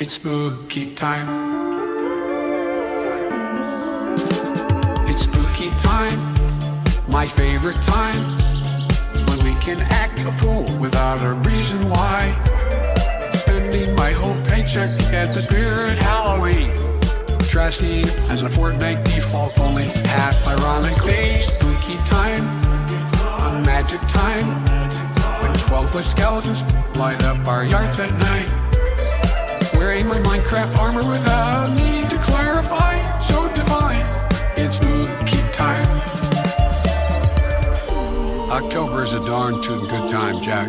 It's spooky time. It's spooky time, my favorite time, when we can act a fool without a reason why. Spending my whole paycheck at the spirit Halloween, dressing as a Fortnite default, only half ironically. Spooky time, a magic time, when 12-foot skeletons light up our yards at night. Wearing my Minecraft armor without needing to clarify, so divine, it's spooky time. October is a darn tootin' good time, Jack.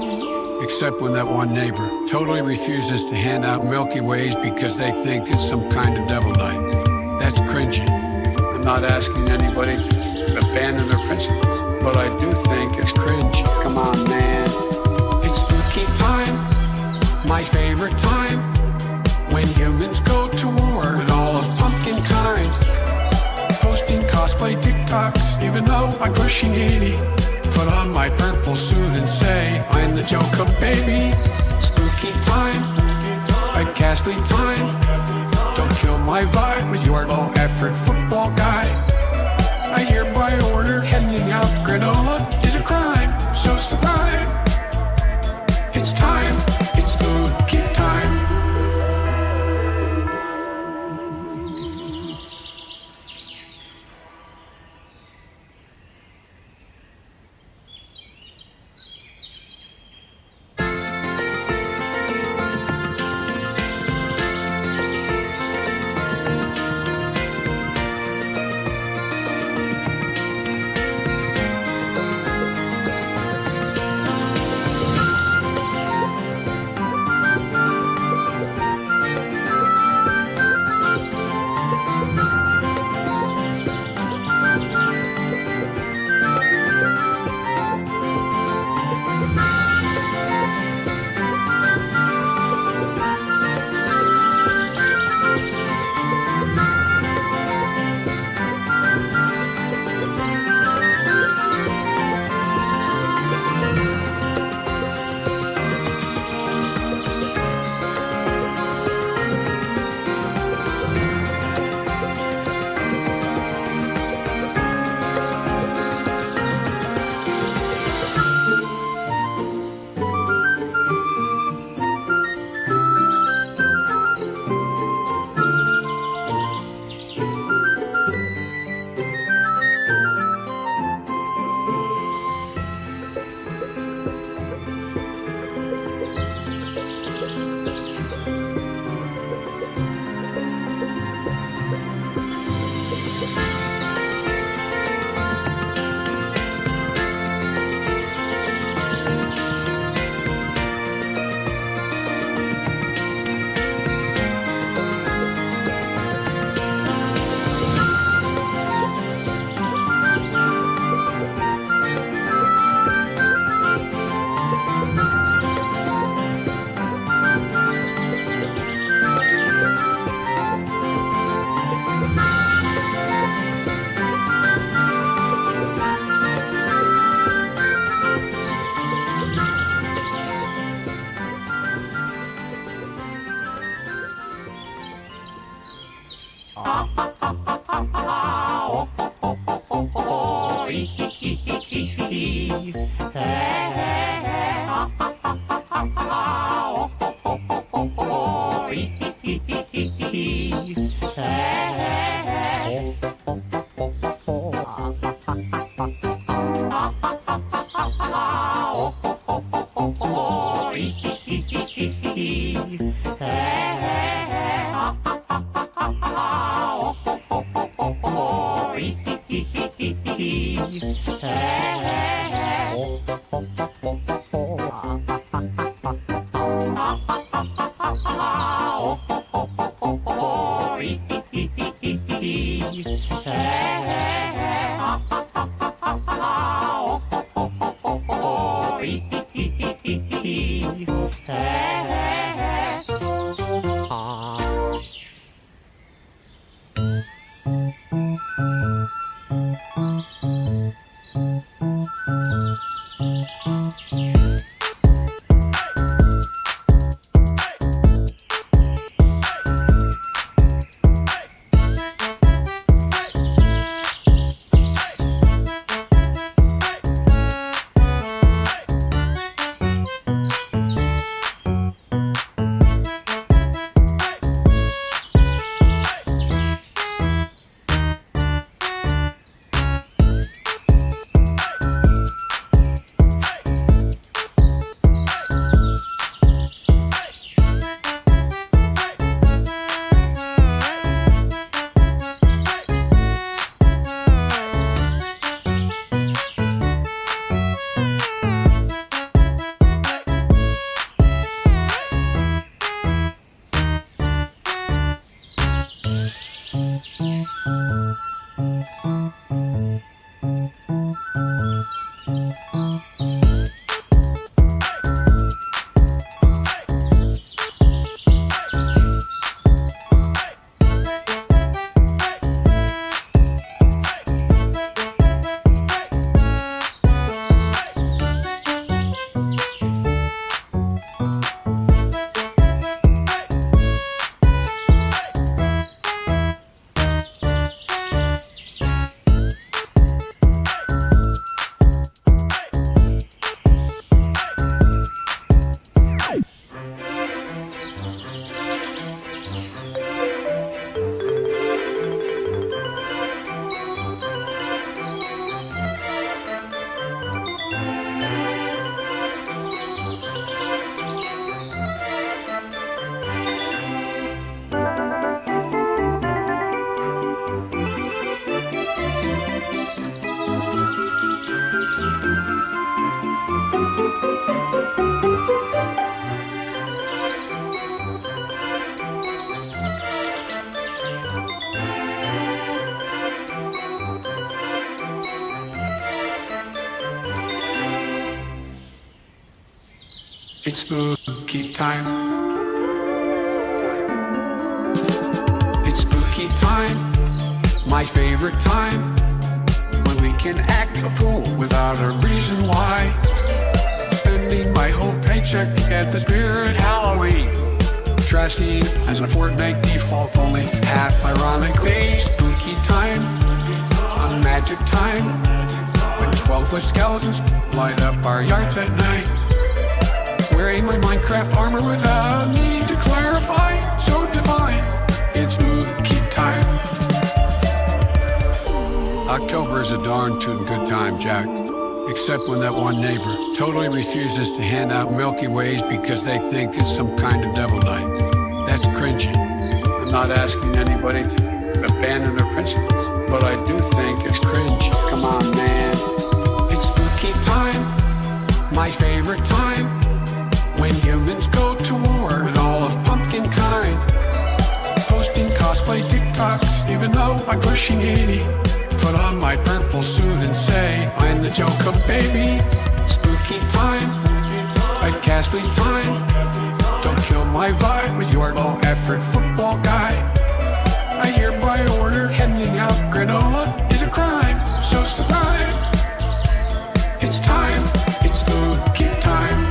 Except when that one neighbor totally refuses to hand out Milky Ways because they think it's some kind of devil night. That's cringy. I'm not asking anybody to abandon their principles, but I do think it's cringe. Come on, man. It's spooky time, my favorite time, when humans go to war with all of pumpkin kind. Posting cosplay TikToks, even though I'm pushing 80. Put on my purple suit and say, I'm the Joker, baby. Spooky time, a ghastly time. Don't kill my vibe with your low-effort football guy. I hereby order handing out granola is a crime, so subscribe. It's time, it's spooky time. It's spooky time. It's spooky time, my favorite time, when we can act a fool without a reason why. Spending my whole paycheck at the Spirit Halloween, dressing as a Fortnite default, only half ironically. Spooky time, a magic time, when 12-foot skeletons light up our yards at night. Wearing my Minecraft armor without need to clarify, so divine, it's spooky time. October is a darn tootin' good time, Jack. Except when that one neighbor totally refuses to hand out Milky Ways because they think it's some kind of devil night. That's cringy. I'm not asking anybody to abandon their principles, but I do think it's cringe. Come on, man. It's spooky time, my favorite time, when humans go to war with all of pumpkin kind. Posting cosplay TikToks, even though I'm pushing 80. Put on my purple suit and say, I'm the Joker, baby. Spooky time, like ghastly time. Don't kill my vibe with your low-effort football guy. I hereby order handing out granola is a crime, so subscribe. It's time, it's spooky time.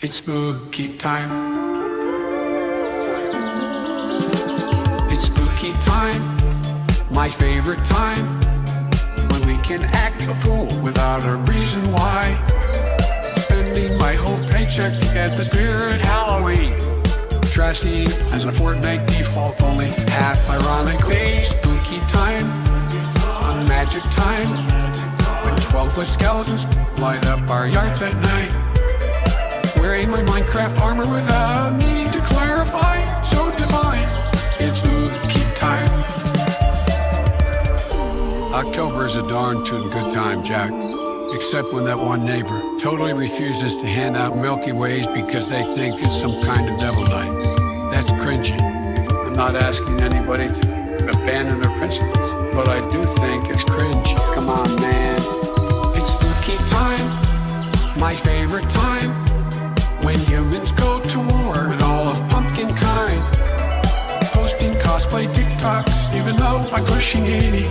It's spooky time. It's spooky time, my favorite time, when we can act a fool without a reason why. Spending my whole paycheck at the Spirit Halloween. Dressing as a Fortnite default, only half ironically. Spooky time, on magic time, when 12-foot skeletons light up our yards at night. Wearing my Minecraft armor without needing to clarify, so divine, it's spooky time. October is a darn tootin' good time, Jack. Except when that one neighbor totally refuses to hand out Milky Ways because they think it's some kind of devil night. That's cringy. I'm not asking anybody to abandon their principles, but I do think it's cringe. Come on, man. It's spooky time, my favorite time, when humans go to war with all of pumpkin kind. Posting cosplay TikToks, even though I'm pushing 80.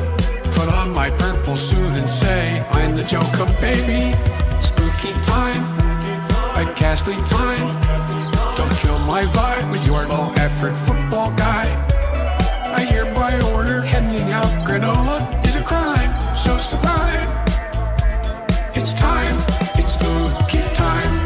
Put on my purple suit and say I'm the Joker, baby. Spooky time, a ghastly time. Don't kill my vibe with your low-effort football guy. I hereby order handing out granola is a crime, so subscribe. It's time, it's spooky time.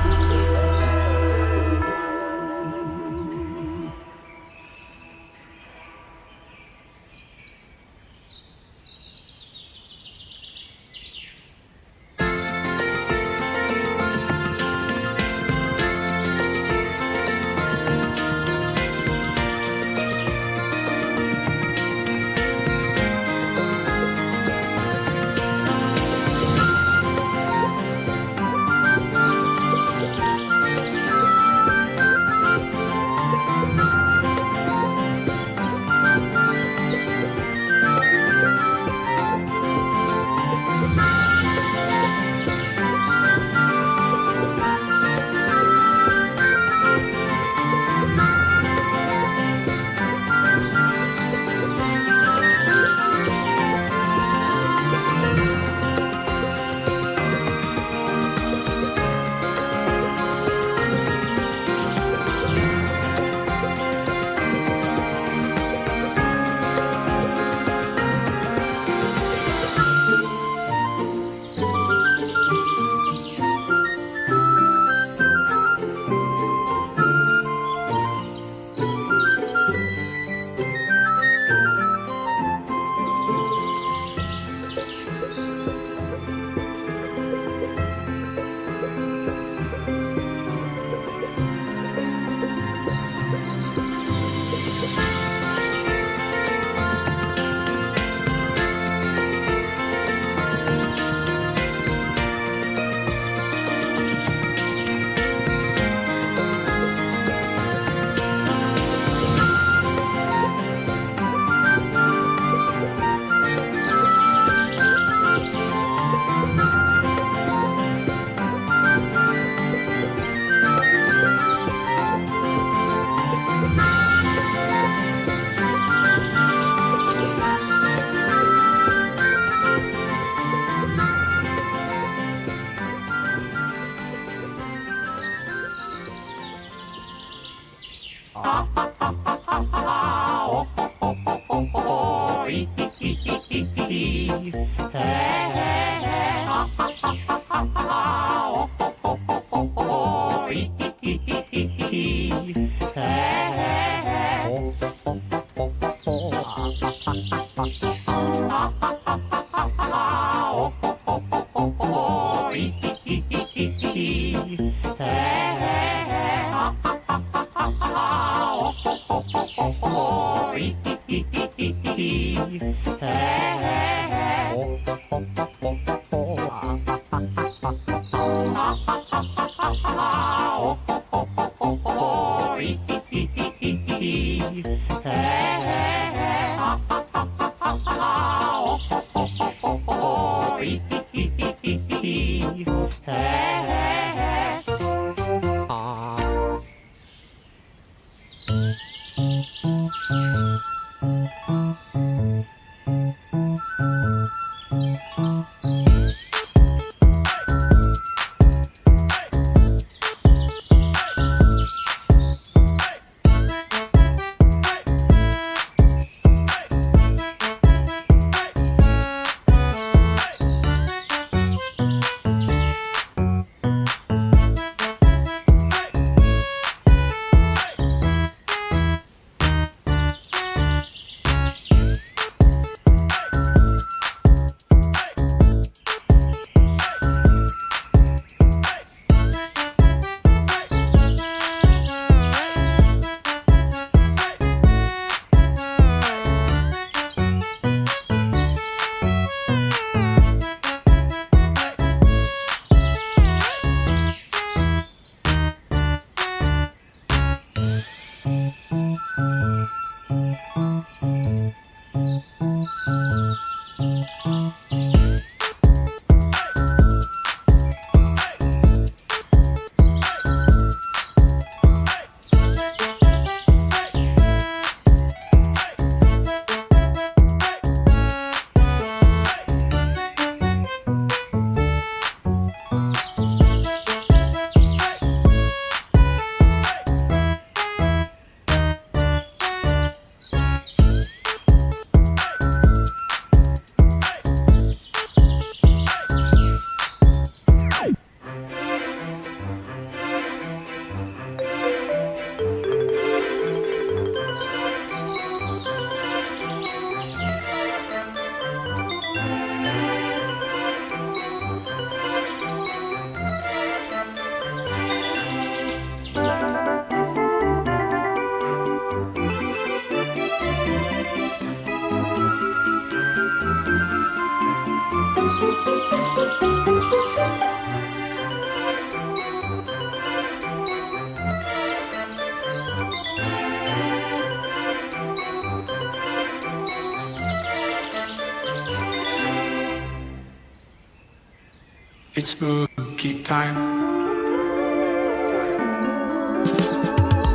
It's spooky time.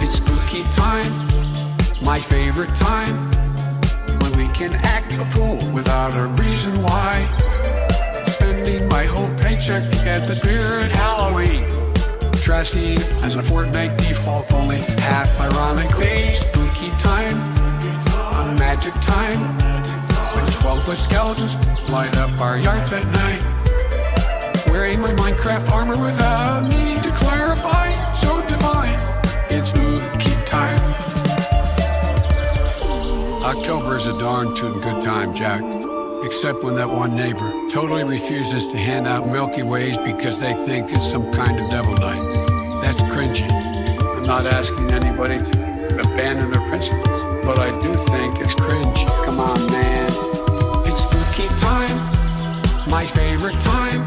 It's spooky time, my favorite time, when we can act a fool without a reason why. Spending my whole paycheck at the spirit Halloween. Dressing as a Fortnite default, only half ironically. Spooky time, a magic time, when 12-foot skeletons light up our yards at night. Wearing my Minecraft armor without needing to clarify, so divine. It's spooky time. October is a darn tootin' good time, Jack. Except when that one neighbor totally refuses to hand out Milky Ways because they think it's some kind of devil night. That's cringy. I'm not asking anybody to abandon their principles, but I do think it's cringe. Come on, man. It's spooky time, my favorite time,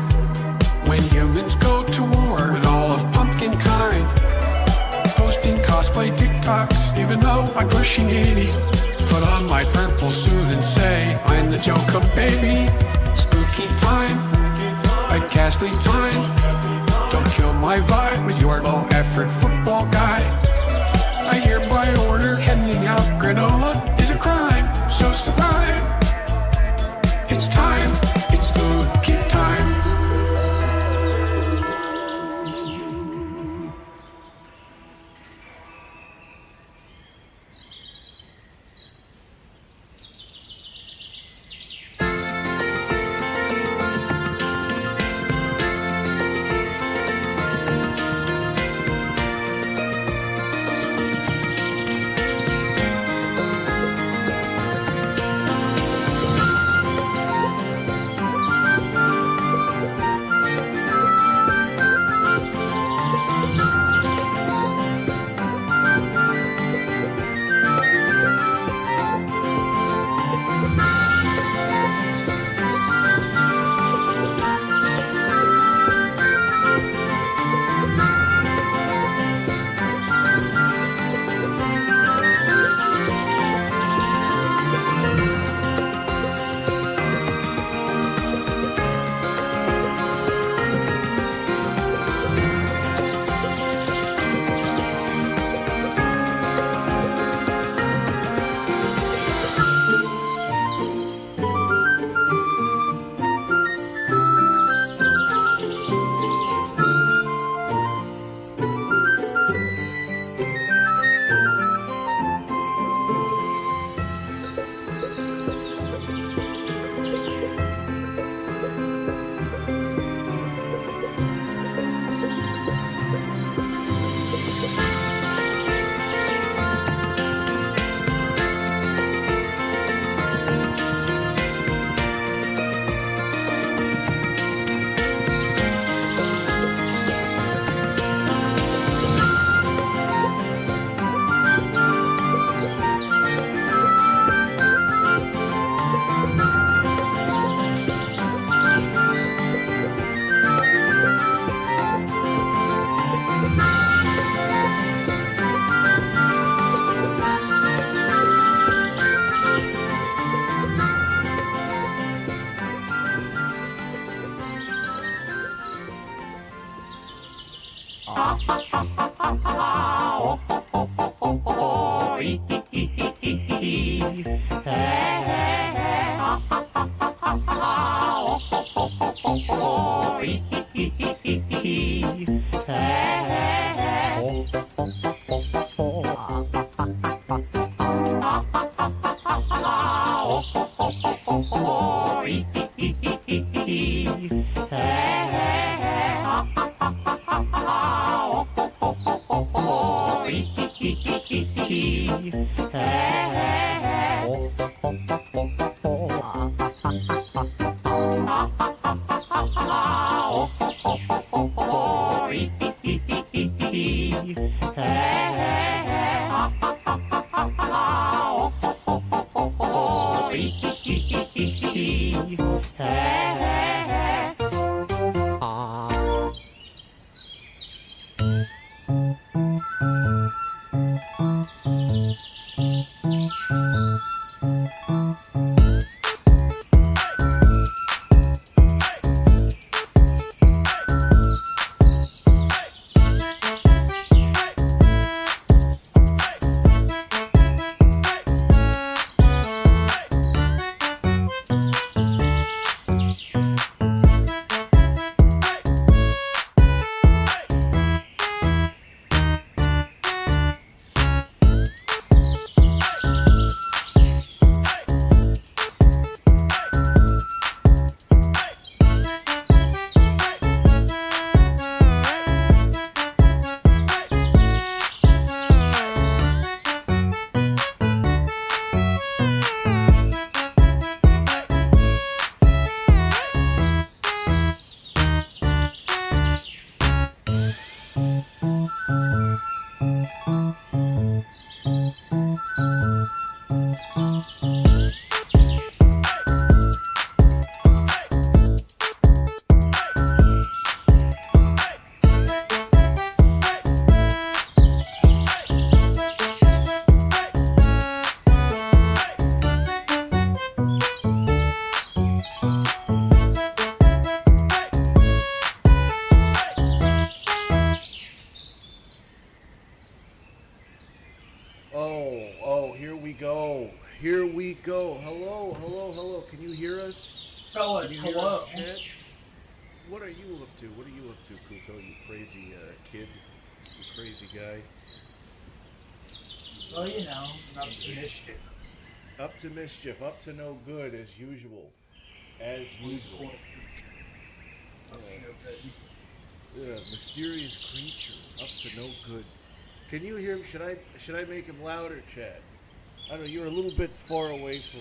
when humans go to war with all of pumpkin kind. Posting cosplay TikToks, even though I'm pushing 80. Put on my purple suit and say I'm the Joker, baby. Spooky time, a ghastly time. Don't kill my vibe with your low-effort football guy. I hereby order handing out granola is a crime, so subscribe. It's time, it's spooky time. Here we go. Hello, hello, hello. Can you hear us? Fellas, Can you hear hello. us, Chad? What are you up to? What are you up to, Kuko? You crazy kid. You crazy guy. Well, you know, up to mischief. Up to mischief. Up to no good, as usual. As usual. Yeah, mysterious creature. Up to no good. Can you hear him? Should I make him louder, Chad? I don't know. You're a little bit far away from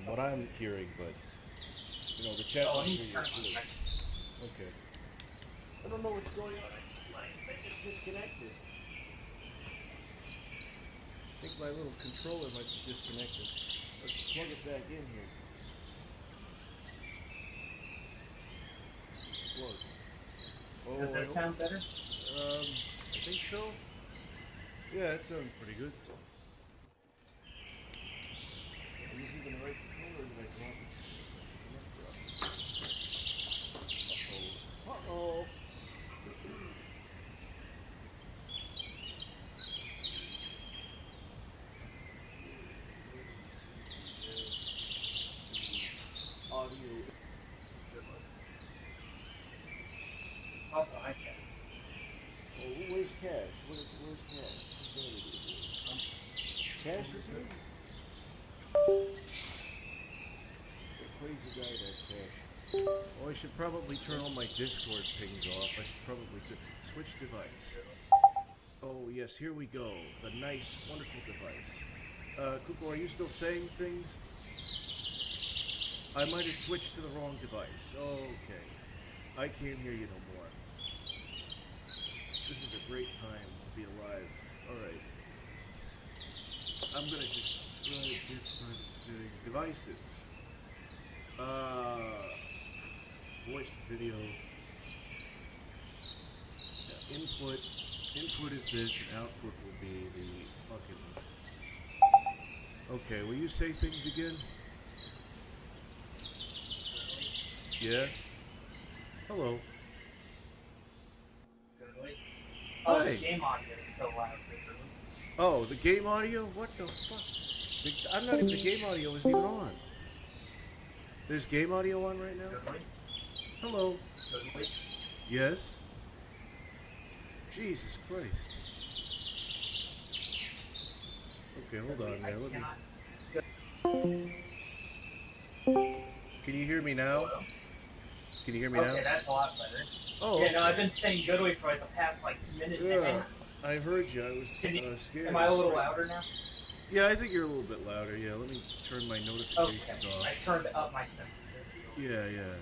what I'm hearing, but you know the chat. Oh, he's turning. Okay. I don't know what's going on. I just disconnected. I think my little controller might be disconnected. Let's plug it back in here. Plug. Oh, Does that sound better? I think so. Yeah, that sounds pretty good. Is this even the right controller, or did I drop it? Uh-oh. Audio. Also, I can. Oh, where's Cash? Where's Cash? Cash is here? What a crazy guy, that Cash. Oh, I should probably turn all my Discord pings off. I should probably switch device. Oh, yes, here we go. The nice, wonderful device. Kuko, are you still saying things? I might have switched to the wrong device. Okay. I can't hear you no more. This is a great time to be alive. Alright. I'm gonna just try different devices. Voice, video. Yeah, input. Input is this, and output will be the fucking... Okay, will you say things again? Yeah? Hello. Oh, Hi. the game audio is so loud. Oh, the game audio? What the fuck? I'm not even... The game audio isn't even on. There's game audio on right now? Hello. Yes? Jesus Christ. Okay, hold on, man. Let me... Can you hear me now? Can you hear me now? Okay, that's a lot better. Oh, yeah, okay. no, I've been saying Goodway for like the past minute and a half. I heard you. I was scared. Am I a little louder now? Yeah, I think you're a little bit louder. Yeah, let me turn my notifications off. I turned up my sensitivity. Yeah, yeah.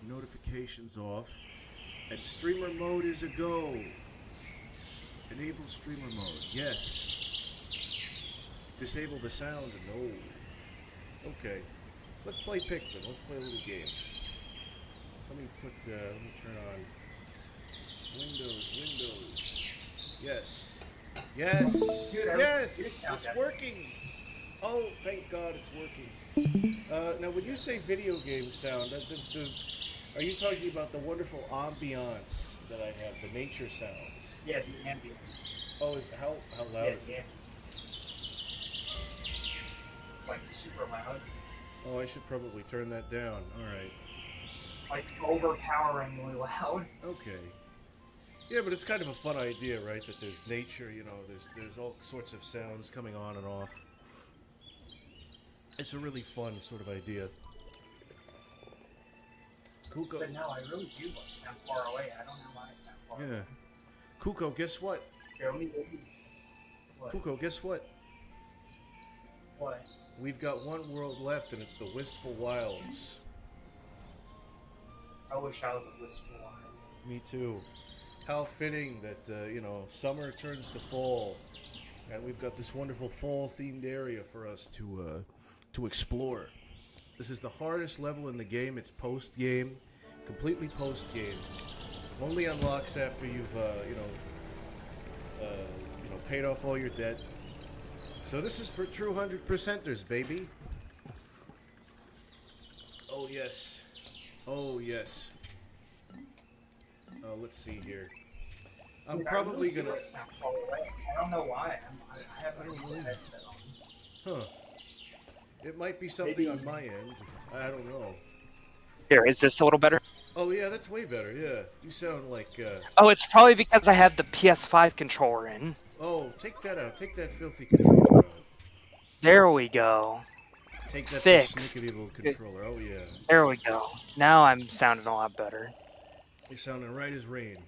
Notifications off. And streamer mode is a go. Enable streamer mode. Yes. Disable the sound. No. Okay. Let's play Pikmin. Let's play a little game. Let me turn on Windows. Yes. Yes. Dude, yes. It's working. Oh, thank God it's working. Now, when you say video game sound, are you talking about the wonderful ambiance that I have, the nature sounds? Yeah, the ambience. Oh, how loud is it? Like super loud. Oh, I should probably turn that down. All right. Like overpoweringly loud. Okay. Yeah, but it's kind of a fun idea, right? That there's nature, you know, there's all sorts of sounds coming on and off. It's a really fun sort of idea. Kuko. But no, I really do sound far away. I don't know why I sound far away. Yeah. Kuko, guess what? Here, what? Kuko, guess what? What? We've got one world left, and it's the Wistful Wilds. I wish I was a Wistful Wild. Me too. How fitting that, you know, summer turns to fall, and we've got this wonderful fall-themed area for us to explore. This is the hardest level in the game. It's post-game, completely post-game. Only unlocks after you've, paid off all your debt. So this is for true 100%ers, baby. Oh, yes. Oh, yes. Let's see here. I'm probably gonna... I don't know why. I haven't really headset on. Huh. It might be something on my end. I don't know. Here, is this a little better? Oh yeah, that's way better. Yeah, you sound like. Oh, it's probably because I have the PS5 controller in. Oh, take that out. Take that filthy controller out. There we go. Take that Fixed. persnickety controller. Oh yeah. There we go. Now I'm sounding a lot better. You're sounding right as rain.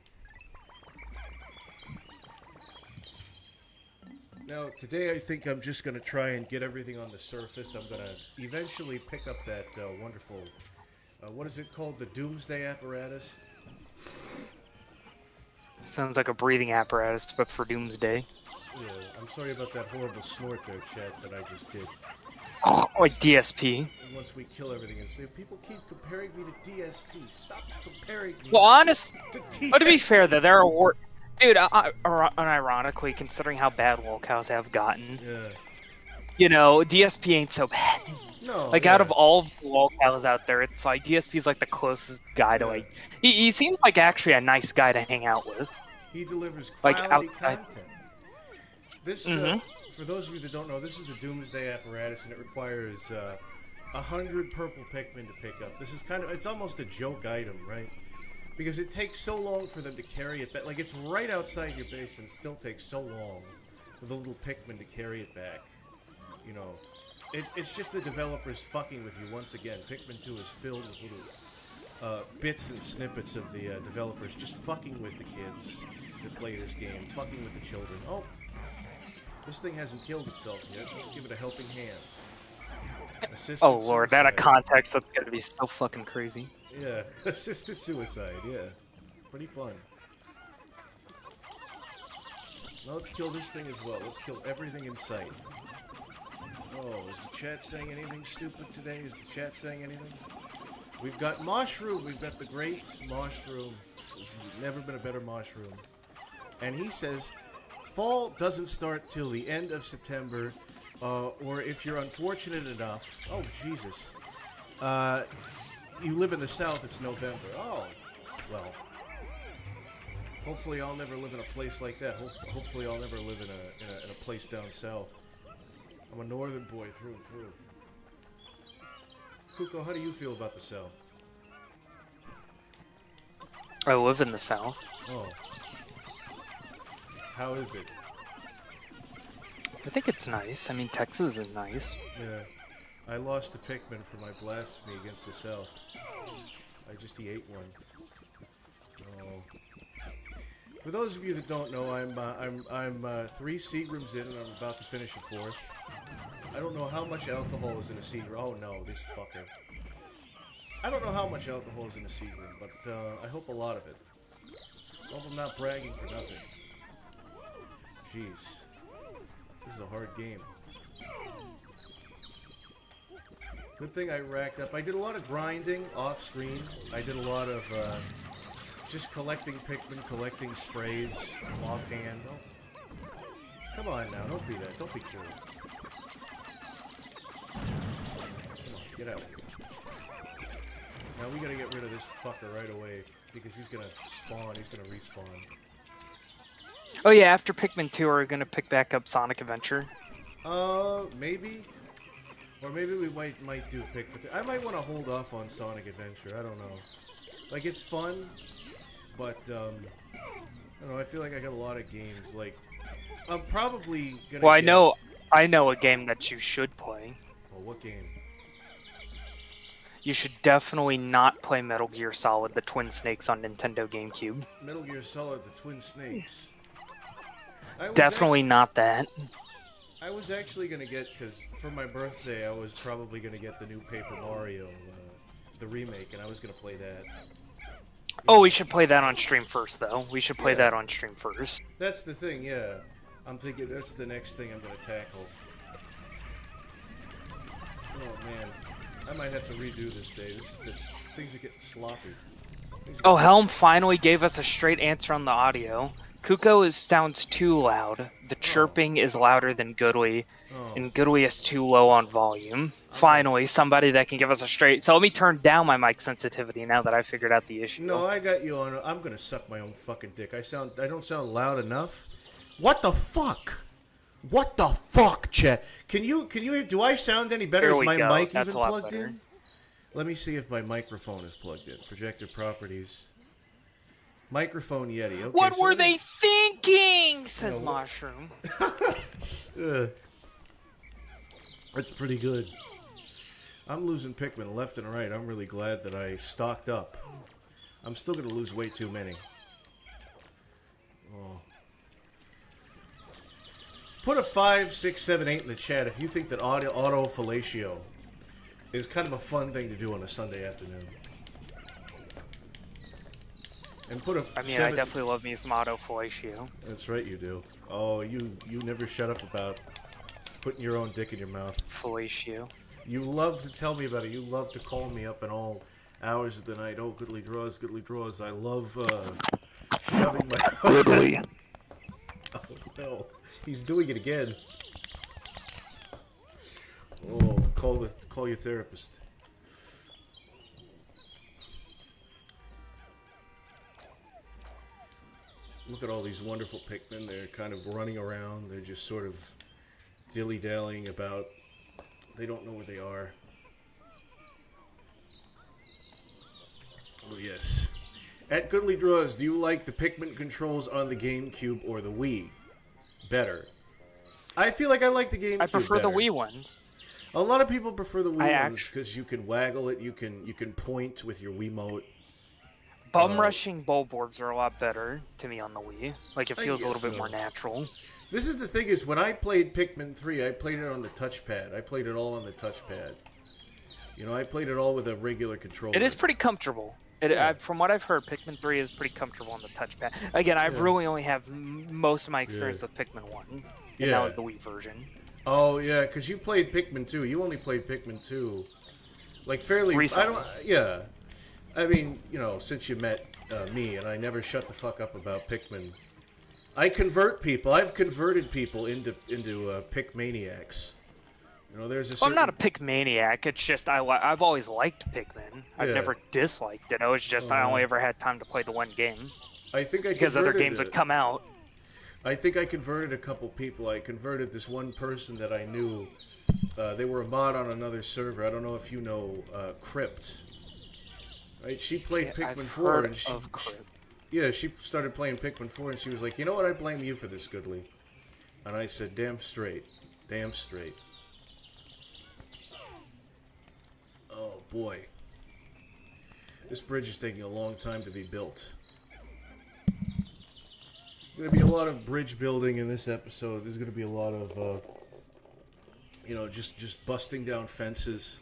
Now, today I think I'm just going to try and get everything on the surface. I'm going to eventually pick up that wonderful, what is it called? The Doomsday apparatus? Sounds like a breathing apparatus, but for doomsday. Yeah, I'm sorry about that horrible snort there, chat, that I just did. Like DSP. And once we kill everything and say, people keep comparing me to DSP. Stop comparing me Well, honest. to DSP. But to be fair, though, there are dude. Unironically, considering how bad lolcows have gotten, Yeah. you know, DSP ain't so bad. No. Like yeah. out of all of the lolcows out there, it's like DSP's like the closest guy to like. He seems like actually a nice guy to hang out with. He delivers Like, quality outside. content. This, Mhm. for those of you that don't know, this is the Doomsday apparatus, and it requires 100 purple Pikmin to pick up. This is it's almost a joke item, right? Because it takes so long for them to carry it back. Like, it's right outside your base, and it still takes so long for the little Pikmin to carry it back. You know, it's just the developers fucking with you once again. Pikmin 2 is filled with little bits and snippets of the developers just fucking with the kids that play this game, fucking with the children. Oh, this thing hasn't killed itself yet. Let's give it a helping hand. Assisted Oh lord, that a suicide. context that's gonna be so fucking crazy. Yeah, assisted suicide, yeah. Pretty fun. Now let's kill this thing as well. Let's kill everything in sight. Oh, is the chat saying anything stupid today? Is the chat saying anything? We've got Mushroom. We've got the great Mushroom. There's never been a better Mushroom. And he says, fall doesn't start till the end of September, or if you're unfortunate enough, oh Jesus, you live in the South, it's November. Oh, well, hopefully I'll never live in a place like that. Hopefully I'll never live in a place down south. I'm a northern boy through and through. Kuko, how do you feel about the South? I live in the South. Oh. How is it? I think it's nice. I mean, Texas is nice. Yeah. I lost a Pikmin for my blasphemy against the South. I just ate one. Oh. For those of you that don't know, I'm 3 seed rooms in, and I'm about to finish a 4th. I don't know how much alcohol is in a seed room. Oh no, this fucker. I don't know how much alcohol is in a seed room, but I hope a lot of it. I hope I'm not bragging for nothing. Jeez. This is a hard game. Good thing I racked up. I did a lot of grinding off screen. I did a lot of just collecting Pikmin, collecting sprays offhand. Oh. Come on now, don't be that. Don't be cruel. Come on, get out. Now we gotta get rid of this fucker right away because he's gonna spawn. He's gonna respawn. Oh yeah, after Pikmin 2, are we gonna pick back up Sonic Adventure? Maybe. Or maybe we might do Pikmin 3. I might want to hold off on Sonic Adventure. I don't know. Like, it's fun, but, I don't know, I feel like I got a lot of games. Like, I'm probably gonna Well, get... I know a game that you should play. Oh, what game? You should definitely not play Metal Gear Solid: The Twin Snakes on Nintendo GameCube. Metal Gear Solid: The Twin Snakes. Definitely not that. I was actually gonna get, because for my birthday, I was probably gonna get the new Paper Mario, the remake, and I was gonna play that. Oh, we should play that on stream first, though. We should play that on stream first. That's the thing, yeah. I'm thinking that's the next thing I'm gonna tackle. Oh man, I might have to redo this day. Things are getting sloppy. Oh, Helm finally gave us a straight answer on the audio. Kuko sounds too loud. The chirping is louder than Goodly, and Goodly is too low on volume. Finally, somebody that can give us a straight... So let me turn down my mic sensitivity now that I figured out the issue. No, I got you on. I'm gonna suck my own fucking dick. I don't sound loud enough? What the fuck? What the fuck, Chet? Can you hear? Do I sound any better? Here Is we my go. mic That's even a lot plugged better. in? Let me see if my microphone is plugged in. Projector properties. Microphone Yeti. Okay, What so were it they is- thinking? Says You know, Mushroom. That's pretty good. I'm losing Pikmin left and right. I'm really glad that I stocked up. I'm still going to lose way too many. Oh. Put a 5, 6, 7, 8 in the chat if you think that auto fellatio is kind of a fun thing to do on a Sunday afternoon. And put a I mean, 7... I definitely love me some auto fellatio. That's right, you do. Oh, you never shut up about putting your own dick in your mouth. Fellatio. You love to tell me about it. You love to call me up in all hours of the night. Oh, goodly draws, goodly draws. I love shoving my... Goodly. Oh, no. He's doing it again. Oh, call your therapist. Look at all these wonderful Pikmin. They're kind of running around. They're just sort of dilly-dallying about... They don't know where they are. Oh, yes. At Goodly Draws, do you like the Pikmin controls on the GameCube or the Wii better? I feel like I like the GameCube I prefer better. the Wii ones. A lot of people prefer the Wii I ones because you can waggle it, you can point with your Wiimote. Bum rushing Bulborbs are a lot better to me on the Wii. Like, it I feels a little guess bit more so. natural. This is the thing is, when I played Pikmin 3, I played it on the touchpad. I played it all on the touchpad. You know, I played it all with a regular controller. It is pretty comfortable. Yeah. From what I've heard, Pikmin 3 is pretty comfortable on the touchpad. Again, I really only have most of my experience with Pikmin 1. And that was the Wii version. Oh, yeah, because you played Pikmin 2. You only played Pikmin 2, like, fairly... Recently. I mean, you know, since you met me, and I never shut the fuck up about Pikmin. I convert people. I've converted people into Pikmaniacs. You know, there's a certain... Well, I'm not a Pikmaniac. It's just I've always liked Pikmin. I've never disliked it. It was just I only ever had time to play the one game. I think I because other games would come out. I think I converted a couple people. I converted this one person that I knew. They were a mod on another server. I don't know if you know Crypt. Right? She played Pikmin 4 and she started playing Pikmin 4 and she was like, "You know what? I blame you for this, Goodly." And I said, "Damn straight. Damn straight." Oh boy. This bridge is taking a long time to be built. There's going to be a lot of bridge building in this episode. There's going to be a lot of, you know, just busting down fences.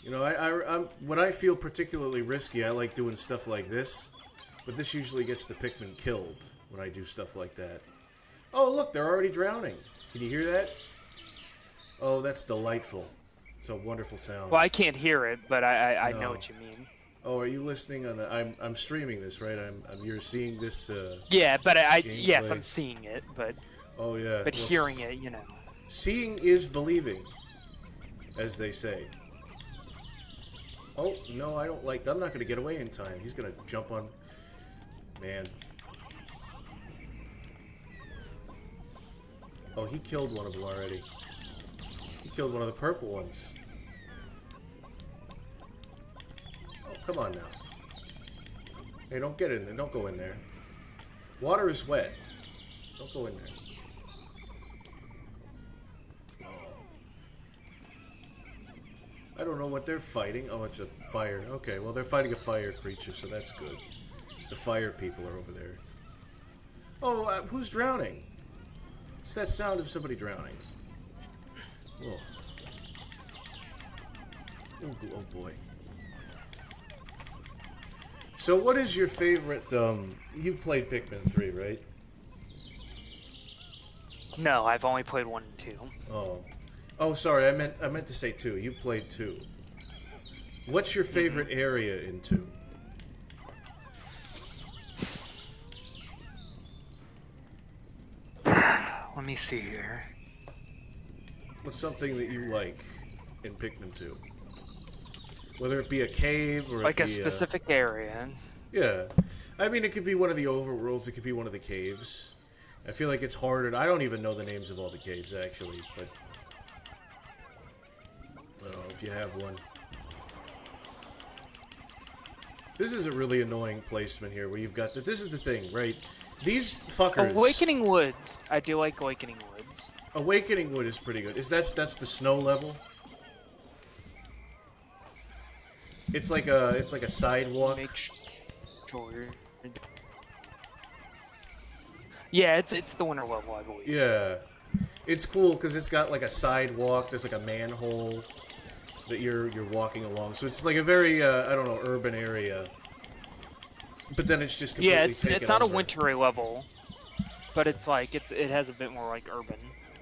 You know, I'm when I feel particularly risky, I like doing stuff like this. But this usually gets the Pikmin killed when I do stuff like that. Oh, look, they're already drowning. Can you hear that? Oh, that's delightful. It's a wonderful sound. Well, I can't hear it, but I know what you mean. Oh, are you listening on the... I'm streaming this, right? You're seeing this, yeah, but yes, gameplay. I'm seeing it, but... Oh, yeah. But well, hearing it, you know. Seeing is believing, as they say. Oh, no, I don't like... I'm not going to get away in time. He's going to jump on... Man. Oh, he killed one of them already. He killed one of the purple ones. Oh, come on now. Hey, don't get in there. Don't go in there. Water is wet. Don't go in there. Oh. I don't know what they're fighting. Oh, it's a fire. Okay, well, they're fighting a fire creature, so that's good. The fire people are over there. Oh, who's drowning? It's that sound of somebody drowning. Oh. Oh boy. So what is your favorite, you've played Pikmin 3, right? No, I've only played 1 and 2. Oh. Oh, sorry, I meant to say 2. You've played 2. What's your favorite area in 2? Let me see here. What's something that you like in Pikmin 2? Whether it be a cave or Like a specific area. Yeah. I mean, it could be one of the overworlds. It could be one of the caves. I feel like it's harder. I don't even know the names of all the caves, actually, but... I don't know if you have one. This is a really annoying placement here, where you've got... This is the thing, right? These fuckers... Awakening Woods. I do like Awakening Woods. Awakening Wood is pretty good. That's the snow level? It's like a sidewalk. Make sure. Yeah, it's the winter level, I believe. Yeah. It's cool because it's got like a sidewalk, there's like a manhole that you're walking along. So it's like a very I don't know, urban area. But then it's just completely taken it's not over. a wintry level, but it's like it has a bit more like urban.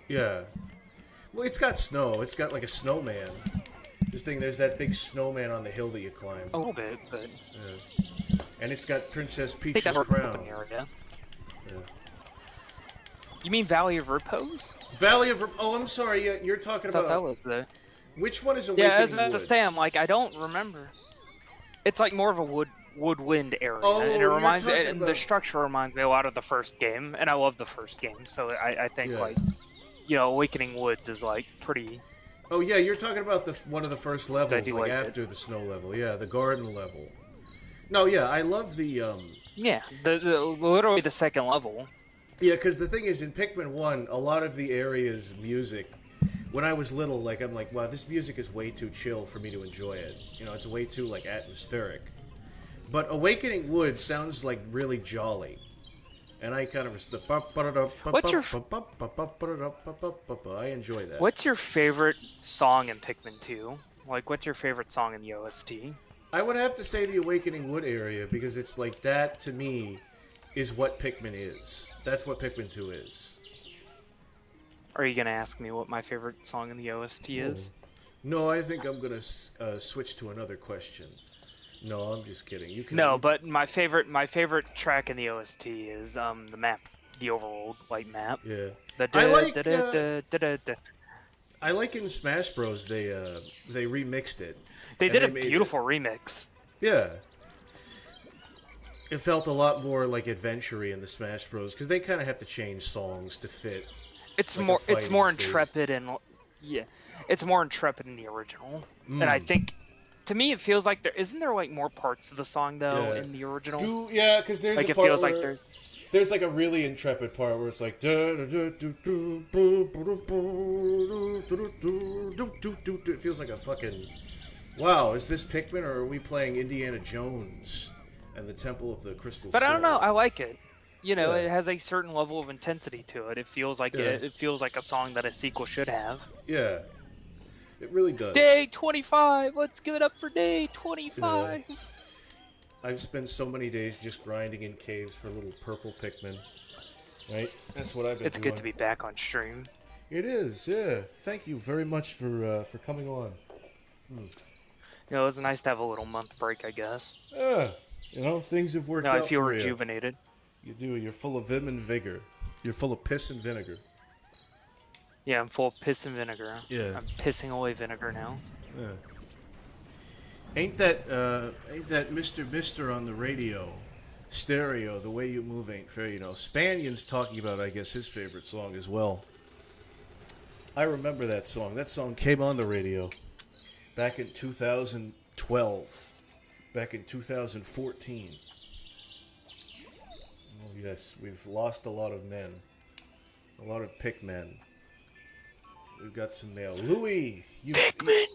Yeah. Well, it's got snow. It's got like a snowman. This thing, there's that big snowman on the hill that you climb. A little bit, but Yeah. And it's got Princess I think Peach's that's an crown. open area. Yeah. You mean Valley of Repose? Valley of... Oh, I'm sorry. Yeah, you're talking I thought about... that was the... Which one is Awakening Yeah, I was about Wood? to say, I'm like, I don't remember. It's like more of a woodwind area, Oh, and it you're reminds me, talking and the about- structure reminds me a lot of the first game, and I love the first game, so I think Yeah. like, you know, Awakening Woods is like pretty. Oh yeah, you're talking about one of the first levels, do like like after the snow level. Yeah, the garden level. No, yeah, I love the Yeah, the literally the second level. Yeah, because the thing is, in Pikmin 1, a lot of the area's music, when I was little, like, I'm like, wow, this music is way too chill for me to enjoy it. You know, it's way too, like, atmospheric. But Awakening Wood sounds, like, really jolly. And I kind of... What's your... I enjoy that. What's your favorite song in Pikmin 2? Like, what's your favorite song in the OST? I would have to say the Awakening Wood area, because it's like, that, to me, is what Pikmin is. That's what Pikmin 2 is. Are you gonna ask me what my favorite song in the OST is? No, I think I'm gonna switch to another question. No, I'm just kidding. You can. No, but my favorite track in the OST is the map, the overworld like map. Yeah. I like. I like in Smash Bros. They remixed it. They did a made beautiful remix. Yeah. It felt a lot more like adventure-y in the Smash Bros. Because they kind of have to change songs to fit. It's like more a fighting stage. intrepid and yeah, it's more intrepid in the original. And I Mm. think, to me, it feels like isn't there like more parts of the song though Yeah. in the original. Yeah, because there's Like a it part feels where like there's like a really intrepid part where it's like it feels like a fucking wow. Is this Pikmin or are we playing Indiana Jones and the Temple of the Crystal But I don't know. Skull? I like it. You know, Yeah. it has a certain level of intensity to it. It feels like Yeah. it feels like a song that a sequel should have. Yeah, it really does. Day 25. Let's give it up for day 25. I've spent so many days just grinding in caves for little purple Pikmin. Right? That's what I've been It's doing. good to be back on stream. It is, yeah. Thank you very much for coming on. You know, it was nice to have a little month break, I guess. Yeah, you know, things have worked No, out I feel for rejuvenated. You do. You're full of vim and vigor. You're full of piss and vinegar. Yeah, I'm full of piss and vinegar. Yeah. I'm pissing away vinegar now. Yeah. Ain't that Mr. on the radio, stereo, the way you move ain't fair, you know. Spanion's talking about, I guess, his favorite song as well. I remember that song. That song came on the radio back in 2012. Back in 2014. Oh, yes, we've lost a lot of men. A lot of Pikmin. We've got some mail. Louis! Pikmin!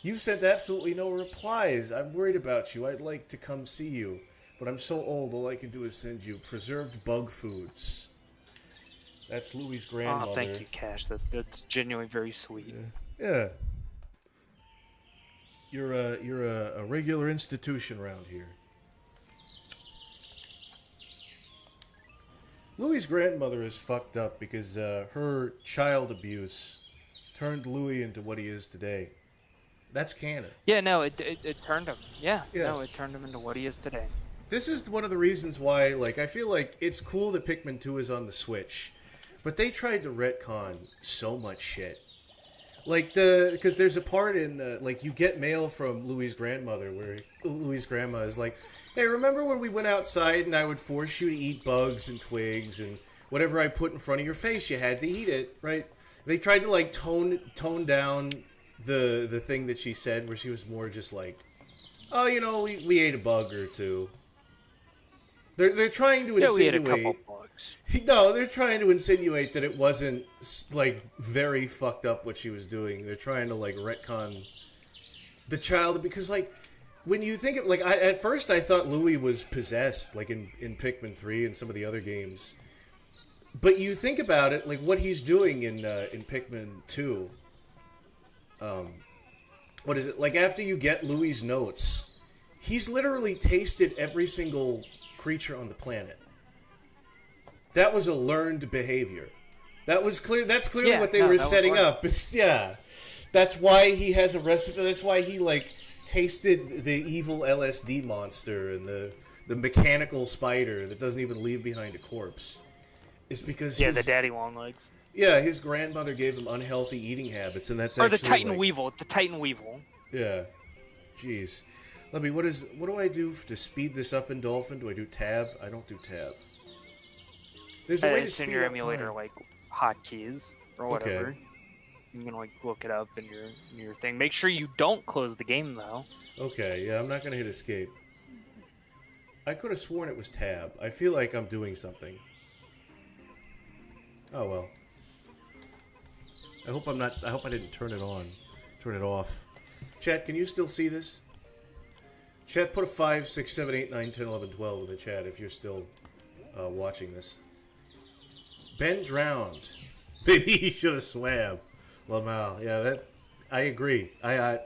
You sent absolutely no replies. I'm worried about you. I'd like to come see you. But I'm so old, all I can do is send you preserved bug foods. That's Louis' grandmother. Oh, thank you, Cash. That's genuinely very sweet. Yeah. You're a regular institution around here. Louis' grandmother is fucked up because her child abuse turned Louis into what he is today. That's canon. Yeah, no, it turned him. Yeah, Yeah. no, it turned him into what he is today. This is one of the reasons why, like, I feel like it's cool that Pikmin 2 is on the Switch, but they tried to retcon so much shit. Like because there's a part in like you get mail from Louie's grandmother where Louie's grandma is like, "Hey, remember when we went outside and I would force you to eat bugs and twigs and whatever I put in front of your face, you had to eat it, right?" They tried to like tone down the thing that she said, where she was more just like, "Oh, you know, we ate a bug or two." They're trying to insinuate. We ate a couple bugs. No, they're trying to insinuate that it wasn't like very fucked up what she was doing. They're trying to like retcon the child because like when you think of like at first I thought Louis was possessed like in Pikmin 3 and some of the other games. But you think about it, like what he's doing in Pikmin 2. What is it? Like after you get Louis' notes, he's literally tasted every single creature on the planet. That was a learned behavior. That's clearly what they were setting up. Yeah. That's why he has a recipe. That's why he like tasted the evil LSD monster and the mechanical spider that doesn't even leave behind a corpse. It's because the daddy long legs. Yeah, his grandmother gave him unhealthy eating habits, and that's or actually the Titan like, Weevil. The Titan Weevil. Yeah. Jeez. Let me. What do I do to speed this up in Dolphin? Do I do tab? I don't do tab. There's a way to it's speed in your up emulator, time. like hotkeys or whatever. Okay. You can like look it up in your thing. Make sure you don't close the game though. Okay. Yeah, I'm not gonna hit escape. I could have sworn it was tab. I feel like I'm doing something. Oh well. I hope I didn't turn it on. Turn it off. Chat, can you still see this? Chat, put a 5, 6, 7, 8, 9, 10, 11, 12 in the chat if you're still watching this. Ben drowned. Maybe he should have swam. Lamau. Yeah, that. I agree. I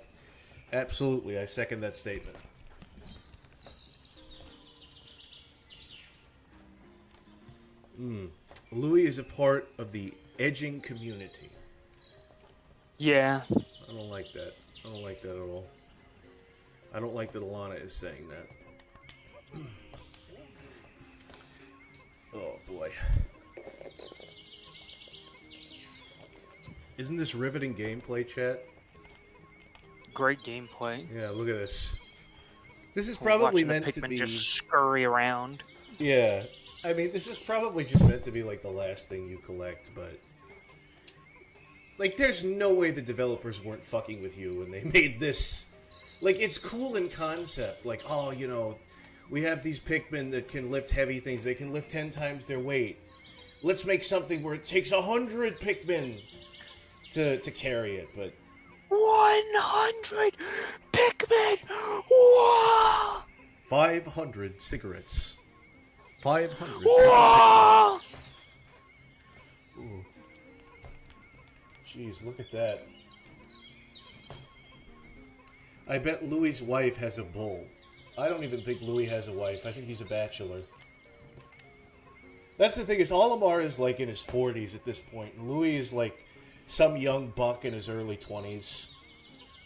absolutely. I second that statement. Louis is a part of the edging community. Yeah. I don't like that. I don't like that at all. I don't like that Alana is saying that. Oh boy. Isn't this riveting gameplay, chat? Great gameplay. Yeah, look at this. This is probably meant to be... just scurry around. Yeah. I mean, this is probably just meant to be like the last thing you collect, but... Like, there's no way the developers weren't fucking with you when they made this. Like, it's cool in concept. Like, oh, you know, we have these Pikmin that can lift heavy things. They can lift 10 times their weight. Let's make something where it takes 100 Pikmin to carry it, but... 100 Pikmin! Whoa! 500 cigarettes. 500. Whoa! Ooh. Jeez, look at that. I bet Louis' wife has a bull. I don't even think Louis has a wife. I think he's a bachelor. That's the thing, is Olimar is like in his 40s at this point, and Louis is like some young buck in his early 20s.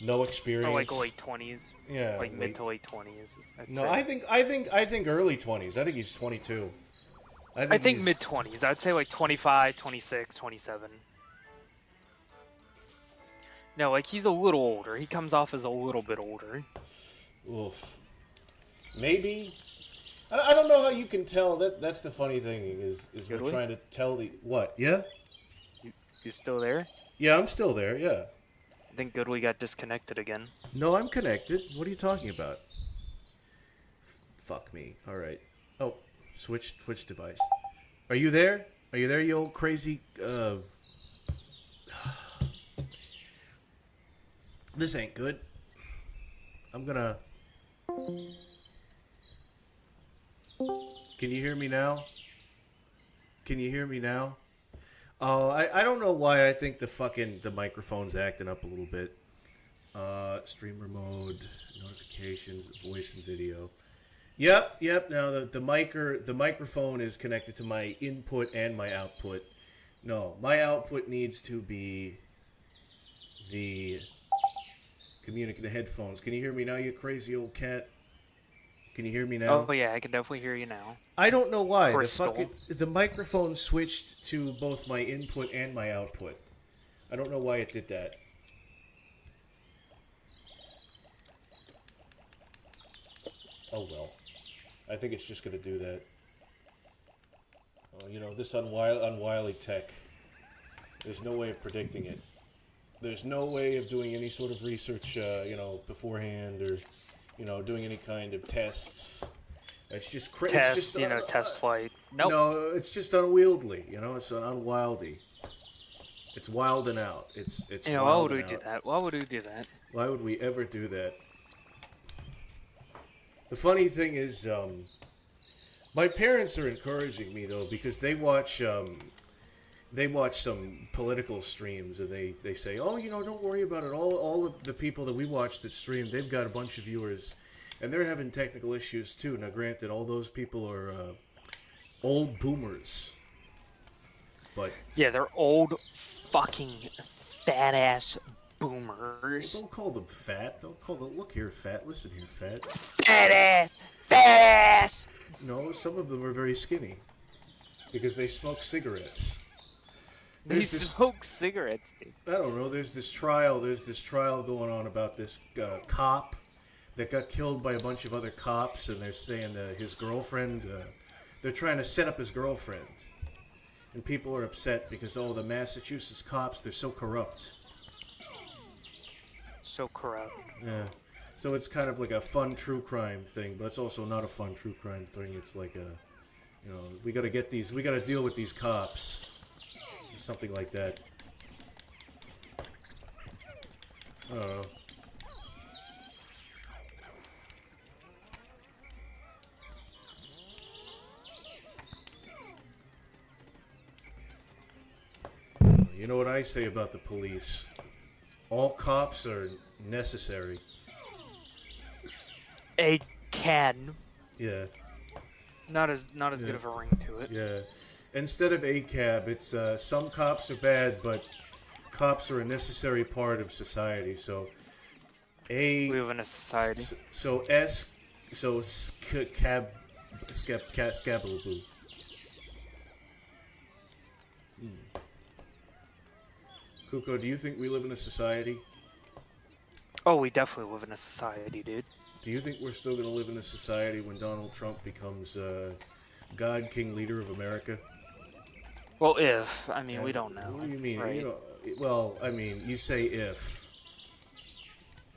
No experience. Or like late 20s. Yeah. Like mid to late 20s. No, I think early 20s. I think he's 22. I think mid 20s. I'd say like 25, 26, 27. No, like he's a little older. He comes off as a little bit older. Oof. Maybe. I don't know how you can tell. That's the funny thing is we're trying to tell the what? Yeah. You still there? Yeah, I'm still there. Yeah. I think Goodwee got disconnected again. No, I'm connected. What are you talking about? Fuck me. All right. Oh, switch device. Are you there? Are you there, you old crazy? This ain't good. I'm gonna... Can you hear me now? Can you hear me now? Oh, I don't know why I think the microphone's acting up a little bit. Streamer mode, notifications, voice and video. Yep. Now the microphone is connected to my input and my output. No, my output needs to be the communicate the headphones. Can you hear me now, you crazy old cat? Can you hear me now? Oh yeah, I can definitely hear you now. I don't know why. Crystal. The microphone switched to both my input and my output. I don't know why it did that. Oh well. I think it's just going to do that. Oh, you know, this unwily tech. There's no way of predicting it. There's no way of doing any sort of research, you know, beforehand, or, you know, doing any kind of tests. It's just crazy. Test flights. Nope. No, it's just unwieldy. You know, it's unwieldy. It's wilding out. It's. You know, why would we do that? Why would we do that? Why would we ever do that? The funny thing is, my parents are encouraging me though, because they watch some political streams, and they say, oh, you know, don't worry about it. All of the people that we watch that stream, they've got a bunch of viewers, and they're having technical issues too. Now, granted, all those people are old boomers, but yeah, they're old fucking fat ass boomers. Don't call them fat. Don't call them. Look here, fat. Listen here, fat. Fat ass. Fat ass. No, some of them are very skinny because they smoke cigarettes. They smoke cigarettes, dude. I don't know. There's this trial going on about this cop that got killed by a bunch of other cops, and they're saying his girlfriend. They're trying to set up his girlfriend, and people are upset because the Massachusetts cops, they're so corrupt. So corrupt. Yeah. So it's kind of like a fun true crime thing, but it's also not a fun true crime thing. It's like we got to deal with these cops. Something like that. I don't know. You know what I say about the police? All cops are necessary. A can. Yeah. Not as good of a ring to it. Yeah. Instead of ACAB, it's some cops are bad, but cops are a necessary part of society. So we live in a society. Scabbleboo. Kuko, do you think we live in a society? Oh, we definitely live in a society, dude. Do you think we're still going to live in a society when Donald Trump becomes God, King, Leader of America? Well, we don't know. What do you mean? Right? You say if.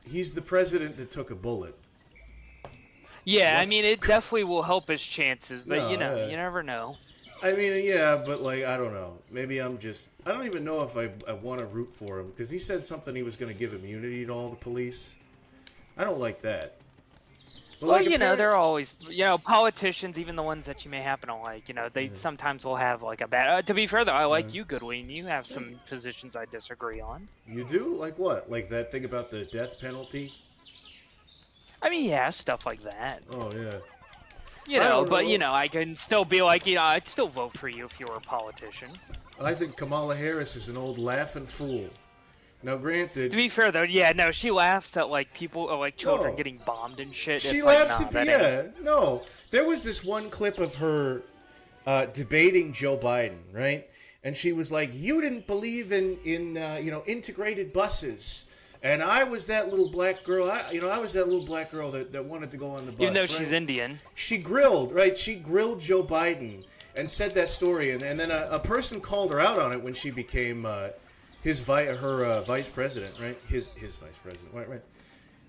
He's the president that took a bullet. Yeah, it definitely will help his chances, but you never know. But I don't know. Maybe I don't even know if I want to root for him, because he said something he was going to give immunity to all the police. I don't like that. But they're always, politicians, even the ones that you may happen to like, they sometimes will have like a bad. To be fair, though, I like you, Goodwin. You have some positions I disagree on. You do? Like what? Like that thing about the death penalty? Yeah, stuff like that. Oh yeah. I can still be like, I'd still vote for you if you were a politician. I think Kamala Harris is an old laughing fool. Now, granted... To be fair, though, she laughs at, people, children getting bombed and shit. She laughs at... No. There was this one clip of her debating Joe Biden, right? And she was like, you didn't believe in integrated buses. And I was that little black girl. I was that little black girl that wanted to go on the bus. Even though she's Indian. She grilled, right? She grilled Joe Biden and said that story. And then a person called her out on it when she became... her vice president, right? His vice president, right?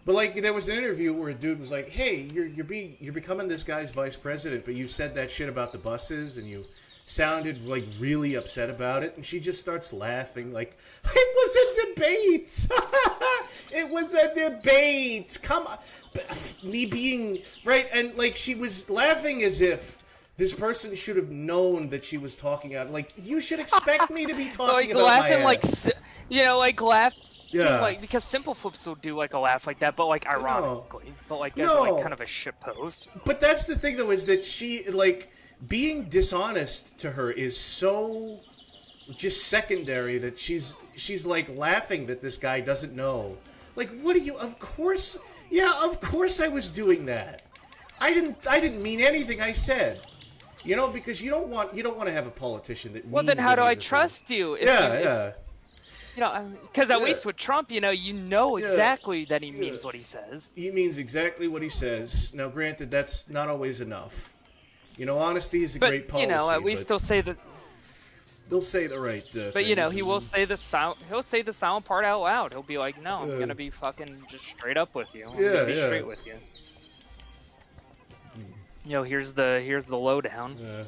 But there was an interview where a dude was like, "Hey, you're becoming this guy's vice president, but you said that shit about the buses, and you sounded really upset about it." And she just starts laughing, like, "It was a debate. It was a debate. Come on, me being right." And she was laughing as if this person should have known that she was talking out. You should expect me to be talking about laughing my ass. Laugh. Yeah. Because Simple Flips will do a laugh like that, but ironically. No. But as kind of a shit post. But that's the thing though, is that she being dishonest to her is so just secondary that she's laughing that this guy doesn't know. What do you? Of course I was doing that. I didn't mean anything I said. Because you don't want to have a politician that. Well, then how do I trust you? You know, because at least with Trump, you know exactly that he means what he says. He means exactly what he says. Now, granted, that's not always enough. You know, honesty is a great policy. But at least he'll say that. They'll say the right thing. But he will say the sound. He'll say the sound part out loud. He'll be like, "No, I'm gonna be fucking just straight up with you. I'm gonna be straight with you." Here's the lowdown. Yeah.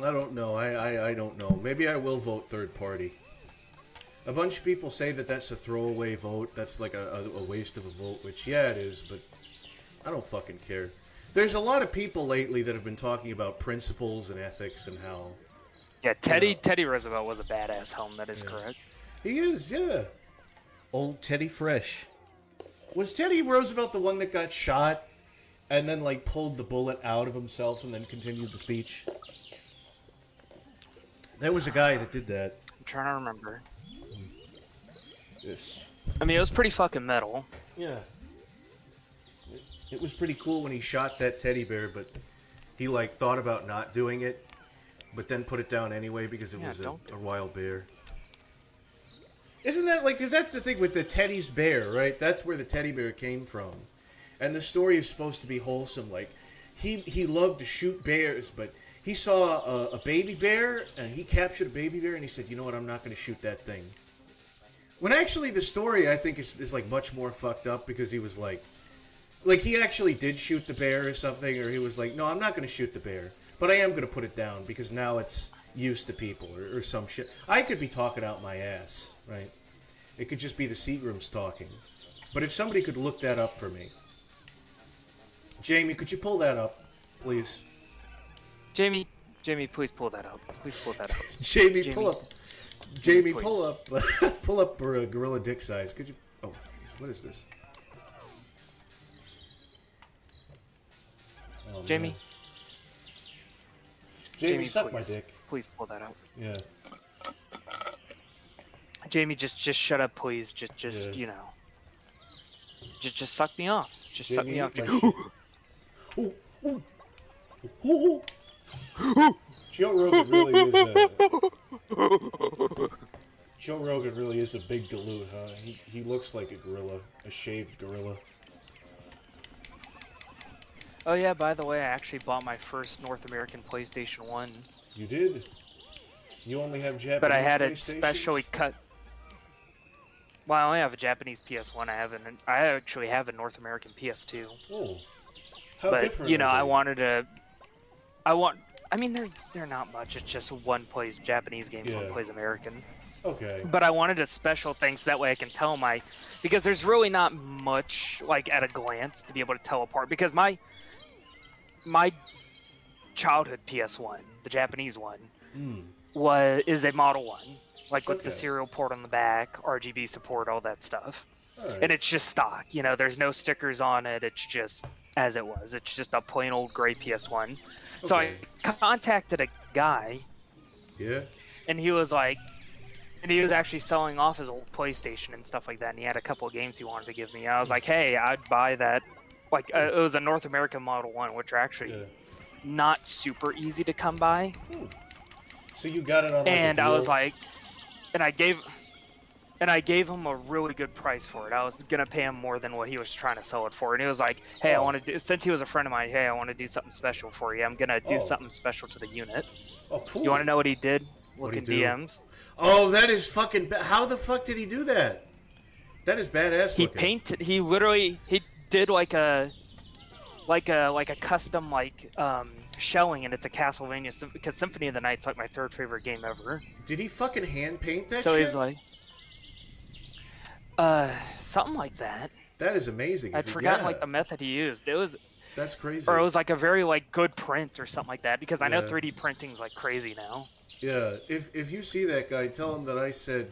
I don't know. I don't know. Maybe I will vote third party. A bunch of people say that that's a throwaway vote. That's like a waste of a vote, which, yeah, it is, but I don't fucking care. There's a lot of people lately that have been talking about principles and ethics and how... Yeah, Teddy Roosevelt was a badass helm, that is correct. He is, yeah. Old Teddy Fresh. Was Teddy Roosevelt the one that got shot and then, like, pulled the bullet out of himself and then continued the speech? There was a guy that did that. I'm trying to remember. Yes. I mean, it was pretty fucking metal. Yeah. It was pretty cool when he shot that teddy bear, but he, like, thought about not doing it, but then put it down anyway because it was a wild bear. Isn't that, like, because that's the thing with the Teddy's bear, right? That's where the teddy bear came from. And the story is supposed to be wholesome. Like, he loved to shoot bears, but he saw a baby bear, and he captured a baby bear, and he said, you know what, I'm not going to shoot that thing. When actually the story, I think, is like, much more fucked up because he was like, he actually did shoot the bear or something, or he was like, no, I'm not going to shoot the bear, but I am going to put it down because now it's used to people or some shit. I could be talking out my ass, right? It could just be the Seagrams talking. But if somebody could look that up for me. Jamie, could you pull that up, please? Jamie, please pull that up. Please pull that up. Jamie, pull up. Jamie, pull up. Pull up Gorilla Dick size. Could you? Oh, jeez, what is this? Oh, Jamie. Man. Jamie, suck my dick. Please pull that out. Yeah. Jamie, just shut up, please. Just you know. Just suck me off. Just Jamie, suck me off. Joe Rogan really is Joe Rogan really is a big galoot, huh? He looks like a gorilla, a shaved gorilla. Oh yeah, by the way, I actually bought my first North American PlayStation 1. You did? You only have Japanese But I had it specially cut. Well, I only have a Japanese PS1. I actually have a North American PS2. Oh. How different you know, are they? I mean, they're not much. It's just one plays Japanese games, one plays American. Okay. But I wanted a special thing so that way I can tell because there's really not much, like, at a glance to be able to tell apart. Because my childhood PS1, the Japanese one, is a Model 1. Like, with the serial port on the back, RGB support, all that stuff. Right. And it's just stock. You know, there's no stickers on it. It's just as it was. It's just a plain old gray PS1. So I contacted a guy. Yeah. And he was like, and he was actually selling off his old PlayStation and stuff like that. And he had a couple of games he wanted to give me. I was like, hey, I'd buy that. Like, it was a North American Model 1, which are actually not super easy to come by. So you got it on, like, and I was like, and I gave him a really good price for it. I was gonna pay him more than what he was trying to sell it for, and he was like, "Hey, I want to do." Since he was a friend of mine, hey, I want to do something special for you. I'm gonna do something special to the unit. Oh, cool. You want to know what he did? Look in DMs. Oh, that is fucking. How the fuck did he do that? That is badass. He painted. He literally did like a custom shelling, and it's a Castlevania because Symphony of the Night's like my third favorite game ever. Did he fucking hand paint that? So shit? He's like. Something like that. That is amazing. I'd forgotten like the method he used. That's crazy. Or it was like a very good print or something like that because I know 3D printing's like crazy now. Yeah, if you see that guy, tell him that I said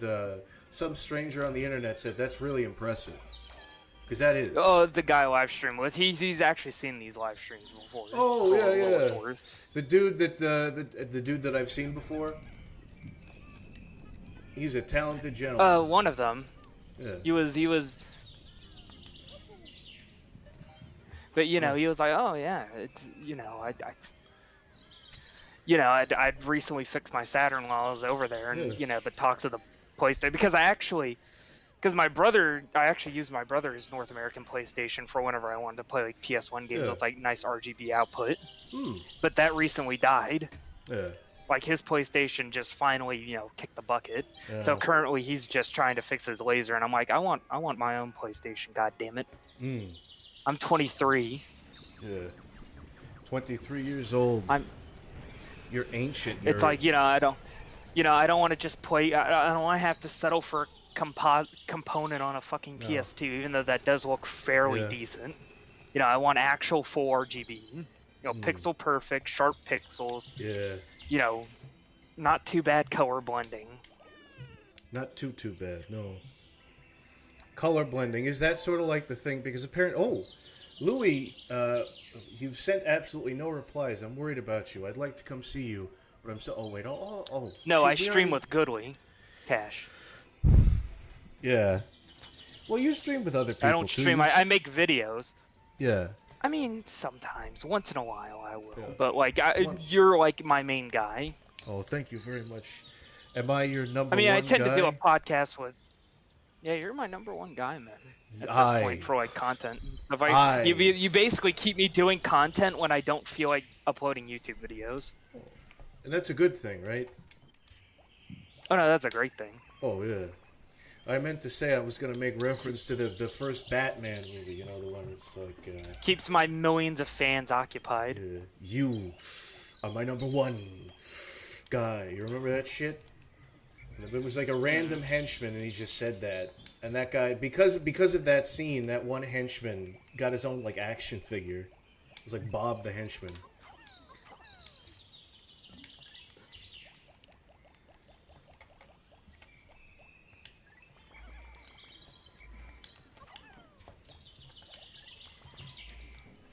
some stranger on the internet said that's really impressive. Because that is. Oh, the guy I live stream with, he's actually seen these live streams before. Oh yeah. The dude that I've seen before. He's a talented gentleman. One of them. Yeah. He was. But he was like, oh yeah, it's I you know, I'd recently fixed my Saturn while I was over there, and you know, the talks of the PlayStation, because I actually used my brother's North American PlayStation for whenever I wanted to play like PS1 games with like nice RGB output. But that recently died. Yeah. Like his PlayStation just finally, you know, kicked the bucket. So currently he's just trying to fix his laser, and I'm like, I want my own PlayStation. God damn it. I'm 23. Yeah. 23 years old. You're ancient. It's like, you know, I don't want to just play. I don't want to have to settle for a component on a fucking PS2, even though that does look fairly decent. You know, I want actual full RGB. You know, pixel perfect, sharp pixels. Yeah. You know, not too bad color blending. Not too bad, no. Color blending, is that sort of like the thing? Because apparently, Louis, you've sent absolutely no replies. I'm worried about you. I'd like to come see you, but I'm so. Oh wait, No, I stream with Goodly, Cash. Yeah. Well, you stream with other people. I don't stream. I make videos. Yeah. I mean, sometimes, once in a while, I will. But like, you're like my main guy. Oh, thank you very much. Am I your number one guy? I mean, I tend to do a podcast with. Yeah, you're my number one guy, man. At this point, for like content and stuff. You basically keep me doing content when I don't feel like uploading YouTube videos. And that's a good thing, right? Oh no, that's a great thing. Oh yeah. I meant to say I was going to make reference to the first Batman movie, you know, the one that's like... keeps my millions of fans occupied. You are my number one guy. You remember that shit? It was like a random henchman, and he just said that. And that guy, because of that scene, that one henchman got his own, like, action figure. It was like Bob the Henchman.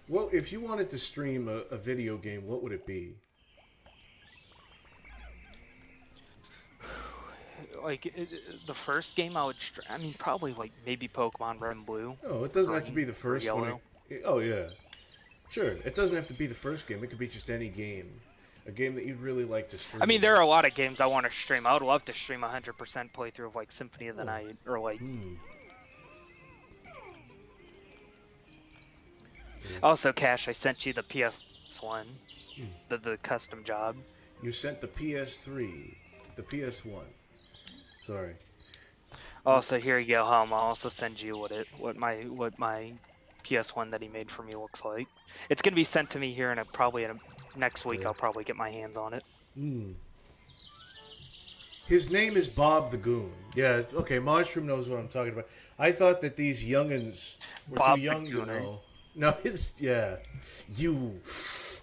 Well, if you wanted to stream a video game, what would it be? Like, the first game I would I mean, probably, like, maybe Pokemon Red and Blue. Oh, it doesn't have to be the first one. Oh, yeah. Sure, it doesn't have to be the first game. It could be just any game. A game that you'd really like to stream. I mean, there are a lot of games I want to stream. I would love to stream 100% playthrough of, like, Symphony of the Night, or, like... Also, Cash, I sent you the PS1, the custom job. You sent the PS3, the PS1. Sorry. Also, here you go, I'll also send you what my PS1 that he made for me looks like. It's gonna be sent to me here in next week. I'll probably get my hands on it. His name is Bob the Goon. Yeah, okay. Mushroom knows what I'm talking about. I thought that these youngins were too young to know. No, it's you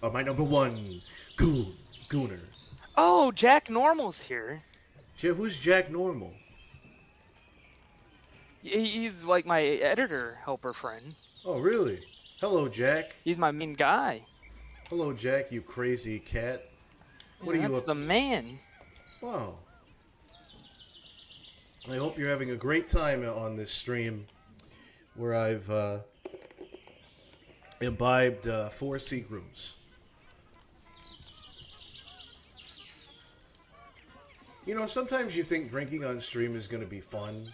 are my number one gooner. Oh, Jack Normal's here. Who's Jack Normal? He's like my editor helper friend. Oh, really? Hello, Jack. He's my main guy. Hello, Jack, you crazy cat. What are you up to? That's the man. Wow. I hope you're having a great time on this stream where I've imbibed 4 Seagrams. You know, sometimes you think drinking on stream is going to be fun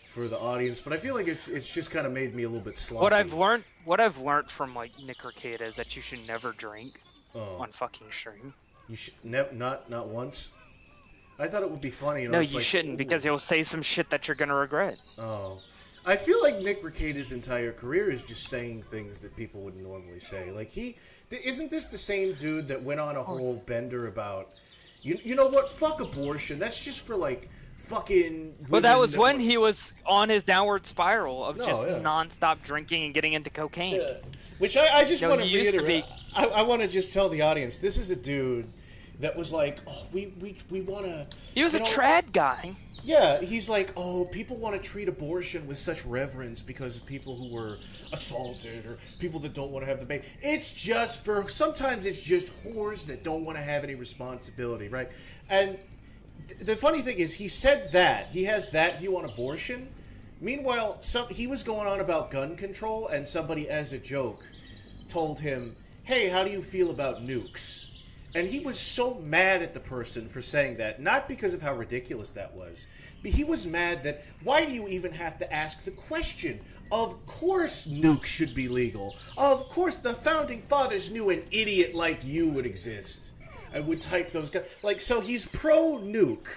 for the audience, but I feel like it's just kind of made me a little bit sloppy. What I've learned from like Nick Ricada is that you should never drink on fucking stream. You should not once. I thought it would be funny. No, you shouldn't, because he'll say some shit that you're gonna regret. Oh, I feel like Nick Ricada's entire career is just saying things that people would normally say. Like isn't this the same dude that went on a whole bender about? You know what? Fuck abortion. That's just for like fucking. Well, that was when he was on his downward spiral of non-stop drinking and getting into cocaine. Which I just want to reiterate. I want to just tell the audience, this is a dude that was like, oh, we want to. He was a trad guy. Yeah, he's like, oh, people want to treat abortion with such reverence because of people who were assaulted or people that don't want to have the baby. It's just sometimes it's just whores that don't want to have any responsibility, right? And the funny thing is, he said that. He has that view on abortion. Meanwhile, he was going on about gun control, and somebody, as a joke, told him, hey, how do you feel about nukes? And he was so mad at the person for saying that, not because of how ridiculous that was, but he was mad that, why do you even have to ask the question? Of course nukes should be legal. Of course the founding fathers knew an idiot like you would exist. And would type those guys. Like, so he's pro-nuke,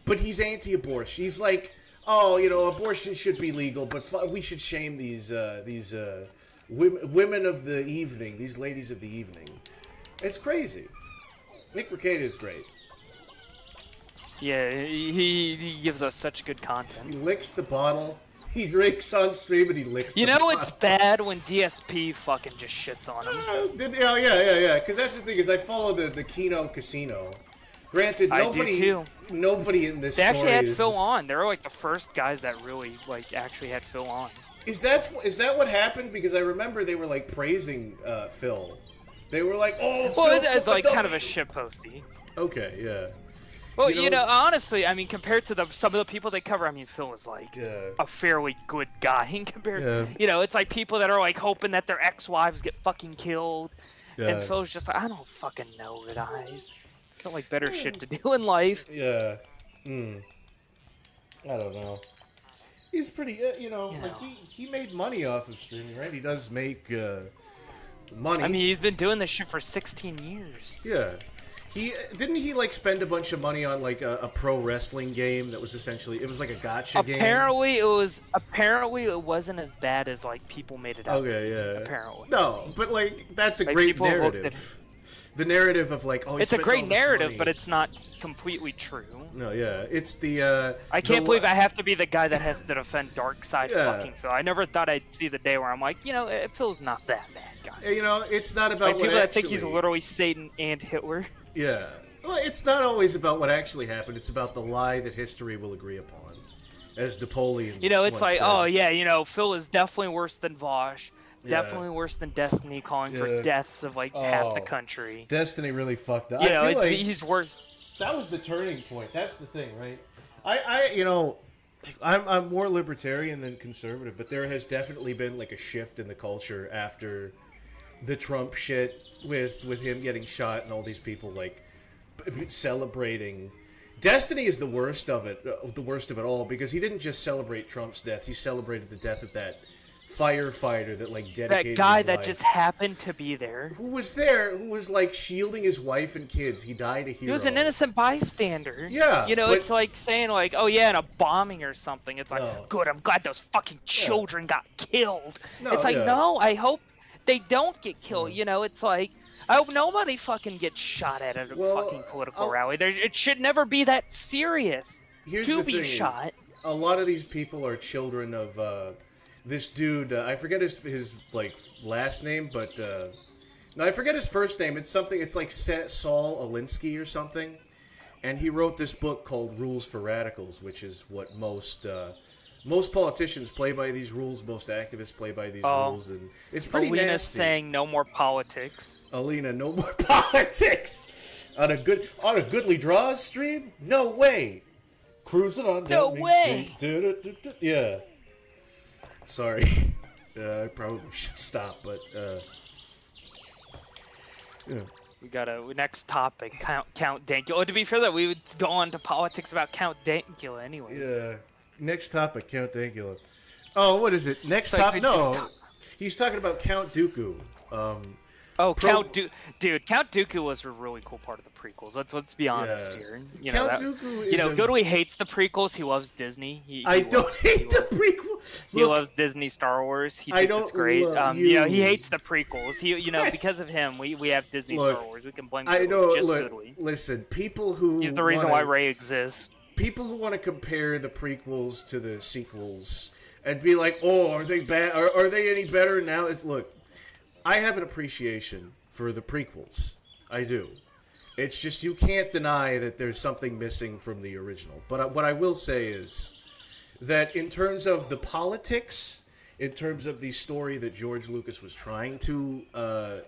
but he's anti-abortion. He's like, oh, you know, abortion should be legal, but we should shame these women of the evening, these ladies of the evening. It's crazy. Nick Rekieta is great. Yeah, he gives us such good content. He licks the bottle. He drinks on stream and he licks the bottle. You know it's bad when DSP fucking just shits on him. Yeah. Because that's the thing is I follow the Kino Casino. Granted, nobody in this They actually had is... Phil on. They were like the first guys that really actually had Phil on. Is that what happened? Because I remember they were like praising Phil. They were like, "Oh, well, Phil it's like kind of a shitposty." Okay, yeah. Well, you know, honestly, I mean, compared to some of the people they cover, I mean, Phil is like a fairly good guy. Compared, you know, it's like people that are like hoping that their ex-wives get fucking killed, and Phil's just like, I don't fucking know, guys. Got like better shit to do in life. Yeah. I don't know. He's pretty, like he made money off of streaming, right? He does make money. I mean, he's been doing this shit for 16 years. Yeah. Didn't he like spend a bunch of money on like a pro wrestling game that was essentially it was like a gotcha game? Apparently it wasn't as bad as like people made it out. Okay, yeah. Apparently. No, but like that's a great narrative. The narrative of like, oh, it's a great narrative, but it's not completely true. No, yeah, it's the. I can't believe I have to be the guy that has to defend Darkseid fucking Phil. I never thought I'd see the day where I'm like, you know, Phil's not that bad, guys. You know, it's not about like, people that think he's literally Satan and Hitler. Yeah, well, it's not always about what actually happened. It's about the lie that history will agree upon, as Napoleon. You know, it's like, said. oh yeah, you know, Phil is definitely worse than Vosh. Definitely worse than Destiny calling for deaths of like half the country. Destiny really fucked up. You know, I feel like he's worse. That was the turning point. That's the thing, right? I'm more libertarian than conservative, but there has definitely been like a shift in the culture after the Trump shit with him getting shot and all these people like celebrating. Destiny is the worst of it all because he didn't just celebrate Trump's death; he celebrated the death of that firefighter that like dedicated that guy his that life. Just happened to be there. Who was there? Who was like shielding his wife and kids? He died a hero. He was an innocent bystander. Yeah, you know, it's like saying like, oh yeah, in a bombing or something. It's like, good. I'm glad those fucking children got killed. It's like, no, I hope they don't get killed. You know, it's like, I hope nobody fucking gets shot at a fucking political rally. It should never be that serious to be shot. A lot of these people are children of. This dude, I forget his like last name, but no, I forget his first name. It's something. It's like Saul Alinsky or something, and he wrote this book called Rules for Radicals, which is what most politicians play by these rules. Most activists play by these rules, and it's pretty Alina's nasty. saying no more politics. Alina, no more politics on a goodly draws stream. No way. Cruising on no way. Street. Yeah. Sorry. I probably should stop, but yeah. We got a next topic, Count Dankula. To be fair, that we would go on to politics about Count Dankula anyways. Yeah. Next topic, Count Dankula. Oh, what is it? Next topic? No. He's talking about Count Dooku. Count Dooku was a really cool part of the prequels. Let's be honest here. You know, Goodway hates the prequels. He loves Disney. I don't hate the prequel. He loves Disney Star Wars. He thinks it's great. You know, he hates the prequels. Because of him, we have Disney Star Wars. We can blame Goodway. Listen, people who he's the reason why Rey exists. People who want to compare the prequels to the sequels and be like, oh, are they bad? Are they any better now? Look. I have an appreciation for the prequels. I do. It's just you can't deny that there's something missing from the original. But what I will say is that in terms of the politics, in terms of the story that George Lucas was trying to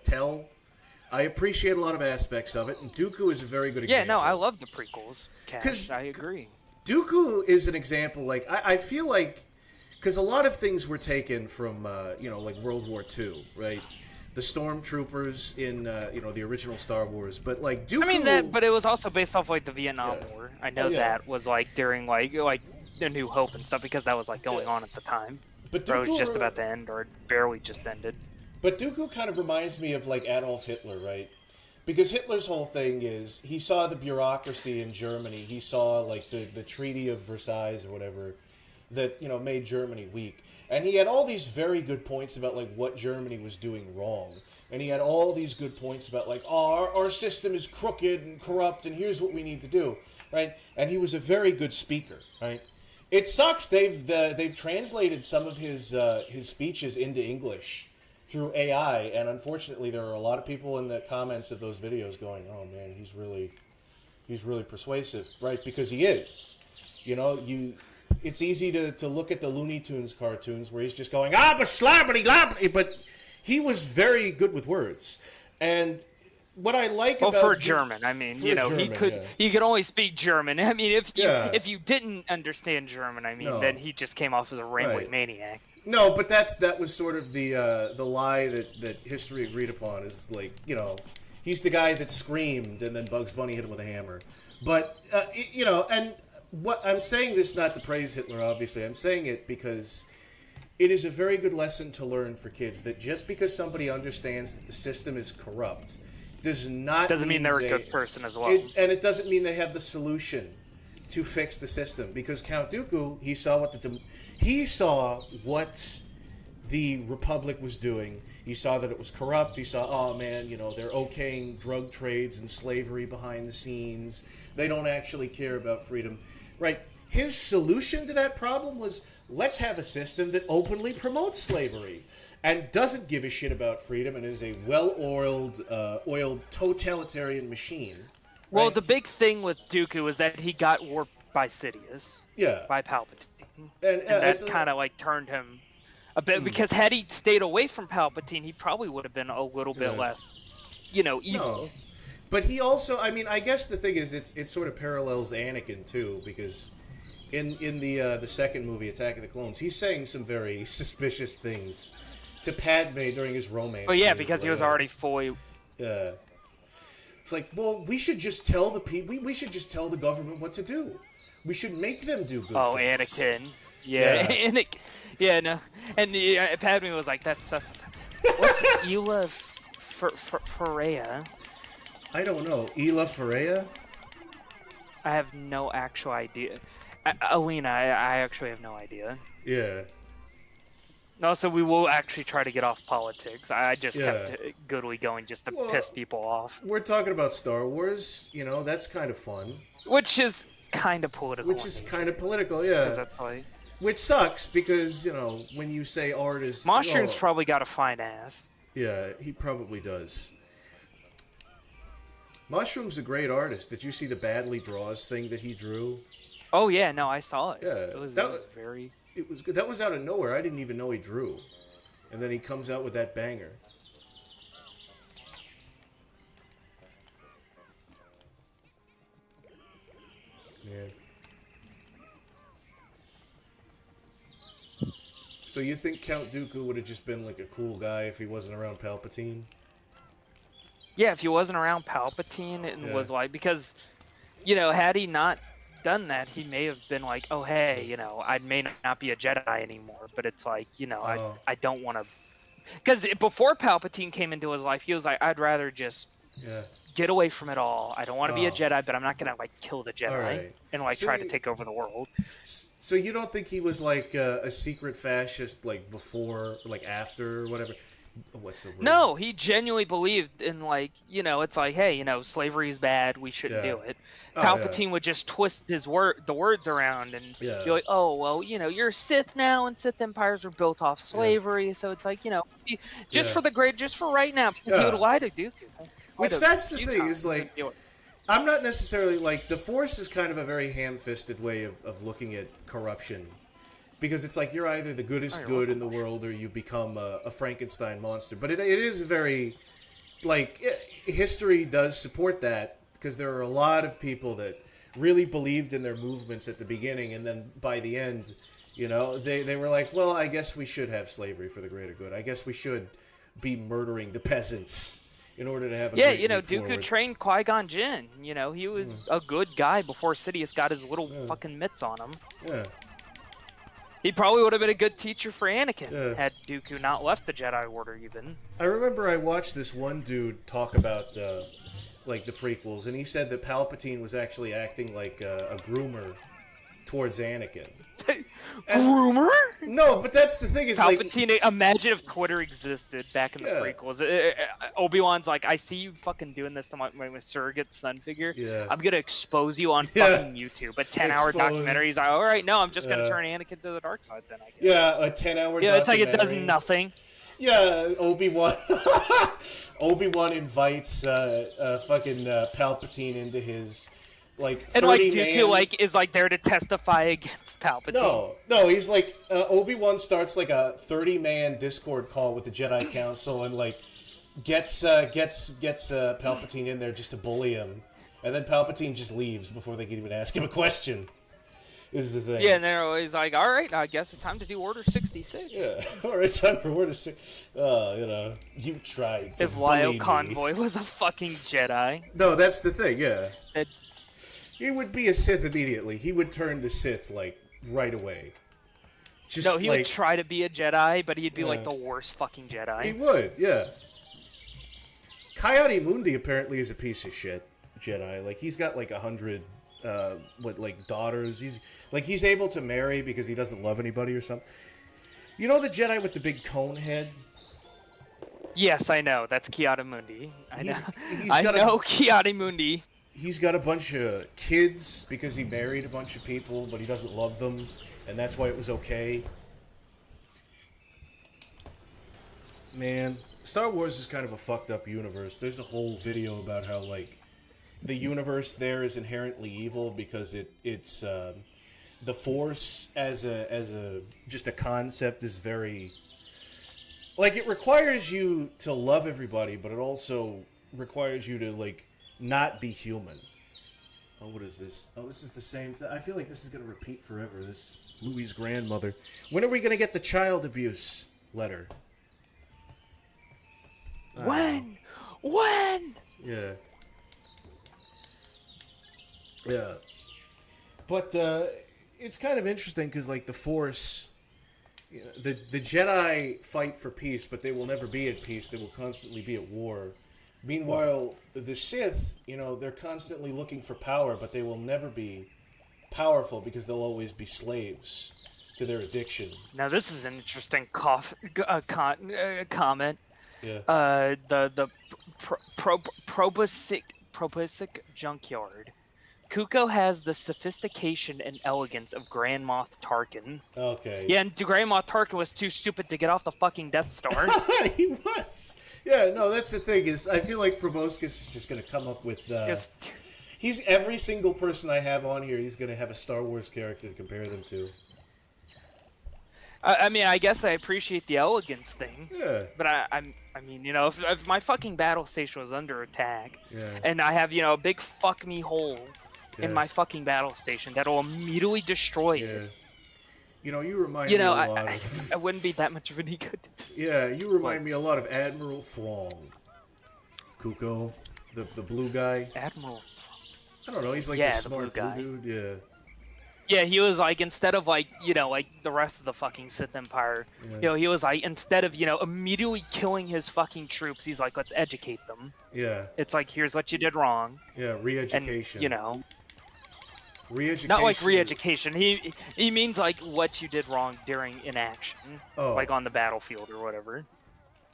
tell, I appreciate a lot of aspects of it. And Dooku is a very good example. Yeah, no, I love the prequels. Cash, I agree. Dooku is an example. Like I feel like because a lot of things were taken from like World War II, right? the stormtroopers in the original Star Wars, but like Dooku. I mean but it was also based off like the Vietnam War. I know that was like during like A New Hope and stuff because that was like going on at the time. But Dooku, or it was just really, about to end, or it barely just ended. But Dooku kind of reminds me of like Adolf Hitler, right? Because Hitler's whole thing is he saw the bureaucracy in Germany. He saw like the Treaty of Versailles or whatever that made Germany weak, and he had all these very good points about like what Germany was doing wrong, and he had all these good points about like our system is crooked and corrupt, and here's what we need to do, right? And he was a very good speaker, right? It sucks they've translated some of his speeches into English through AI, and unfortunately there are a lot of people in the comments of those videos going, "Oh man, he's really persuasive," right? Because he is. It's easy to look at the Looney Tunes cartoons where he's just going, "Ah, but slabbity glabbity," but he was very good with words. And what I like about for German, I mean, he could only speak German. I mean, if you didn't understand German, I mean, then he just came off as a rambling maniac. No, but that was sort of the lie that history agreed upon is like, he's the guy that screamed and then Bugs Bunny hit him with a hammer. But and what I'm saying this not to praise Hitler, obviously. I'm saying it because it is a very good lesson to learn for kids that just because somebody understands that the system is corrupt doesn't mean they're a good person as well. And it doesn't mean they have the solution to fix the system. Because Count Dooku, he saw what the Republic was doing. He saw that it was corrupt. He saw, oh man, they're okaying drug trades and slavery behind the scenes. They don't actually care about freedom, right? His solution to that problem was, let's have a system that openly promotes slavery and doesn't give a shit about freedom and is a well-oiled totalitarian machine. Well, right? the big thing with Dooku is that he got warped by Sidious. Yeah. By Palpatine. And that kind of like turned him a bit, because had he stayed away from Palpatine, he probably would have been a little bit less, evil. No. But he also, I mean, I guess the thing is, it sort of parallels Anakin too, because in the second movie, Attack of the Clones, he's saying some very suspicious things to Padme during his romance. Oh yeah, because he was already fully. Yeah. It's like, well, we should just tell the people. We should just tell the government what to do. We should make them do good things. Oh, Anakin. Yeah. Anakin. Yeah, no. And Padme was like, that's what's Eula Freya? I don't know. Eula Freya? I have no actual idea. Alina, I actually have no idea. Yeah. No, so we will actually try to get off politics. I just kept Goodly going just to piss people off. We're talking about Star Wars. That's kind of fun. Which is kind of political. Yeah. That's like... Which sucks because, when you say art is... Mushroom's probably got a fine ass. Yeah, he probably does. Mushroom's a great artist. Did you see the Badly Draws thing that he drew? Oh, yeah, no, I saw it. Yeah. It was very... It was good. That was out of nowhere. I didn't even know he drew. And then he comes out with that banger. Man. So you think Count Dooku would have just been like a cool guy if he wasn't around Palpatine? Yeah, if he wasn't around Palpatine and was like, because, had he not done that, he may have been like, oh, hey, I may not be a Jedi anymore, but it's like, I don't want to, because before Palpatine came into his life, he was like, I'd rather just get away from it all. I don't want to be a Jedi, but I'm not going to like kill the Jedi and like try to take over the world. So you don't think he was like a secret fascist like before, like after, or whatever? What's the word? No, he genuinely believed in like, it's like, hey, slavery is bad, we shouldn't do it. Palpatine would just twist the words around and you're like, oh, well, you're Sith now, and Sith empires are built off slavery, so it's like, just for right now, because he would lie to Dooku. Which that's the thing, is like, I'm not necessarily like, the Force is kind of a very ham-fisted way of looking at corruption. Because it's like you're either the goodest good in the world or you become a Frankenstein monster. But it is very, like, history does support that, because there are a lot of people that really believed in their movements at the beginning, and then by the end, they were like, well, I guess we should have slavery for the greater good. I guess we should be murdering the peasants in order to have a Yeah, great you know, leap Dooku forward. trained Qui-Gon Jinn. You know, he was a good guy before Sidious got his little Yeah. fucking mitts on him. Yeah. He probably would have been a good teacher for Anakin Yeah. had Dooku not left the Jedi Order even. I remember I watched this one dude talk about like the prequels, and he said that Palpatine was actually acting like a groomer towards Anakin. Groomer? No, but that's the thing is Palpatine, imagine if Twitter existed back in the Yeah. prequels. Obi-Wan's like, I see you fucking doing this to my surrogate son figure. Yeah. I'm gonna expose you on Yeah. fucking YouTube. A 10-hour Expose. documentary. He's like, all right, no, I'm just gonna Yeah. turn Anakin to the dark side then, I guess. Yeah, a 10-hour Yeah, it's like it does documentary. nothing. Yeah, Obi-Wan. Obi-Wan invites fucking Palpatine into his like 30 And like Dooku man... like is like there to testify against Palpatine. No, he's like Obi-Wan starts like a 30-man Discord call with the Jedi Council and like gets Palpatine in there just to bully him, and then Palpatine just leaves before they can even ask him a question. Is the thing? Yeah, and they're always like, all right, I guess it's time to do Order 66. Yeah. All right, time for Order 6. You know, you tried to If Lyle bully me. Convoy was a fucking Jedi. No, that's the thing. Yeah. That- He would be a Sith immediately. He would turn to Sith like right away. Just No, he like, would try to be a Jedi, but he'd be like Yeah. the worst fucking Jedi. He would, yeah. Coyote Mundi apparently is a piece of shit Jedi. Like he's got like 100 daughters. He's able to marry because he doesn't love anybody or something. You know the Jedi with the big cone head? Yes, I know. That's Kiara Mundi. I know. He's I got know Kiara Mundi. He's got a bunch of kids because he married a bunch of people, but he doesn't love them, and that's why it was okay. Man, Star Wars is kind of a fucked up universe. There's a whole video about how, like, the universe there is inherently evil because it's the Force as a just a concept is very... Like, it requires you to love everybody, but it also requires you to, like, not be human. Oh, what is this? Oh, this is the same thing. I feel like this is going to repeat forever, this Louie's grandmother. When are we going to get the child abuse letter? When? When? Yeah. Yeah. But it's kind of interesting because, like, the Force... You know, the Jedi fight for peace, but they will never be at peace. They will constantly be at war. Meanwhile, the Sith, you know, they're constantly looking for power, but they will never be powerful because they'll always be slaves to their addiction. Now this is an interesting comment. Yeah. The Proboscic junkyard. Kuko has the sophistication and elegance of Grand Moff Tarkin. Okay. Yeah, and Grand Moff Tarkin was too stupid to get off the fucking Death Star. He was. Yeah, no, that's the thing is, I feel like Proboscis is just going to come up with... Just- He's every single person I have on here, he's going to have a Star Wars character to compare them to. I mean, I guess I appreciate the elegance thing. Yeah. But I mean, you know, if my fucking battle station was under attack, Yeah. and I have, you know, a big fuck me hole Yeah. in my fucking battle station that'll immediately destroy Yeah. it. You know, you remind You me know, a lot of... I wouldn't be that much of any good. Yeah, you remind me a lot of Admiral Thrawn. Kuko, the blue guy. Admiral. I don't know, he's like Yeah, the the smart blue guy. dude. Yeah. Yeah, he was like, instead of like, you know, like the rest of the fucking Sith Empire, Yeah. you know, he was like, instead of, you know, immediately killing his fucking troops, he's like, let's educate them. Yeah. It's like, here's what you did wrong. Yeah, And, re-education. you know, Re-education. not like re-education. He means like what you did wrong during inaction, Oh. like on the battlefield or whatever.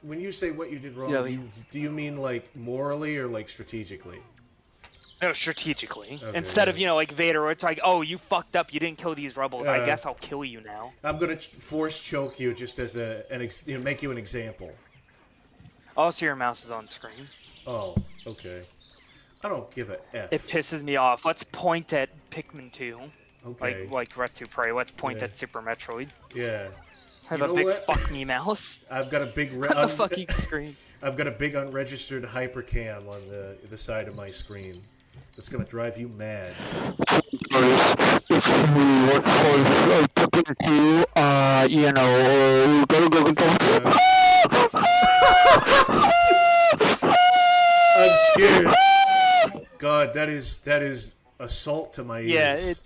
When you say what you did wrong, Yeah, do you mean like morally or like strategically? No, strategically. Okay, Instead of, yeah. you know, like Vader, where it's like, oh, you fucked up, you didn't kill these rebels. I Yeah. guess I'll kill you now. I'm gonna force choke you just as make you an example. Also, your mouse is on screen. Oh, okay. I don't give a F. It pisses me off. Let's point at Pikmin 2. Okay. Like Retsu Prey. Let's point Yeah. at Super Metroid. Yeah. Have You a know big what? fuck me mouse I've got a big on the fucking screen. I've got a big unregistered hypercam on the side of my screen. That's gonna drive you mad. You know, god, that is assault to my ears.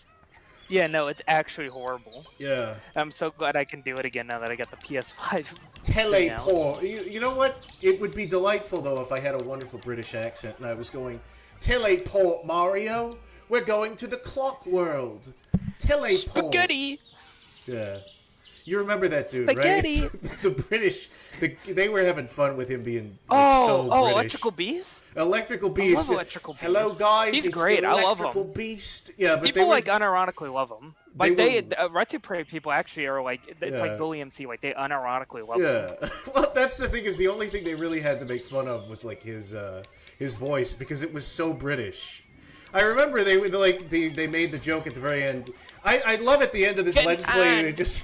No, it's actually horrible. Yeah. I'm so glad I can do it again now that I got the PS5. Teleport. You know what? It would be delightful though if I had a wonderful British accent and I was going, teleport, Mario. We're going to the clock world. Teleport. Spaghetti. Yeah. You remember that dude, Spaghetti. right? The British, they were having fun with him being like, so British. Electrical Beast? Electrical Beast. I love Electrical Beast. Hello, guys. He's it's great. the I love him. Electrical Beast. Yeah, but people like unironically love him. Like they Retupray people actually are like, it's like Bully MC. Like they unironically love him. Yeah. Well, that's the thing is the only thing they really had to make fun of was like his voice because it was so British. I remember they made the joke at the very end. I love at the end of this Let's Play they just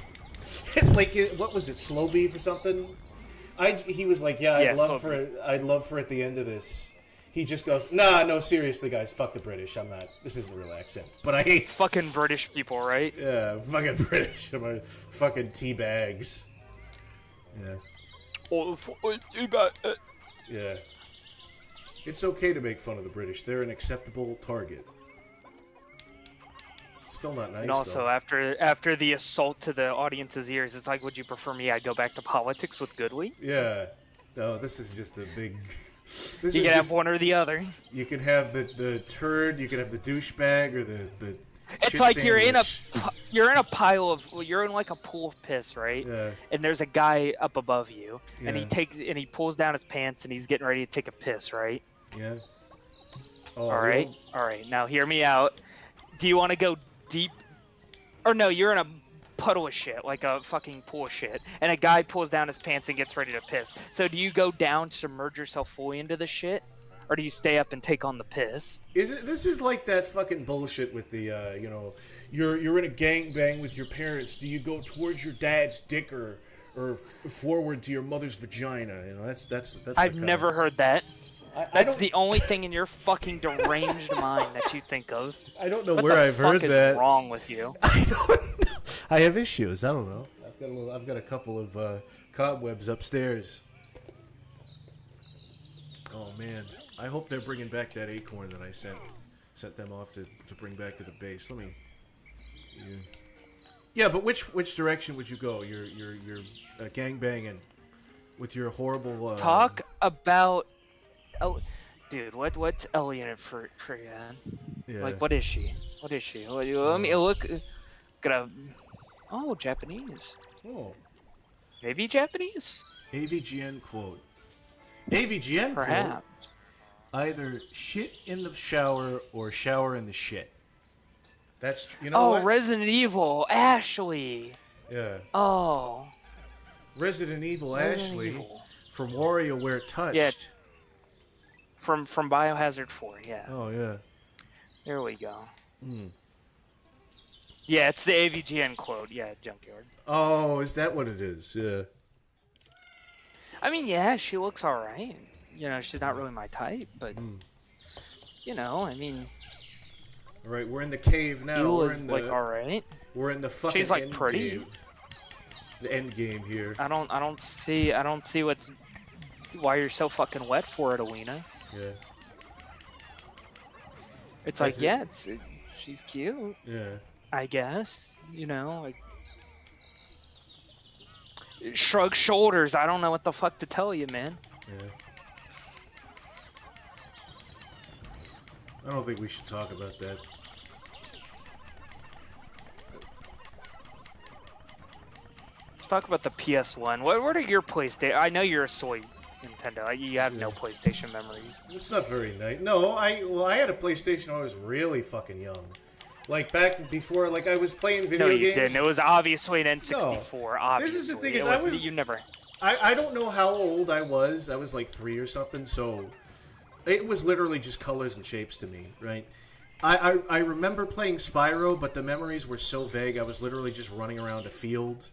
like what was it, Slow Beef or something? He was like, I'd love for at the end of this. He just goes, no, seriously, guys, fuck the British. I'm not. This isn't a real accent, but I hate fucking British people, right? Yeah, fucking British. I'm fucking tea bags. Yeah. Yeah. It's okay to make fun of the British. They're an acceptable target. It's still not nice. And also, though. after the assault to the audience's ears, it's like, would you prefer me? I go back to politics with Goodwee? Yeah. No, this is just a big. You can have one or the other. You can have the turd. You can have the douchebag or the. It's like you're in a pile of you're in like a pool of piss, right? Yeah. And there's a guy up above you, and he pulls down his pants and he's getting ready to take a piss, right? Yeah. Oh, all right. Now hear me out. Do you want to go deep? Or no, you're in a puddle of shit, like a fucking pool of shit, and a guy pulls down his pants and gets ready to piss. So do you go down, submerge yourself fully into the shit? Or do you stay up and take on the piss? This is like that fucking bullshit with the, you're in a gangbang with your parents. Do you go towards your dad's dick or forward to your mother's vagina? You know, that's. I've never heard that. That's the only thing in your fucking deranged mind that you think of. I don't know where I've heard that. What is wrong with you? I don't know. I have issues. I don't know. I've got a couple of cobwebs upstairs. Oh man. I hope they're bringing back that acorn that I sent them off to bring back to the base. Let me. Yeah, but which direction would you go? You're gangbanging with your horrible. Talk about. Oh, dude, what's Ellie in it for you? Yeah. Like, what is she? What is she? Let me look. Oh, Japanese. Oh. Maybe Japanese. AVGN quote. AVGN Perhaps. Quote. Either shit in the shower or shower in the shit. That's what? Resident Evil, Ashley. Yeah. Oh. Resident Evil Ashley from WarioWare Touched. Yeah. From Biohazard 4, yeah. Oh yeah. There we go. Hmm. Yeah, it's the AVGN quote. Yeah, Junkyard. Oh, is that what it is? Yeah. I mean, yeah, she looks alright. You know, she's not really my type, but you know, I mean. All right, we're in the cave now. Alright. We're in the fucking. She's like pretty. Game. The end game here. I don't see why you're so fucking wet for it, Alina. Yeah. It's like, yeah, she's cute. Yeah. I guess, you know, like. Shrug shoulders. I don't know what the fuck to tell you, man. Yeah. I don't think we should talk about that. Let's talk about the PS1. What are your PlayStation? I know you're a soy Nintendo. You have no PlayStation memories. It's not very nice. No, I had a PlayStation when I was really fucking young. Like back before, like I was playing video games. No, you didn't. It was obviously an N64. No. Obviously, this is the thing. You never. I don't know how old I was. I was like 3 or something. So it was literally just colors and shapes to me, right? I remember playing Spyro, but the memories were so vague. I was literally just running around a field.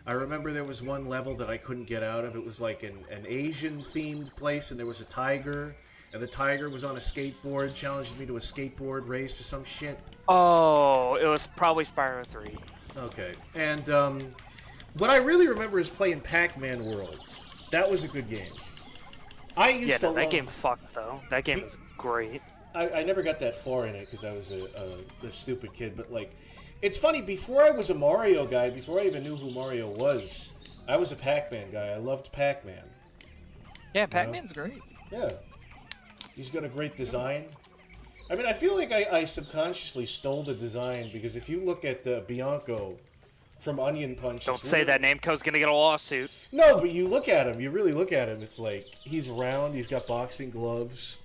I remember there was one level that I couldn't get out of. It was like an Asian-themed place, and there was a tiger, and the tiger was on a skateboard, challenging me to a skateboard race or some shit. Oh, it was probably Spyro 3. Okay, and what I really remember is playing Pac-Man Worlds. That was a good game. I used to love... that game fucked, though. That game was great. I never got that far in it because I was a stupid kid. But like, it's funny. Before I was a Mario guy, before I even knew who Mario was, I was a Pac-Man guy. I loved Pac-Man. Yeah, Pac-Man's great. Yeah, he's got a great design. I mean, I feel like I subconsciously stole the design because if you look at Bianco from Onion Punch... Don't say that, Namco's gonna get a lawsuit. No, but you look at him, you really look at him, it's like, he's round, he's got boxing gloves,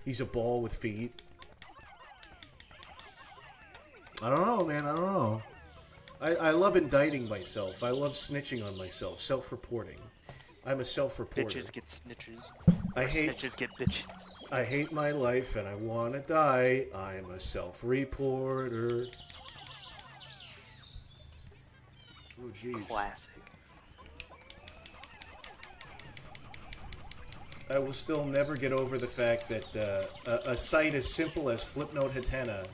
he's a ball with feet. I don't know, man, I don't know. I love indicting myself, I love snitching on myself, self-reporting. I'm a self-reporter. Bitches get snitches. Snitches get bitches. I hate my life and I want to die. I'm a self-reporter. Oh, jeez. Classic. I will still never get over the fact that a site as simple as Flipnote Hatena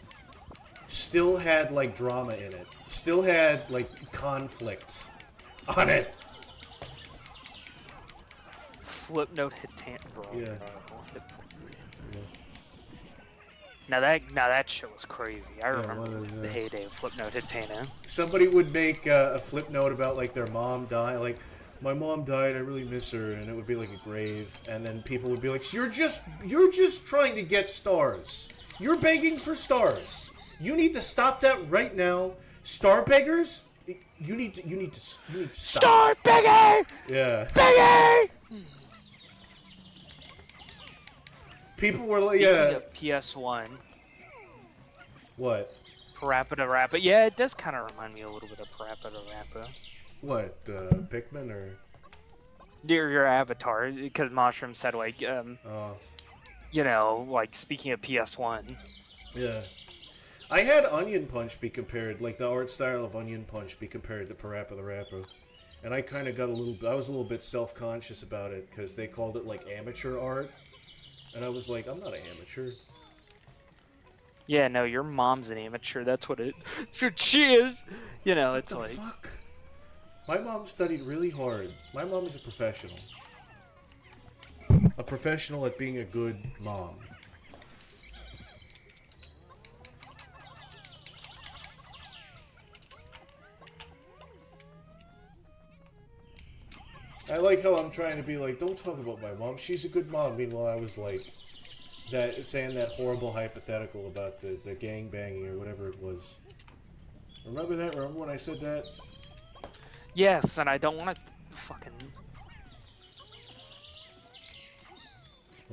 still had, like, drama in it. Still had, like, conflict on it. Flipnote Hatena, bro. Yeah. Now that shit was crazy. I remember the heyday of Flipnote Hatena. Somebody would make a flip note about like their mom died, like my mom died, I really miss her, and it would be like a grave, and then people would be like, you're just trying to get stars. You're begging for stars. You need to stop that right now. Star beggars? You need to stop. Star beggar! Yeah. Beggar! People were like, yeah. PS1. What? Parappa the Rappa. Yeah, it does kind of remind me a little bit of Parappa the Rappa. What? Pikmin or? Your avatar, because Mushroom said like, you know, like speaking of PS1. Yeah. I had Onion Punch be compared, like the art style of Onion Punch be compared to Parappa the Rapper. And I kind of got I was a little bit self-conscious about it, because they called it like amateur art. And I was like, I'm not an amateur. Yeah, no, your mom's an amateur. That's what she is. You know, it's like. Fuck? My mom studied really hard. My mom is a professional. A professional at being a good mom. I like how I'm trying to be like, don't talk about my mom. She's a good mom. Meanwhile, I was like, saying that horrible hypothetical about the gang banging or whatever it was. Remember that? Remember when I said that? Yes, and I don't want to fucking.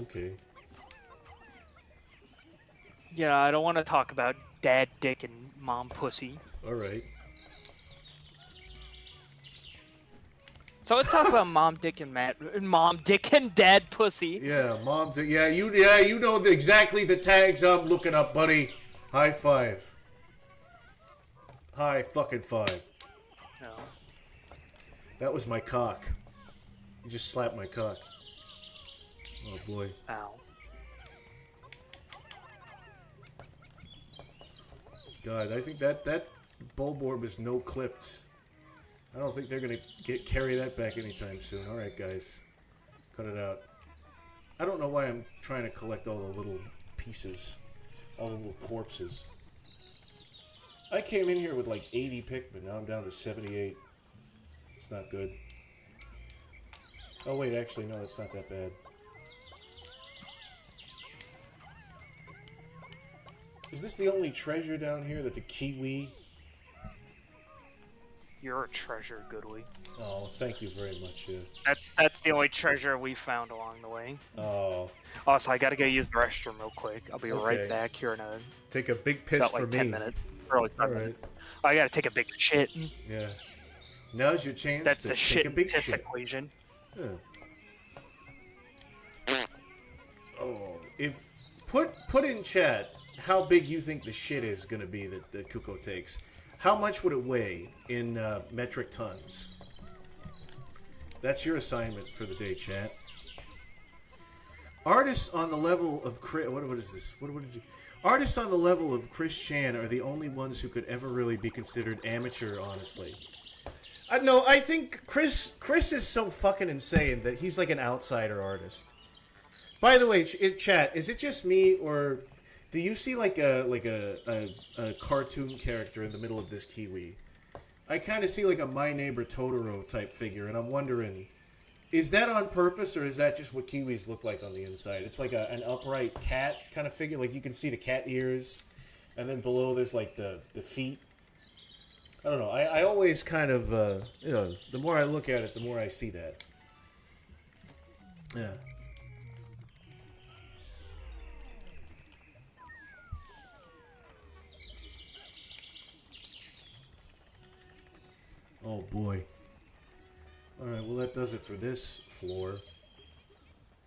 Okay. Yeah, I don't want to talk about dad dick and mom pussy. All right. So let's talk about mom dick and dad pussy. Yeah, mom. You know exactly the tags I'm looking up, buddy. High five. High fucking five. No. That was my cock. You just slapped my cock. Oh boy. Ow. God, I think that Bulborb is no clipped. I don't think they're gonna carry that back anytime soon. All right, guys, cut it out. I don't know why I'm trying to collect all the little pieces, all the little corpses. I came in here with like 80 Pikmin. Now I'm down to 78. It's not good. Oh wait, actually no, it's not that bad. Is this the only treasure down here that the kiwi? You're a treasure, Goodly. Oh, thank you very much. Yeah. That's the only treasure we found along the way. Oh. Also, I gotta go use the restroom real quick. I'll be Okay. right back here in a Take a big piss about for like me. 10 minutes. Or like 5 All right. minutes. I gotta take a big shit. Yeah. Now's your chance That's to the take shit a big piss shit. equation. Yeah. Oh, put in chat how big you think the shit is gonna be that Kuko takes. How much would it weigh in metric tons? That's your assignment for the day, chat. Artists on the level of what is this? What did you? Artists on the level of Chris Chan are the only ones who could ever really be considered amateur, honestly. No, I think Chris is so fucking insane that he's like an outsider artist. By the way, chat, is it just me, or do you see like a cartoon character in the middle of this kiwi? I kind of see like a My Neighbor Totoro type figure, and I'm wondering, is that on purpose, or is that just what kiwis look like on the inside? It's like an upright cat kind of figure. Like you can see the cat ears, and then below there's like the feet. I don't know. I always kind of, you know, the more I look at it, the more I see that. Yeah. Oh boy. Alright, well that does it for this floor.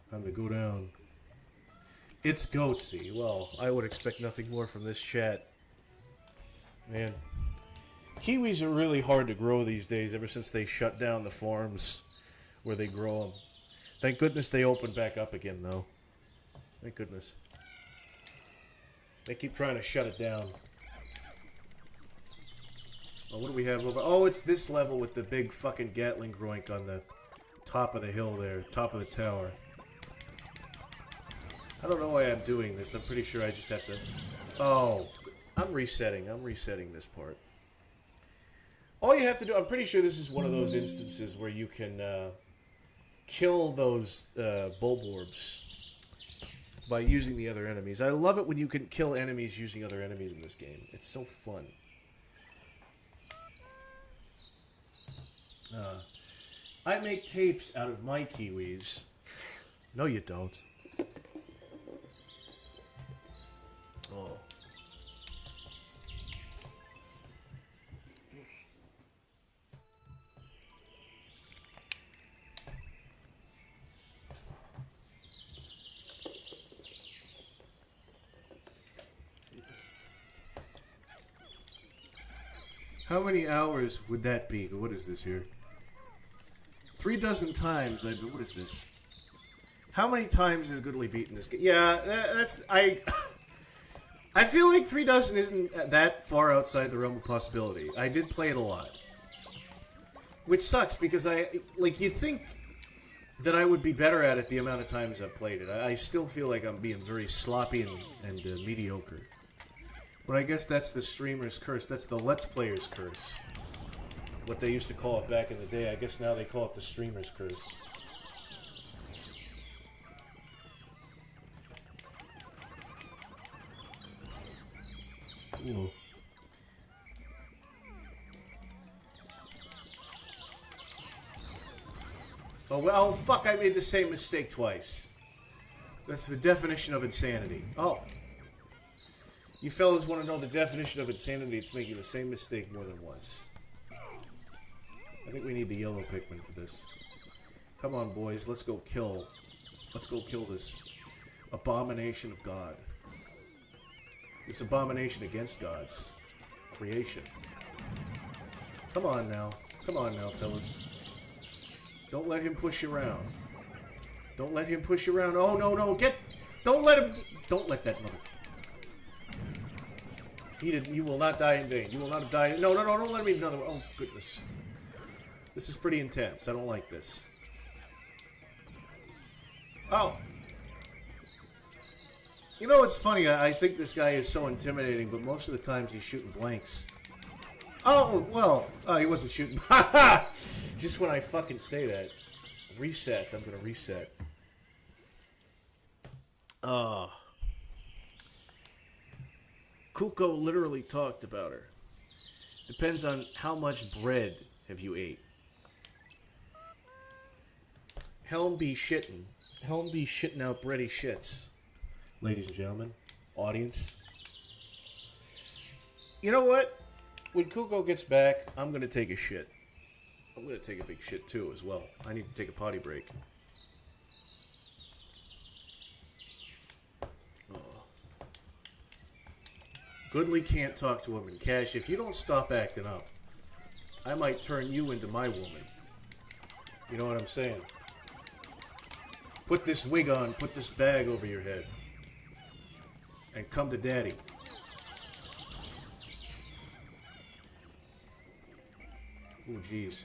Time to go down. It's goatsy. Well, I would expect nothing more from this chat. Man. Kiwis are really hard to grow these days ever since they shut down the farms where they grow them. Thank goodness they opened back up again, though. Thank goodness. They keep trying to shut it down. Oh, what do we have over? Oh, it's this level with the big fucking Gatling groink on the top of the hill there, top of the tower. I don't know why I'm doing this. I'm pretty sure I just have to... Oh, I'm resetting this part. All you have to do... I'm pretty sure this is one of those instances where you can kill those bulborbs by using the other enemies. I love it when you can kill enemies using other enemies in this game. It's so fun. I make tapes out of my kiwis. No, you don't. Oh. How many hours would that be? What is this here? 3 dozen times. What is this? How many times has Goodley beaten this game? Yeah, that's... I feel like 3 dozen isn't that far outside the realm of possibility. I did play it a lot. Which sucks, because you'd think that I would be better at it the amount of times I've played it. I still feel like I'm being very sloppy and mediocre. But I guess that's the streamer's curse. That's the Let's Player's curse. What they used to call it back in the day. I guess now they call it the streamer's curse. Ooh. Oh, well, fuck, I made the same mistake twice. That's the definition of insanity. Oh. You fellas want to know the definition of insanity? It's making the same mistake more than once. I think we need the yellow Pikmin for this. Come on, boys, let's go kill. Let's go kill this abomination of God. This abomination against God's creation. Come on now. Come on now, fellas. Don't let him push you around. Don't let him push you around. Oh, no, no. Don't let him... Don't let that mother... You will not die in vain. You will not die... No, no, no. Don't let me another one. Oh, goodness. This is pretty intense. I don't like this. Oh. You know what's funny? I think this guy is so intimidating, but most of the times he's shooting blanks. Oh, well. Oh, he wasn't shooting. Just when I fucking say that. Reset. I'm going to reset. Kuko literally talked about her. Depends on how much bread have you ate. Helm be shitting. Helm be shitting out bready shits. Ladies and gentlemen, audience. You know what? When Kuko gets back, I'm going to take a shit. I'm going to take a big shit too as well. I need to take a potty break. Goodly can't talk to women. Cash, if you don't stop acting up, I might turn you into my woman. You know what I'm saying? Put this wig on, put this bag over your head, and come to daddy. Oh, jeez.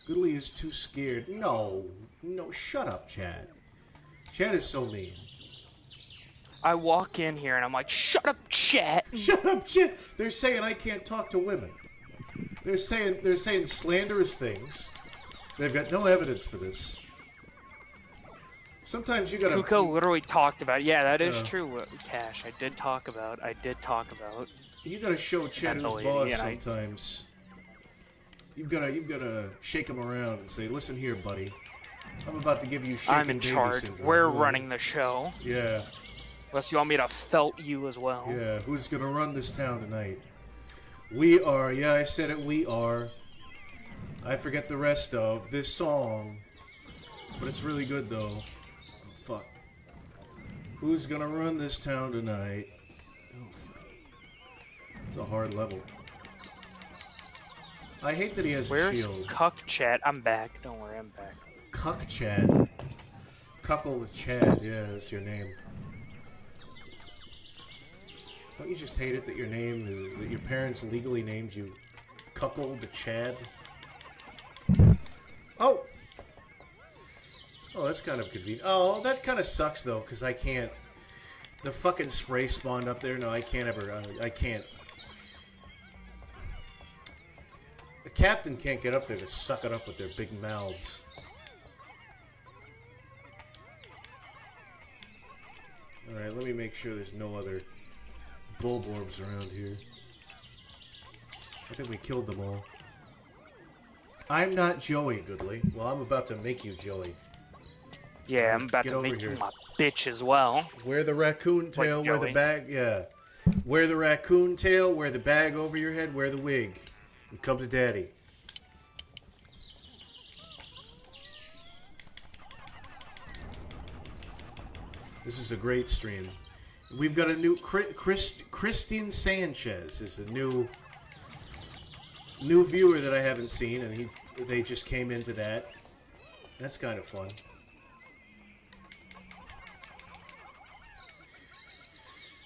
Goodly is too scared. No, no, shut up, Chad. Chat is so mean. I walk in here and I'm like, shut up, chat. Shut up, chat. They're saying I can't talk to women. They're saying slanderous things. They've got no evidence for this. Sometimes you gotta... Kuko literally talked about it. Yeah, that is true, Cash. I did talk about. You gotta show Chet who's boss sometimes. You've gotta shake him around and say, listen here, buddy. I'm about to give you shaken I'm in baby charge. syndrome. We're running the show. Yeah. Unless you want me to felt you as well. Yeah, who's gonna run this town tonight? We are. Yeah, I said it, we are. I forget the rest of this song. But it's really good, though. Fuck. Who's gonna run this town tonight? Oh, fuck. It's a hard level. I hate that he has a shield. Where's Cuck Chat? I'm back. Don't worry, I'm back. Cuck Chad. Cuckle the Chad. Yeah, that's your name. Don't you just hate it that your name, that your parents legally named you Cuckle the Chad? Oh! Oh, that's kind of convenient. Oh, that kind of sucks, though, because I can't... The fucking spray spawned up there. No, I can't ever... I can't... The captain can't get up there to suck it up with their big mouths. Alright, let me make sure there's no other Bulborbs around here. I think we killed them all. I'm not Joey, Goodly. Well, I'm about to make you Joey. Yeah, I'm about to make you my bitch as well. Wear the raccoon tail, Like wear the bag, yeah. Wear the raccoon tail, wear the bag over your head, wear the wig. And come to daddy. This is a great stream. We've got a new... Christian Sanchez is a new viewer that I haven't seen, and they just came into that. That's kind of fun.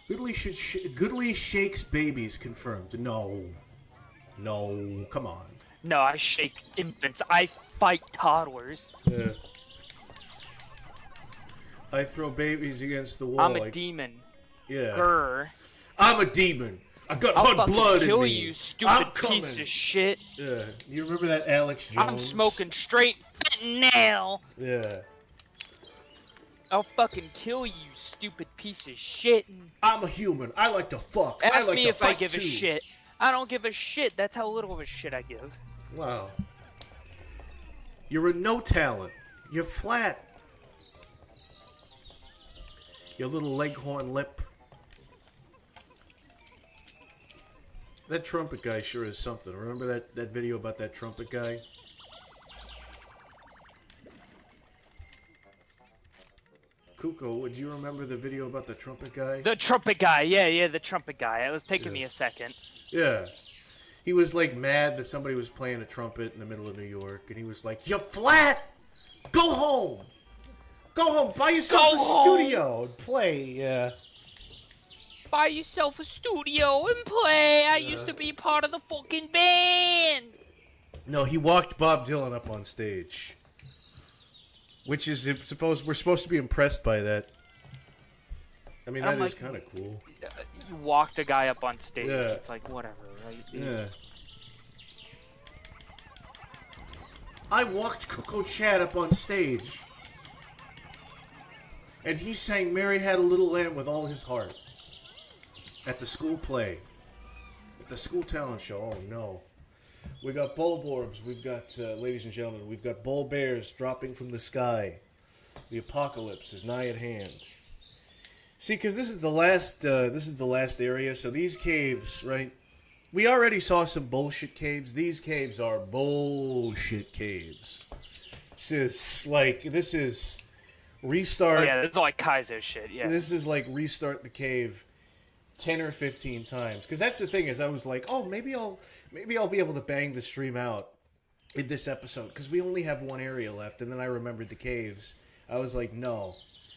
Goodly shakes babies confirmed. No. No, come on. No, I shake infants. I fight toddlers. Yeah. I throw babies against the wall. I'm a demon. Yeah. Grr. I'm a demon. I got I'll hot blood in me. I'll kill you, stupid piece of shit. Yeah. You remember that Alex Jones? I'm smoking straight fentanyl. Yeah. I'll fucking kill you, stupid piece of shit. I'm a human. I like to fuck. Ask I like me to if I fight give too. a shit. I don't give a shit. That's how little of a shit I give. Wow. You're a no talent. You're flat. Your little leghorn lip. That trumpet guy sure is something. Remember that video about that trumpet guy? Kuko, would you remember the video about the trumpet guy? The trumpet guy, yeah, the trumpet guy. It was taking me a second. Yeah. He was like mad that somebody was playing a trumpet in the middle of New York, and he was like, "You're flat! Go home! Go home! Buy yourself a studio and play!" Yeah. Buy yourself a studio and play! I used to be part of the fucking band! No, he walked Bob Dylan up on stage. Which is, we're supposed to be impressed by that. I mean, that is kind of cool. You walked a guy up on stage. Yeah. It's like, whatever, right? Yeah. I walked Coco Chad up on stage. And he sang Mary Had a Little Lamb with all his heart. At the school play. At the school talent show. Oh, no. We got Bulborbs. We've got, ladies and gentlemen, we've got bull bears dropping from the sky. The apocalypse is nigh at hand. See, because this is the last area. So these caves, right? We already saw some bullshit caves. These caves are bullshit caves. This is restart. Oh, yeah, this is like Kaizo shit. Yeah. This is like restart the cave 10 or 15 times. Because that's the thing is, I was like, oh, maybe I'll be able to bang the stream out in this episode because we only have one area left. And then I remembered the caves. I was like, no,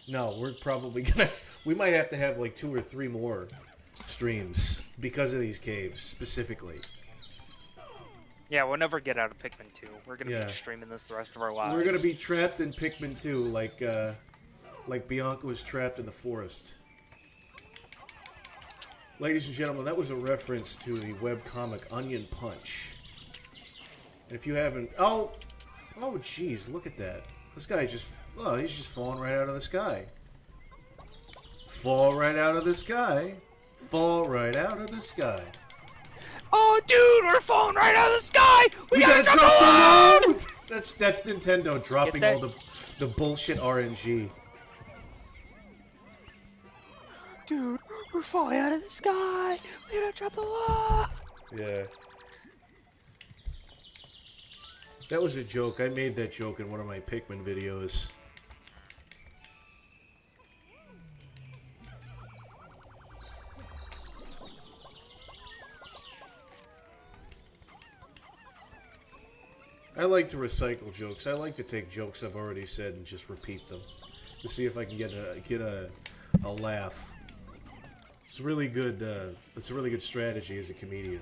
we're probably gonna. We might have to have like 2 or 3 more streams because of these caves specifically. Yeah, we'll never get out of Pikmin 2. We're gonna be streaming this the rest of our lives. We're gonna be trapped in Pikmin 2 like like Bianca was trapped in the forest. Ladies and gentlemen, that was a reference to the webcomic Onion Punch. And if you haven't... Oh, jeez, look at that. This guy just... Oh, he's just falling right out of the sky. Fall right out of the sky. Fall right out of the sky. Oh, dude, we're falling right out of the sky! We gotta drop the the load! That's Nintendo dropping all the bullshit RNG. Dude, we're falling out of the sky! We gotta drop the load! Yeah. That was a joke. I made that joke in one of my Pikmin videos. I like to recycle jokes. I like to take jokes I've already said and just repeat them to see if I can get a laugh. It's really good. It's a really good strategy as a comedian.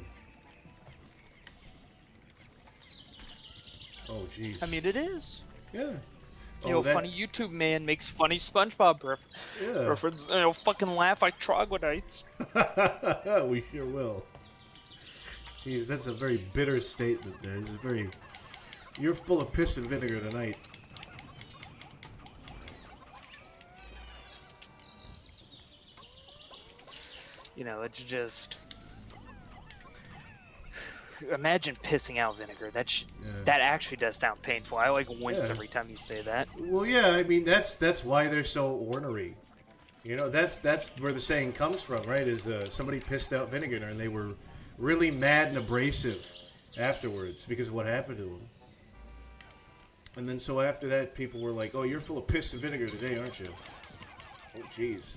Oh, jeez. I mean, it is. Yeah. You know, funny YouTube man makes funny SpongeBob reference. You know, fucking laugh like troglodytes. We sure will. Jeez, that's a very bitter statement there. It's a very... You're full of piss and vinegar tonight. You know, it's just... Imagine pissing out vinegar. That actually does sound painful. I like wince every time you say that. Well, yeah, I mean that's why they're so ornery. You know, that's where the saying comes from, right? Is somebody pissed out vinegar and they were really mad and abrasive afterwards because of what happened to them. And then so after that, people were like, "Oh, you're full of piss and vinegar today, aren't you?" Oh, jeez.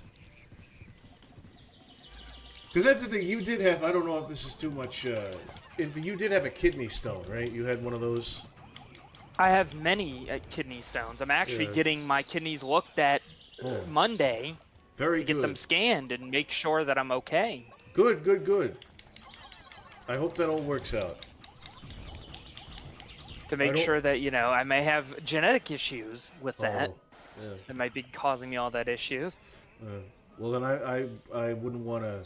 Because that's the thing. You did have. I don't know if this is too much. You did have a kidney stone, right? You had one of those. I have many kidney stones. I'm actually getting my kidneys looked at Monday. Very to get them scanned and make sure that I'm okay. Good, good, good. I hope that all works out. To make sure that, you know, I may have genetic issues with that. Yeah. That might be causing me all that issues. Well, then I wouldn't want to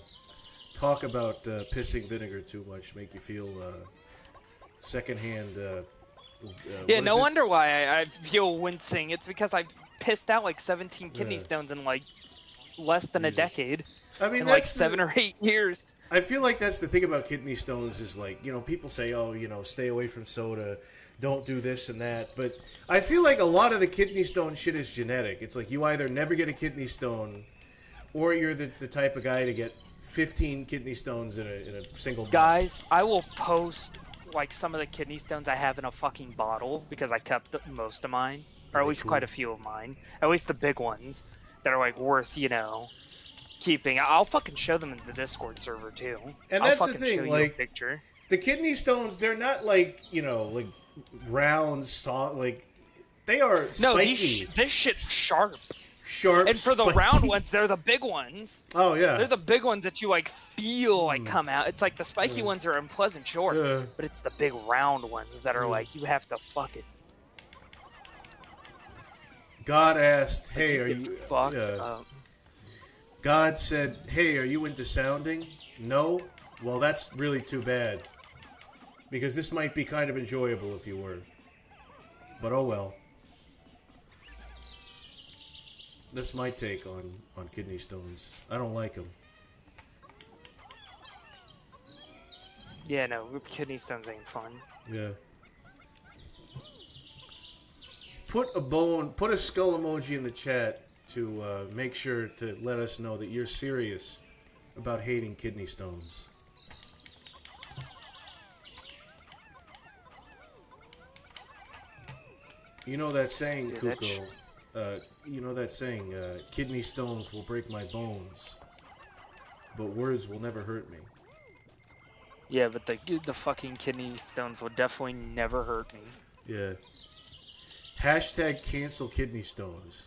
talk about pissing vinegar too much. Make you feel secondhand. Yeah, no wonder why I feel wincing. It's because I've pissed out like 17 kidney stones in like less than a decade. I mean, in like 7 or 8 years. I feel like that's the thing about kidney stones is like, you know, people say, oh, you know, stay away from soda, don't do this and that. But I feel like a lot of the kidney stone shit is genetic. It's like you either never get a kidney stone or you're the type of guy to get 15 kidney stones in a single month. Guys, I will post like some of the kidney stones I have in a fucking bottle because I kept most of mine, or at least quite a few of mine. At least the big ones that are like worth, you know, keeping. I'll fucking show them in the Discord server too. And I'll that's fucking the thing, show you like a picture. The kidney stones, they're not like, you know, like round, soft, like they are spiky. No, this shit's sharp. Sharp, and for the spiky. round ones, they're the big ones. Oh yeah, they're the big ones that you like feel like come out. It's like the spiky ones are unpleasant, sure, but it's the big round ones that are like you have to fuck it. God asked, "Hey, are you?" Fuck God said, "Hey, are you into sounding?" No. Well, that's really too bad, because this might be kind of enjoyable if you were. But oh well. That's my take on kidney stones. I don't like them. Yeah, no, kidney stones ain't fun. Yeah. Put a skull emoji in the chat to make sure to let us know that you're serious about hating kidney stones. You know that saying, Kuko? You know that saying, kidney stones will break my bones, but words will never hurt me. Yeah, but the fucking kidney stones will definitely never hurt me. Yeah. Hashtag cancel kidney stones.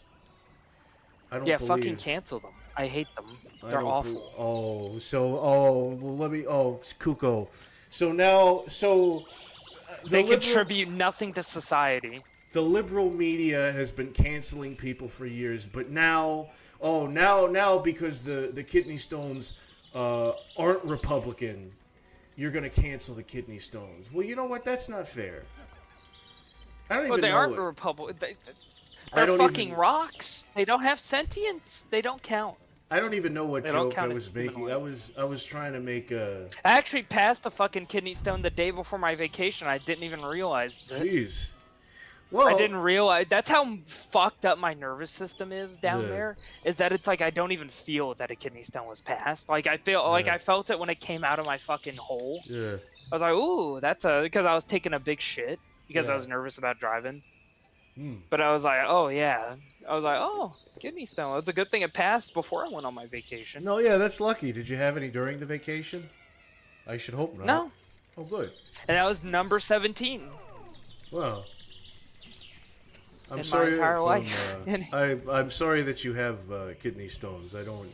I don't believe... fucking cancel them. I hate them. They're awful. Well, let me... Oh, Kuko. So now... They contribute nothing to society. the liberal media has been canceling people for years, but now because the kidney stones aren't Republican, you're gonna cancel the kidney stones. Well, you know what? That's not fair. I don't even They know. aren't Republican. I They're don't fucking even- rocks. They don't have sentience. They don't count. I don't even know what They don't joke I count as was making. humanoid. I was trying to make a. I actually passed the fucking kidney stone the day before my vacation. I didn't even realize it. Jeez. Well, I didn't realize. That's how fucked up my nervous system is down Yeah. there. Is that it's like I don't even feel that a kidney stone was passed. Like I feel like Yeah. I felt it when it came out of my fucking hole. Yeah. I was like, ooh, that's because I was taking a big shit because I Yeah. was nervous about driving. Hmm. But I was like, oh yeah. I was like, oh, kidney stone. It's a good thing it passed before I went on my vacation. No, yeah, that's lucky. Did you have any during the vacation? I should hope not. No. Oh, good. And that was number 17. Well, I'm In my sorry. entire from, life. I'm sorry that you have kidney stones. I don't.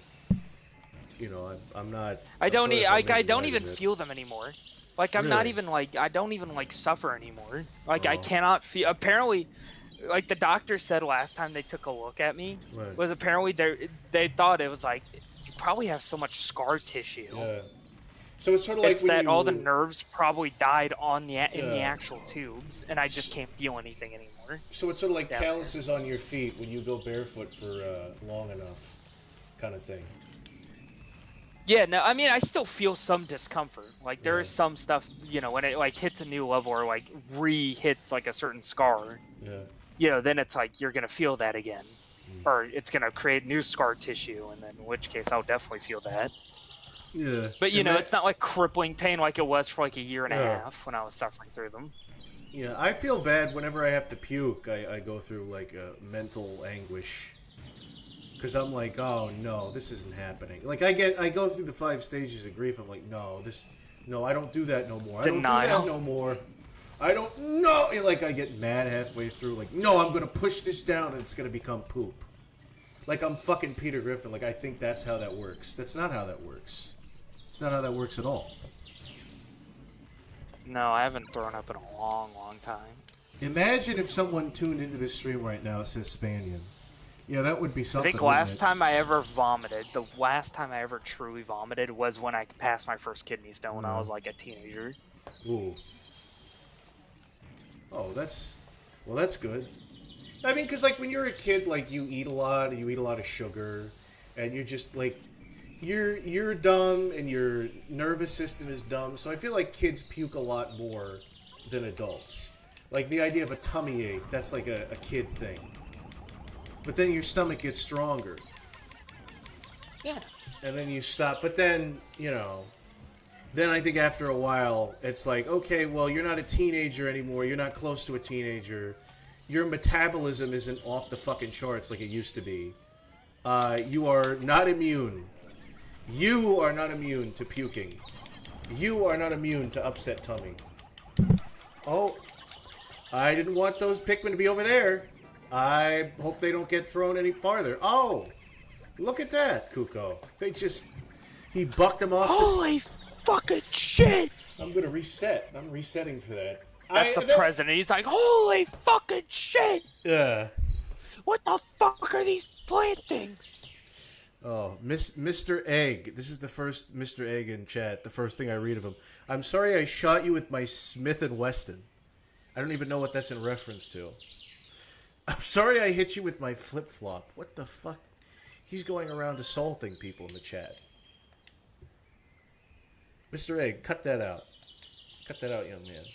You know, I'm not. I don't. sorry if I'm I making don't light even of it. feel them anymore. Like I'm not Really? even like I don't even like suffer anymore. Like I Oh. cannot feel. Apparently, like the doctor said last time they took a look at me Right. was apparently they thought it was like you probably have so much scar tissue. Yeah. So it's sort of like It's when that you, all the nerves probably died on the in the Yeah. actual tubes, and I just can't feel anything anymore. So it's sort of like Yeah. calluses on your feet when you go barefoot for long enough, kind of thing. Yeah, no, I mean I still feel some discomfort. Like there Yeah. is some stuff, you know, when it like hits a new level or like re-hits like a certain scar. Yeah. You know, then it's like you're gonna feel that again, Mm. or it's gonna create new scar tissue, and then in which case I'll definitely feel that. Yeah. But you And know, that- it's not like crippling pain like it was for like a year and a Yeah. half when I was suffering through them. Yeah, I feel bad whenever I have to puke. I go through like a mental anguish because I'm like, oh no, this isn't happening. Like I go through the 5 stages of grief. I'm like, no, I don't do that no more. I don't Denial. do that no more. I don't no. And, like I get mad halfway through. Like no, I'm gonna push this down and it's gonna become poop. Like I'm fucking Peter Griffin. Like I think that's how that works. That's not how that works. It's not how that works at all. No, I haven't thrown up in a long, long time. Imagine if someone tuned into this stream right now that says Spanian. Yeah, that would be I something. think wouldn't last it? time I ever vomited, the last time I ever truly vomited was when I passed my first kidney stone when I was like a teenager. Ooh. Oh, that's good. I mean, because like when you're a kid, like you eat a lot of sugar, and you're just like, you're dumb, and your nervous system is dumb. So I feel like kids puke a lot more than adults. Like the idea of a tummy ache, that's like a kid thing. But then your stomach gets stronger, Yeah. and then you stop. But then, you know, then I think after a while, it's like, okay, well, you're not a teenager anymore. You're not close to a teenager. Your metabolism isn't off the fucking charts like it used to be. You are not immune. You are not immune to puking. You are not immune to upset tummy. Oh, I didn't want those Pikmin to be over there. I hope they don't get thrown any farther. Oh, look at that, Kuko. He bucked them off. Holy fucking shit! I'm gonna reset. I'm resetting for that. That's the president. He's like, holy fucking shit! Yeah. What the fuck are these plant things? Oh, Mr. Egg. This is the first Mr. Egg in chat. The first thing I read of him. I'm sorry I shot you with my Smith & Wesson. I don't even know what that's in reference to. I'm sorry I hit you with my flip-flop. What the fuck? He's going around assaulting people in the chat. Mr. Egg, cut that out. Cut that out, young man.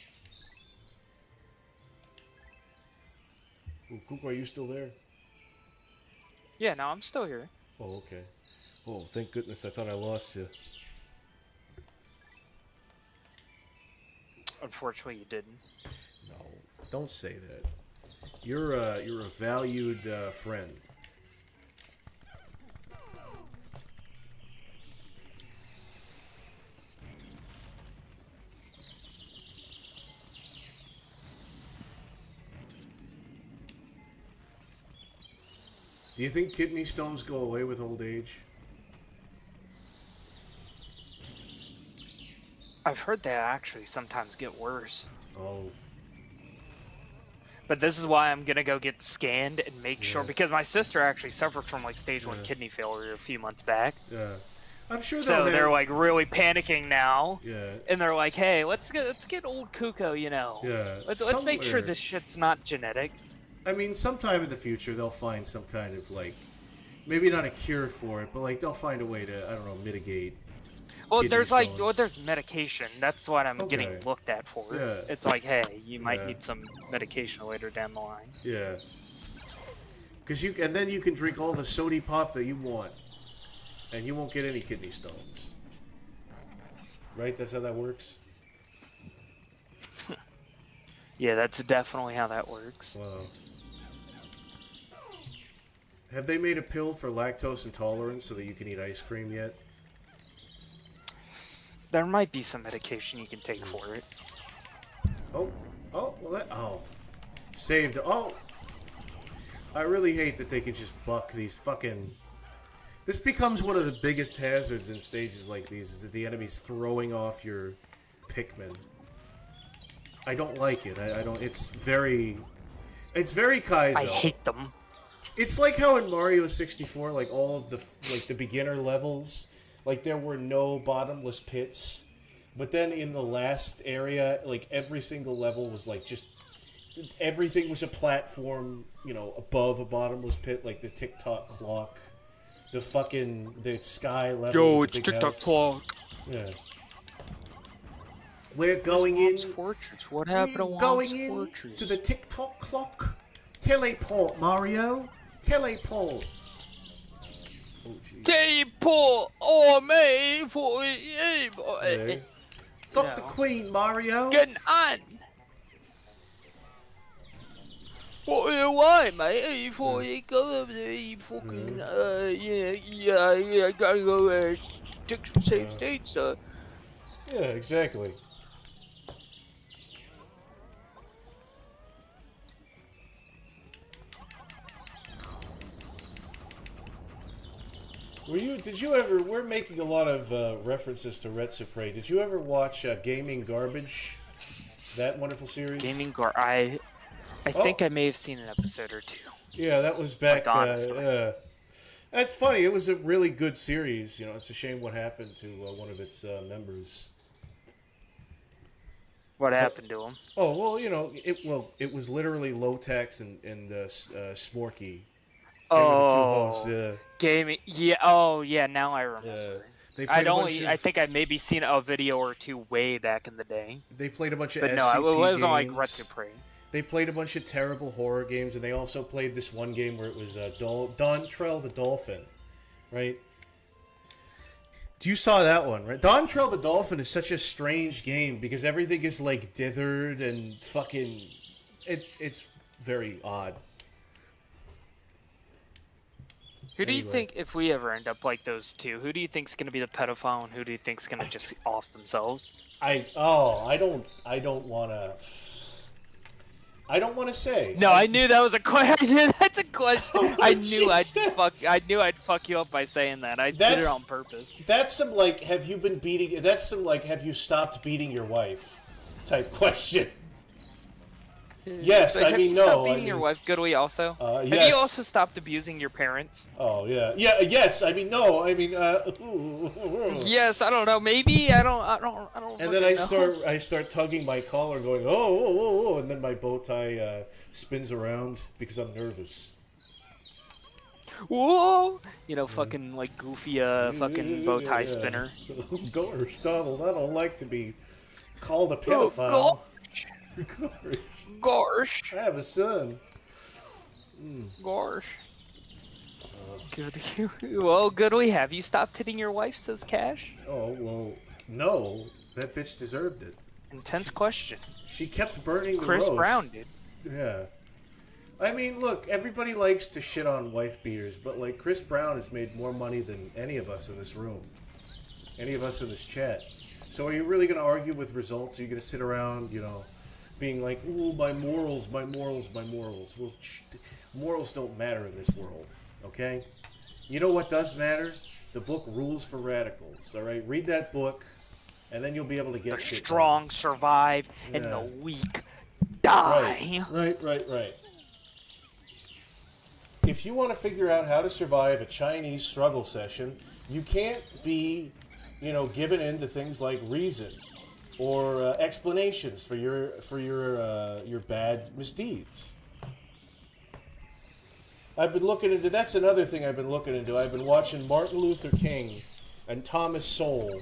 Ooh, Kuko, are you still there? Yeah, no, I'm still here. Oh, okay. Oh, thank goodness. I thought I lost you. Unfortunately, you didn't. No, don't say that. You're a valued friend. Do you think kidney stones go away with old age? I've heard they actually sometimes get worse. Oh, But this is why I'm gonna go get scanned and make sure, because my sister actually suffered from like stage 1 kidney failure a few months back. Yeah. I'm sure So they're like really panicking now. Yeah. And they're like, hey, let's get old Kuko, you know. Yeah. Let's make sure this shit's not genetic. I mean, sometime in the future they'll find some kind of like, maybe not a cure for it, but like they'll find a way to, I don't know, mitigate. Well, there's medication. That's what I'm Okay. getting looked at for. Yeah. It's like, hey, you might need some medication later down the line. Yeah. And then you can drink all the sody pop that you want, and you won't get any kidney stones. Right? That's how that works. Yeah, that's definitely how that works. Wow. Have they made a pill for lactose intolerance so that you can eat ice cream yet? There might be some medication you can take for it. Saved. Oh! I really hate that they can just buck these fucking... This becomes one of the biggest hazards in stages like these, is that the enemy's throwing off your Pikmin. I don't like it. I don't... It's very Kaizo. I hate them. It's like how in Mario 64, like all of the beginner levels, like there were no bottomless pits, but then in the last area, like every single level was like just everything was a platform, you know, above a bottomless pit, like the tick-tock clock, the sky level. Yo, it's tick-tock clock. Yeah. We're going in. Fortress. What happened to going Fortress? in to the tick-tock clock. Teleport, Mario. Teleport. Oh, jeez. Teleport on me for you. Okay. Fuck the Queen, Mario. Getting on. What do you want, mate? Before you go over there, you fucking, yeah, gotta go, take some safe states, sir. Yeah, exactly. We're making a lot of references to Retsupre. Did you ever watch Gaming Garbage? That wonderful series? I think I may have seen an episode or two. Yeah, that was back, Like, honestly. That's funny. It was a really good series. You know, it's a shame what happened to one of its members. What happened to him? Oh, well, you know, it was literally Lotex and Smorky. Oh, gaming. Yeah. Oh, yeah. Now I remember. I think I maybe seen a video or two way back in the day. They played a bunch of but SCP no, it wasn't games. like Retsupre. They played a bunch of terrible horror games, and they also played this one game where it was Dontrell the Dolphin, right? You saw that one, right? Dontrell the Dolphin is such a strange game because everything is like dithered and fucking. It's very odd. Who do you think, if we ever end up like those two, who do you think's gonna be the pedophile, and who do you think's gonna just off themselves? I don't wanna say. No, I knew that was a question. That's a question. I knew I'd fuck you up by saying that. I did it on purpose. That's some like, have you stopped beating your wife type question. Yes, like, I mean, no. no. Stopped beating your wife, Goodway, also? Yes. Have you also stopped abusing your parents? Oh, yeah. Yeah, yes, I mean, no. I mean, Yes, I don't know. Maybe, I don't And then I start tugging my collar going, oh, and then my bow tie spins around because I'm nervous. Whoa! You know, fucking, like, goofy, fucking bow tie spinner. Gosh, Donald, I don't like to be called a pedophile. Gosh. I have a son. Gosh. Good. Well, Goodway, have you stopped hitting your wife, says Cash? Oh, well, no. That bitch deserved it. Intense question. She kept burning the Chris roast. Brown did. Yeah. I mean, look, everybody likes to shit on wife beaters, but, like, Chris Brown has made more money than any of us in this room. Any of us in this chat. So are you really going to argue with results? Are you going to sit around, you know, being like, ooh, my morals, my morals, my morals. Well, morals don't matter in this world, okay? You know what does matter? The book Rules for Radicals, all right? Read that book, and then you'll be able to get The shit strong done. survive, and the weak Die! Right. If you want to figure out how to survive a Chinese struggle session, you can't be, given in to things like reason or explanations for your bad misdeeds. I've been looking into. That's another thing I've been looking into. I've been watching Martin Luther King and Thomas Sowell,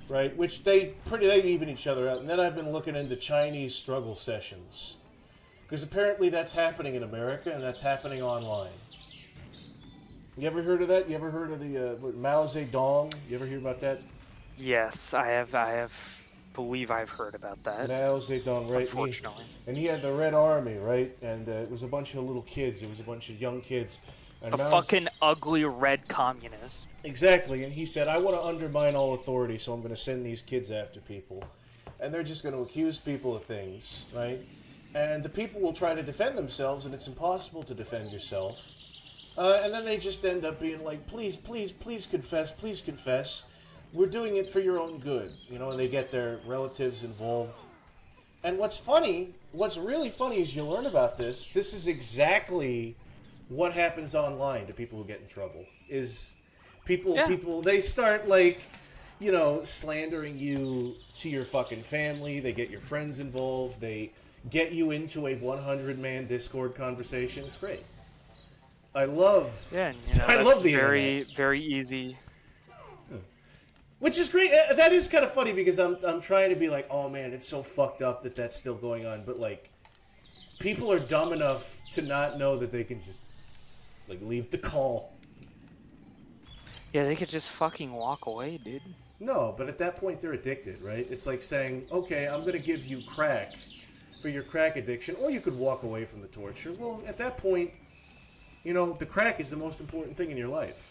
right? Which they even each other out. And then I've been looking into Chinese struggle sessions. Because apparently that's happening in America, and that's happening online. You ever heard of that? You ever heard of the Mao Zedong? You ever hear about that? Yes, I have. Believe I've heard about that. Mao Zedong, right? Unfortunately. And he had the Red Army, right? And it was a bunch of little kids. It was a bunch of young kids. And A fucking ugly red communist. Exactly. And he said, I want to undermine all authority, so I'm going to send these kids after people. And they're just going to accuse people of things, right? And the people will try to defend themselves, and it's impossible to defend yourself. And then they just end up being like, please confess. We're doing it for your own good. And they get their relatives involved. And what's really funny is you learn about this. This is exactly what happens online to people who get in trouble. Is people, they start slandering you to your fucking family. They get your friends involved. They get you into a 100-man Discord conversation. It's great. I love. Yeah, I love the very, internet. very easy. Which is great. That is kind of funny because I'm trying to be like, oh man, it's so fucked up that that's still going on. But people are dumb enough to not know that they can just leave the call. Yeah, they could just fucking walk away, dude. No, but at that point they're addicted, right? It's like saying, okay, I'm going to give you crack for your crack addiction, or you could walk away from the torture. Well, at that point, the crack is the most important thing in your life.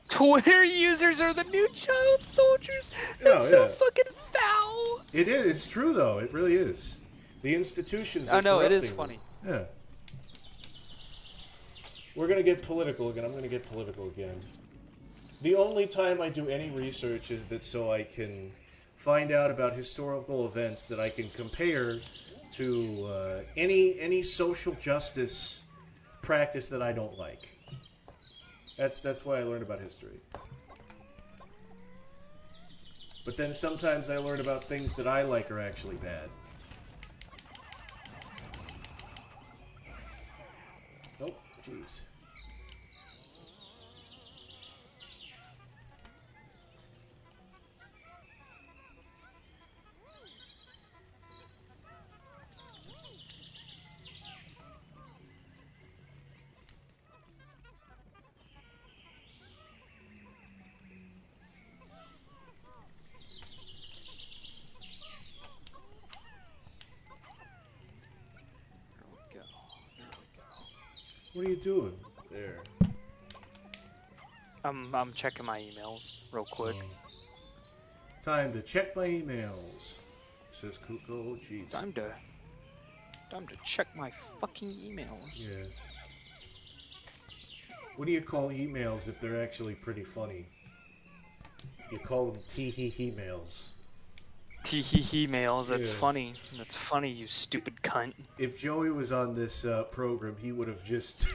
Twitter users are the new child soldiers. That's so fucking foul. It is. It's true, though. It really is. The institutions are it is corrupting funny. them. Yeah. We're going to get political again. I'm going to get political again. The only time I do any research is that so I can find out about historical events that I can compare to any social justice practice that I don't like. That's why I learn about history. But then sometimes I learn about things that I like are actually bad. Oh, jeez. What are you doing there? I'm checking my emails real quick. Time to check my emails. Says Kuko. Jeez. Time to check my fucking emails. Yeah. What do you call emails if they're actually pretty funny? You call them tee-hee-hee mails. Tee-hee-hee mails, that's Yeah. funny. That's funny, you stupid cunt. If Joey was on this program, he would have just...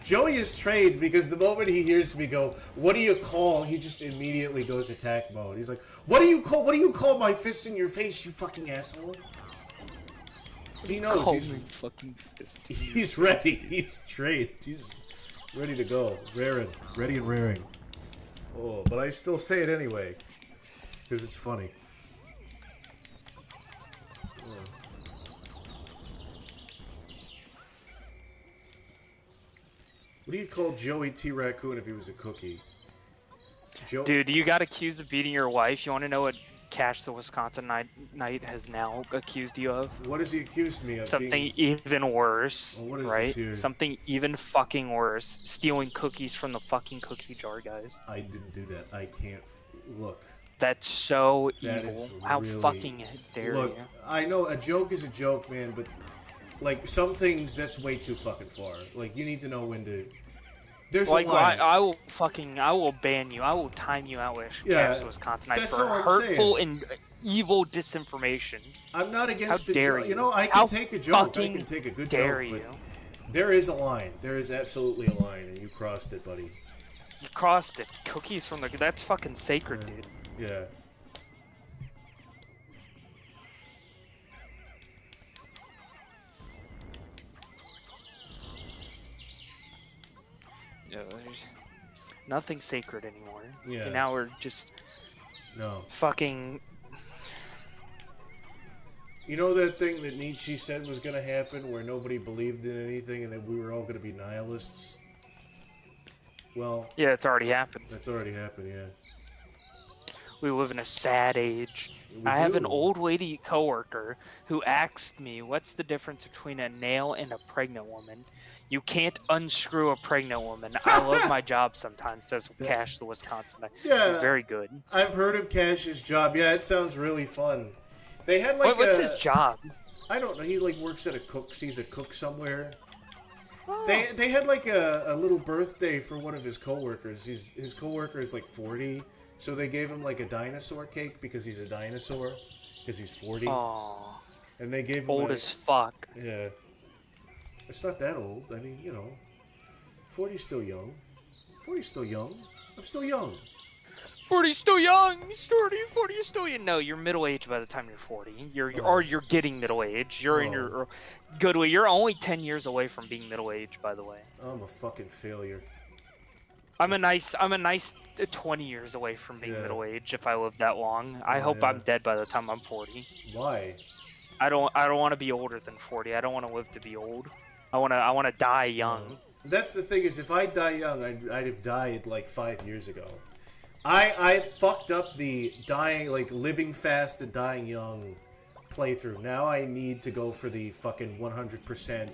Joey is trained because the moment he hears me go, what do you call? He just immediately goes attack mode. He's like, what do you call my fist in your face, you fucking asshole? He knows. He's ready. He's trained. He's ready to go. Ready and raring. Oh, but I still say it anyway because it's funny. What do you call Joey T. Raccoon if he was a cookie? Dude, you got accused of beating your wife. You want to know what Cash the Wisconsin Knight has now accused you of? What has he accused me of? Something even worse, what is right? this here? Something even fucking worse. Stealing cookies from the fucking cookie jar, guys. I didn't do that. I can't... Look. That's so That evil. is How really... fucking dare Look, you? I know a joke is a joke, man, but... some things, that's way too fucking far. You need to know when to There's Like, a line. I will ban you. I will time you out with Yeah, Cash Wisconsinite that's for all I'm hurtful saying. and evil disinformation. I'm not against How the dare joke. you? You know, I can How take a joke. I fucking can take a good dare joke, you? but there is a line. There is absolutely a line, and you crossed it, buddy. You crossed it. Cookies from the... That's fucking sacred, dude. Yeah. No, there's nothing sacred anymore. Yeah. And now we're just No. fucking... You know that thing that Nietzsche said was going to happen, where nobody believed in anything, and that we were all going to be nihilists? Well... Yeah, it's already happened. That's already happened, yeah. We live in a sad age. We I have an do. old lady coworker who asked me, what's the difference between a nail and a pregnant woman? You can't unscrew a pregnant woman. I love my job sometimes, says Cash the Wisconsinite. Yeah. Very good. I've heard of Cash's job. Yeah, it sounds really fun. They had like What's his job? I don't know. He like works at a cook's. He's a cook somewhere. Oh. They had like a little birthday for one of his coworkers. His coworker is like 40, so they gave him like a dinosaur cake because he's a dinosaur, because he's 40. Oh. And they gave him Old as fuck. Yeah. It's not that old. I mean, you know, 40's still young. 40's still young. I'm still young. 40's still young. 40 is still young. No, you're middle aged by the time you're 40. Or you're getting middle age. You're in your good way. You're only 10 years away from being middle aged, by the way. I'm a fucking failure. I'm a nice 20 years away from being middle aged if I live that long. I hope yeah. I'm dead by the time I'm 40. Why? I don't want to be older than 40. I don't want to live to be old. I want to die young. That's the thing is, if I die young, I'd have died like 5 years ago. I fucked up the dying, like living fast and dying young playthrough. Now I need to go for the fucking 100%,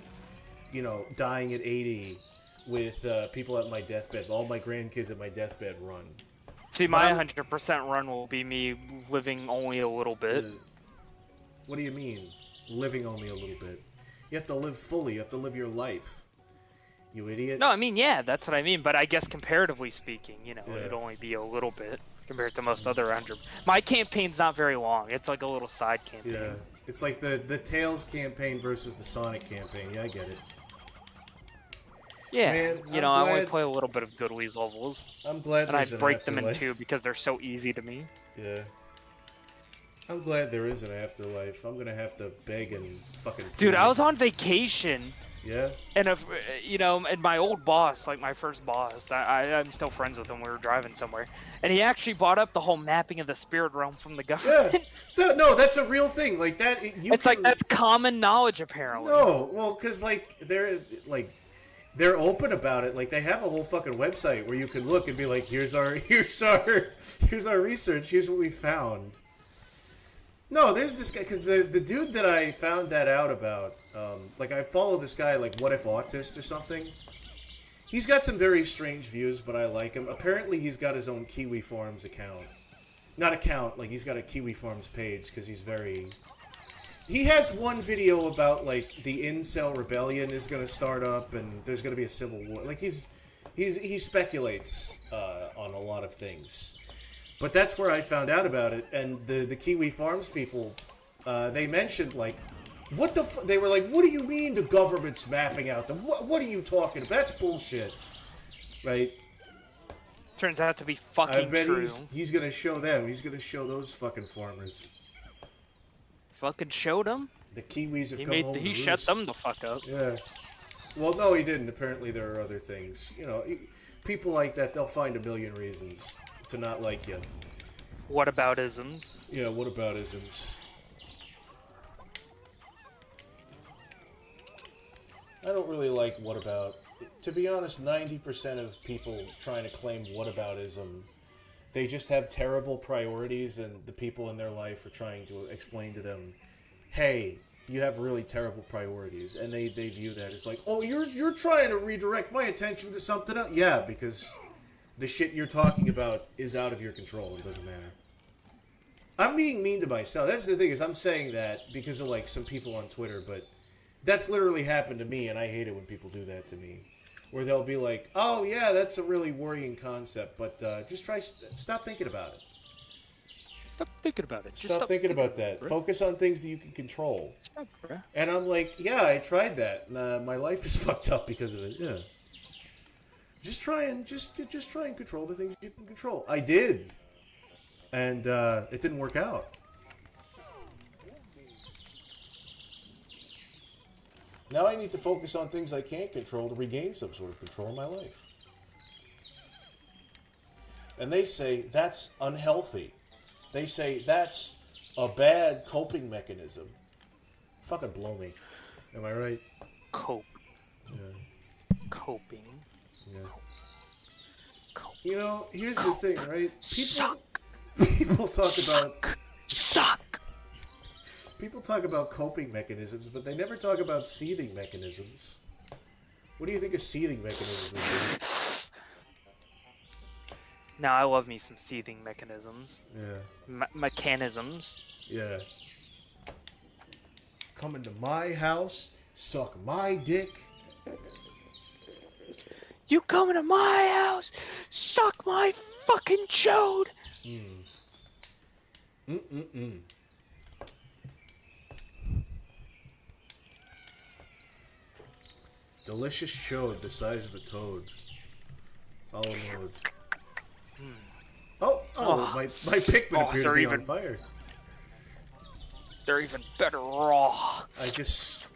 you know, dying at 80 with people at my deathbed, all my grandkids at my deathbed run. See, my 100% run will be me living only a little bit. What do you mean, living only a little bit? You have to live fully. You have to live your life. You idiot. No, I mean, yeah, that's what I mean. But I guess comparatively speaking, you know, it'd only be a little bit compared to most other 100. My campaign's not very long. It's like a little side campaign. Yeah, it's like the Tails campaign versus the Sonic campaign. Yeah, I get it. Yeah, Man, you know, I only play a little bit of Goodwheeze levels. I'm glad and I there's an break them in afterlife. two because they're so easy to me. Yeah. I'm glad there is an afterlife. I'm gonna have to beg and fucking... Dude, I was on vacation. Yeah? And, you know, and my old boss, like my first boss, I'm still friends with him. We were driving somewhere. And he actually brought up the whole mapping of the spirit realm from the government. Yeah. No, that's a real thing. Like, that... It's like, that's common knowledge, apparently. No, well, because, like, they're open about it. Like, they have a whole fucking website where you can look and be like, here's our research, here's what we found. No, there's this guy, because the dude that I found that out about, like, I follow this guy, like, What If Autist or something. He's got some very strange views, but I like him. Apparently, he's got his own Kiwi Farms account. Not account, like, he's got a Kiwi Farms page, because he's very... He has one video about, like, the incel rebellion is going to start up, and there's going to be a civil war. Like, he speculates on a lot of things. But that's where I found out about it, and the Kiwi Farms people, they mentioned, like, what the they were like, what do you mean the government's mapping out them? What are you talking about? That's bullshit. Right? Turns out to be fucking true. He's going to show them. He's going to show those fucking farmers. Fucking showed them? The Kiwis have come home to He shut them the fuck up. Yeah. Well, no, he didn't. Apparently there are other things. You know, people like that, they'll find a million reasons to not like you. Whataboutisms. Yeah, whataboutisms. I don't really like whatabout. To be honest, 90% of people trying to claim whataboutism, they just have terrible priorities, and the people in their life are trying to explain to them, hey, you have really terrible priorities, and they view that as like, oh, you're trying to redirect my attention to something else. Yeah, because the shit you're talking about is out of your control. It doesn't matter. I'm being mean to myself. That's the thing, is I'm saying that because of, like, some people on Twitter, but that's literally happened to me, and I hate it when people do that to me. where they'll be like, "Oh yeah, that's a really worrying concept, but just stop thinking about it. Stop thinking about it. Stop thinking about that. Bro. Focus on things that you can control." Stop, bro. And I'm like, "Yeah, I tried that. And, my life is fucked up because of it. Yeah. Just try and control the things you can control." I did, and it didn't work out. Now I need to focus on things I can't control to regain some sort of control in my life. And they say that's unhealthy. They say that's a bad coping mechanism. Fucking blow me. Am I right? Cope. Yeah. Coping. Yeah. Cope. You know, here's the thing, right? Suck. People talk about Suck. people talk about coping mechanisms, but they never talk about seething mechanisms. What do you think a seething mechanism is? Now I love me some seething mechanisms. Yeah. Mechanisms. Yeah. Come into my house, suck my dick. You come into my house, suck my fucking chode. Delicious chode the size of a toad. All mode. My Pikmin appear to be on fire. They're even better raw. I just...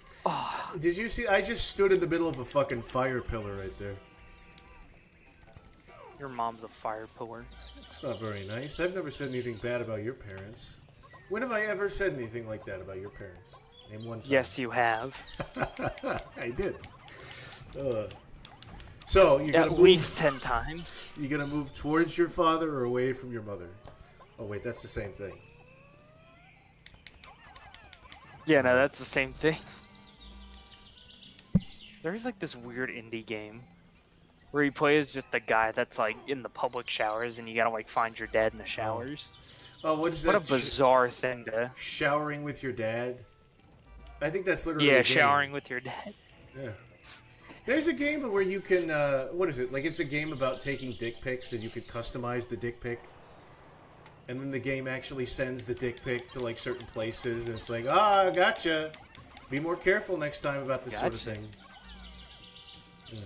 Did you see? I just stood in the middle of a fucking fire pillar right there. Your mom's a fire pillar. It's not very nice. I've never said anything bad about your parents. When have I ever said anything like that about your parents? Name one time. Yes, you have. I did. So you're gonna At least 10 times. You gonna move towards your father or away from your mother? Oh wait, that's the same thing. Yeah, no, that's the same thing. There's like this weird indie game where you play as just a guy that's like in the public showers and you gotta like find your dad in the showers. Oh, what is that? What a bizarre thing to... Showering with your dad? I think that's literally Yeah, a game. showering with your dad. Yeah. There's a game where you can, what is it? Like, it's a game about taking dick pics and you can customize the dick pic. And then the game actually sends the dick pic to, like, certain places. And it's like, gotcha. Be more careful next time about this sort of thing. Yeah.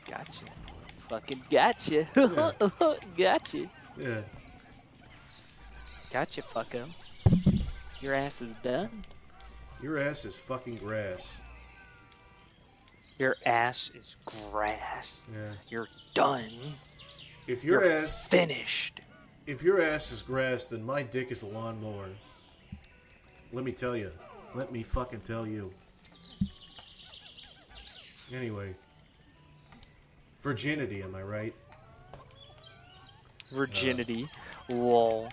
Gotcha. Fucking gotcha. Yeah. Gotcha. Yeah. Gotcha, fucko. Your ass is done. Your ass is fucking grass. Your ass is grass. Yeah. You're done. If your You're ass... finished. If your ass is grass, then my dick is a lawnmower. Let me tell you. Let me fucking tell you. Anyway. Virginity, am I right? Virginity. Lol.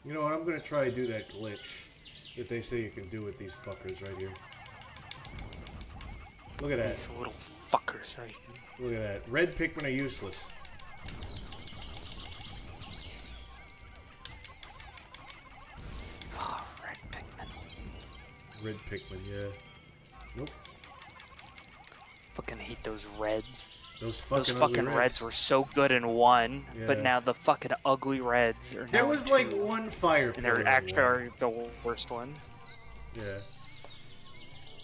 You know what? I'm gonna try to do that glitch that they say you can do with these fuckers right here. Look at that. These little fuckers right here. Look at that. Red Pikmin are useless. Oh, red Pikmin. Red Pikmin, yeah. Nope. Fucking hate those reds. Those Those fucking fucking ugly reds were so good in one, but Yeah. now the fucking ugly reds are now There was in like two, one fire and pillar they're in actually one. the worst ones. Yeah.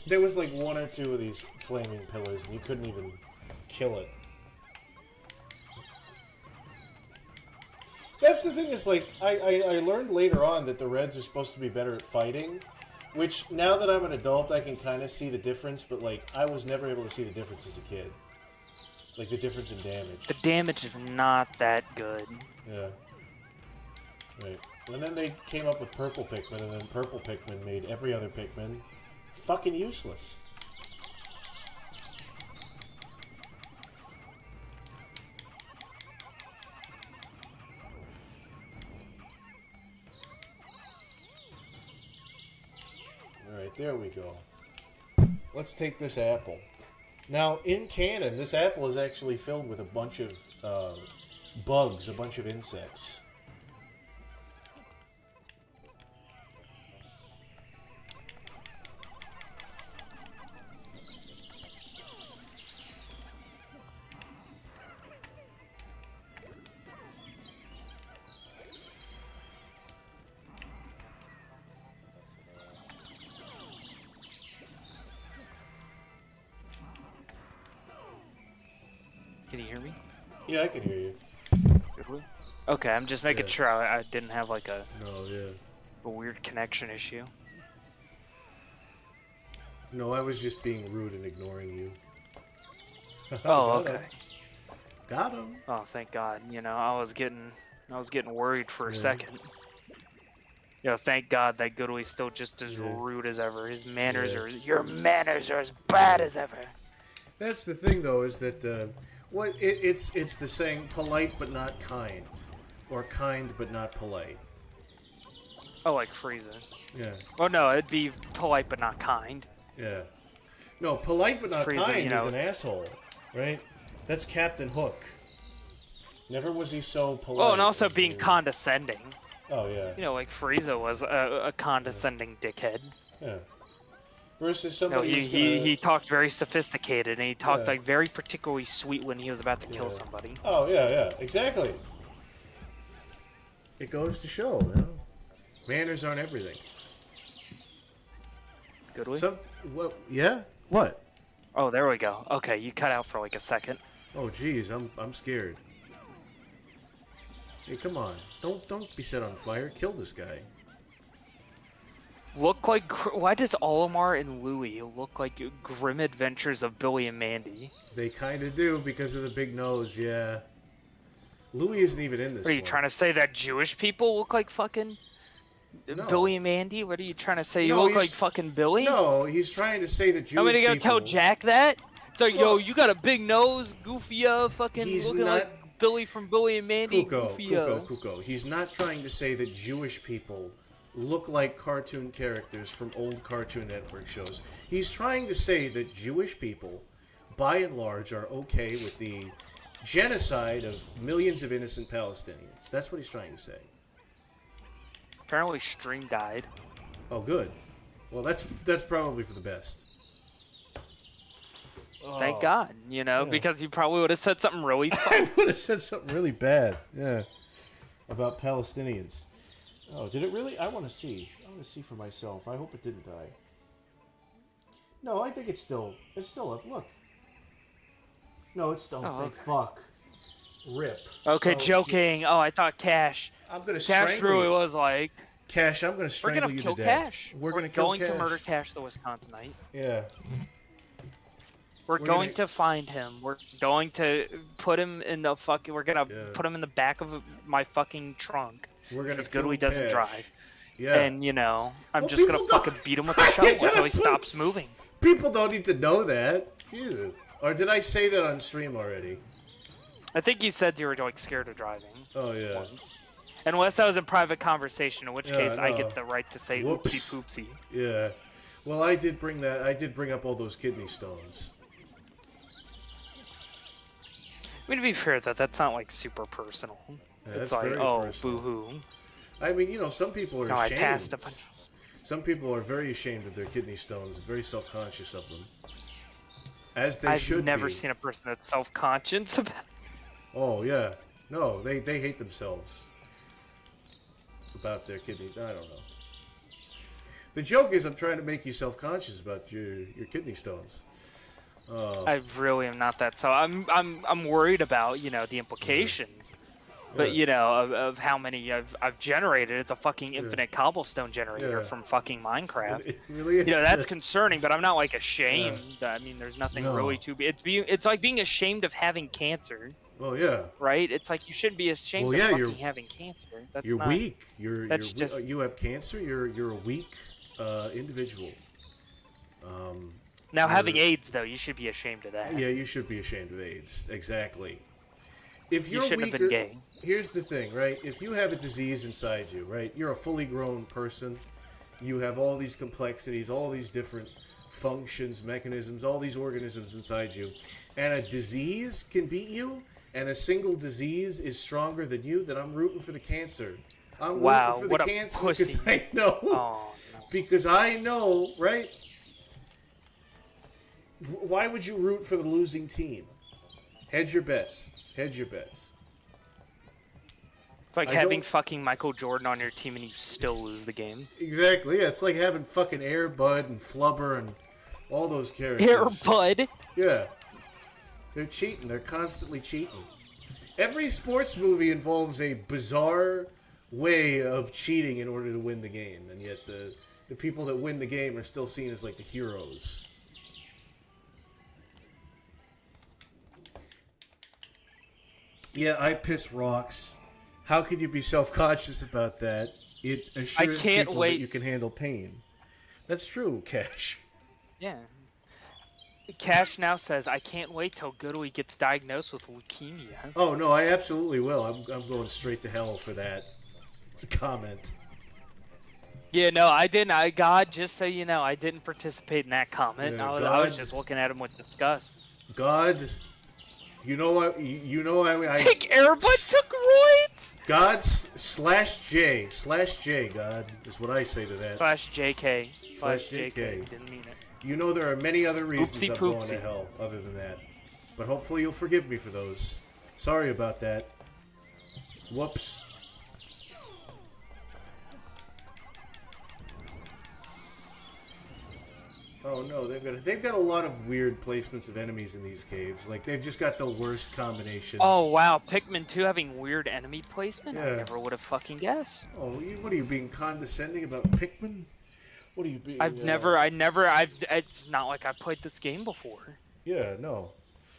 There was like one or two of these flaming pillars, and you couldn't even kill it. That's the thing, is like, I learned later on that the Reds are supposed to be better at fighting, which, now that I'm an adult, I can kind of see the difference, but like, I was never able to see the difference as a kid. Like, the difference in damage. The damage is not that good. Yeah. Right. And then they came up with Purple Pikmin, and then Purple Pikmin made every other Pikmin fucking useless. Alright, there we go. Let's take this apple. Now, in canon, this apple is actually filled with a bunch of bugs, a bunch of insects. Can you hear me? Yeah, I can hear you. Okay, I'm just making sure I didn't have like a weird connection issue. No, I was just being rude and ignoring you. Oh, okay. Got him. Oh, thank God. You know, I was getting worried for a second. You know, thank God that Goodway's still just as rude as ever. His manners your manners are as bad as ever. That's the thing, though, is that it's the saying polite but not kind, or kind but not polite. Oh, like Frieza. Yeah. Oh no, it'd be polite but not kind. Yeah. No, polite but not Frieza, kind is an asshole, right? That's Captain Hook. Never was he so polite. Oh, and also being condescending. Oh yeah. You know, like Frieza was a condescending dickhead. Yeah. Versus somebody he talked very sophisticated, and he talked like very particularly sweet when he was about to kill somebody. Oh yeah, exactly. It goes to show, you know, manners aren't everything. Goodway? Yeah. What? Oh, there we go. Okay, you cut out for like a second. Oh, geez, I'm scared. Hey, come on! Don't be set on fire. Kill this guy. Look like why does Olimar and Louie look like Grim Adventures of Billy and Mandy? They kind of do because of the big nose. Yeah. Louie isn't even in this. What are you trying to say that Jewish people look like fucking Billy and Mandy? What are you trying to say? You look like fucking Billy? No, he's trying to say that Jewish I'm gonna go people... tell Jack that. It's like, yo, you got a big nose, goofy, fucking looking like Billy from Billy and Mandy. Kuko. He's not trying to say that Jewish people look like cartoon characters from old Cartoon Network shows. He's trying to say that Jewish people, by and large, are okay with the genocide of millions of innocent Palestinians. That's what he's trying to say. Apparently, stream died. Oh, good. Well, that's probably for the best. Thank God, you know, because you probably would have said something really funny. I would have said something really bad, about Palestinians. Oh, did it really? I want to see. I want to see for myself. I hope it didn't die. No, I think it's still up. Look. No, it's still. Thank fuck. Rip. Okay, joking. Oh, I thought Cash. I'm gonna Cash really was like. Cash, I'm gonna strangle you to death. We're gonna kill Cash. We're going to murder Cash, the Wisconsinite. Yeah. We're going to find him. We're going to put him in the fucking. We're gonna put him in the back of my fucking trunk. We're gonna kill Goodway doesn't drive. Yeah. And you know, I'm just gonna fucking beat him with a shovel until he stops moving. People don't need to know that. Jesus. Or did I say that on stream already? I think you said you were like scared of driving. Oh yeah. Once. Unless that was a private conversation, in which case I get the right to say oopsie poopsie. Yeah. Well, I did bring up all those kidney stones. I mean, to be fair, that's not like super personal. Yeah, it's like, oh, boo-hoo. I mean, you know, some people are no, ashamed. I passed a bunch. Some people are very ashamed of their kidney stones, very self-conscious of them. As they should be. I've never seen a person that's self-conscious about it. Oh, yeah. No, they hate themselves about their kidneys. I don't know. The joke is I'm trying to make you self-conscious about your kidney stones. I really am not that. So I'm worried about, you know, the implications. But you know, of how many I've generated. It's a fucking infinite cobblestone generator from fucking Minecraft. It really is. You know, that's concerning, but I'm not like ashamed. I mean, there's nothing really to be. It's like being ashamed of having cancer. Well, yeah. Right? It's like you shouldn't be ashamed of fucking having cancer. That's you're not, weak. You have cancer. You're a weak individual. Now, having AIDS, though, you should be ashamed of that. Yeah, you should be ashamed of AIDS. Exactly. If you're you shouldn't have been gay. Here's the thing, right? If you have a disease inside you, right? You're a fully grown person. you have all these complexities, all these different functions, mechanisms, all these organisms inside you. And a disease can beat you, and a single disease is stronger than you, then I'm rooting for the cancer. I'm Wow, rooting for what the a cancer pussy. because I know. Oh, no. Because I know, right? Why would you root for the losing team? Hedge your bets. Hedge your bets. It's like I having don't- fucking Michael Jordan on your team and you still lose the game. Exactly, yeah. It's like having fucking Air Bud and Flubber and all those characters. Here, bud. Yeah. They're cheating. They're constantly cheating. Every sports movie involves a bizarre way of cheating in order to win the game, and yet the people that win the game are still seen as like the heroes. Yeah, I piss rocks. How could you be self-conscious about that? It assures can't people wait. that you can handle pain. That's true, Cash. Yeah. Cash now says, I can't wait till Goodwee gets diagnosed with leukemia. Oh no, I absolutely will. I'm going straight to hell for that comment. Yeah, no, I didn't. God, just so you know, I didn't participate in that comment. Yeah, I God. was just looking at him with disgust. God, you know what? You know I Pick Airbud took roids? God /J God is what I say to that. Slash JK. Slash Slash JK. JK. Didn't mean it. You know there are many other reasons Oopsie I'm going poopsie. to hell other than that. But hopefully you'll forgive me for those. Sorry about that. Whoops. Oh no, they've got a lot of weird placements of enemies in these caves. Like they've just got the worst combination. Oh, wow. Pikmin 2 having weird enemy placement? Yeah. I never would have fucking guessed. Oh, what are you being condescending about Pikmin? What are you being? It's not like I've played this game before. Yeah, no.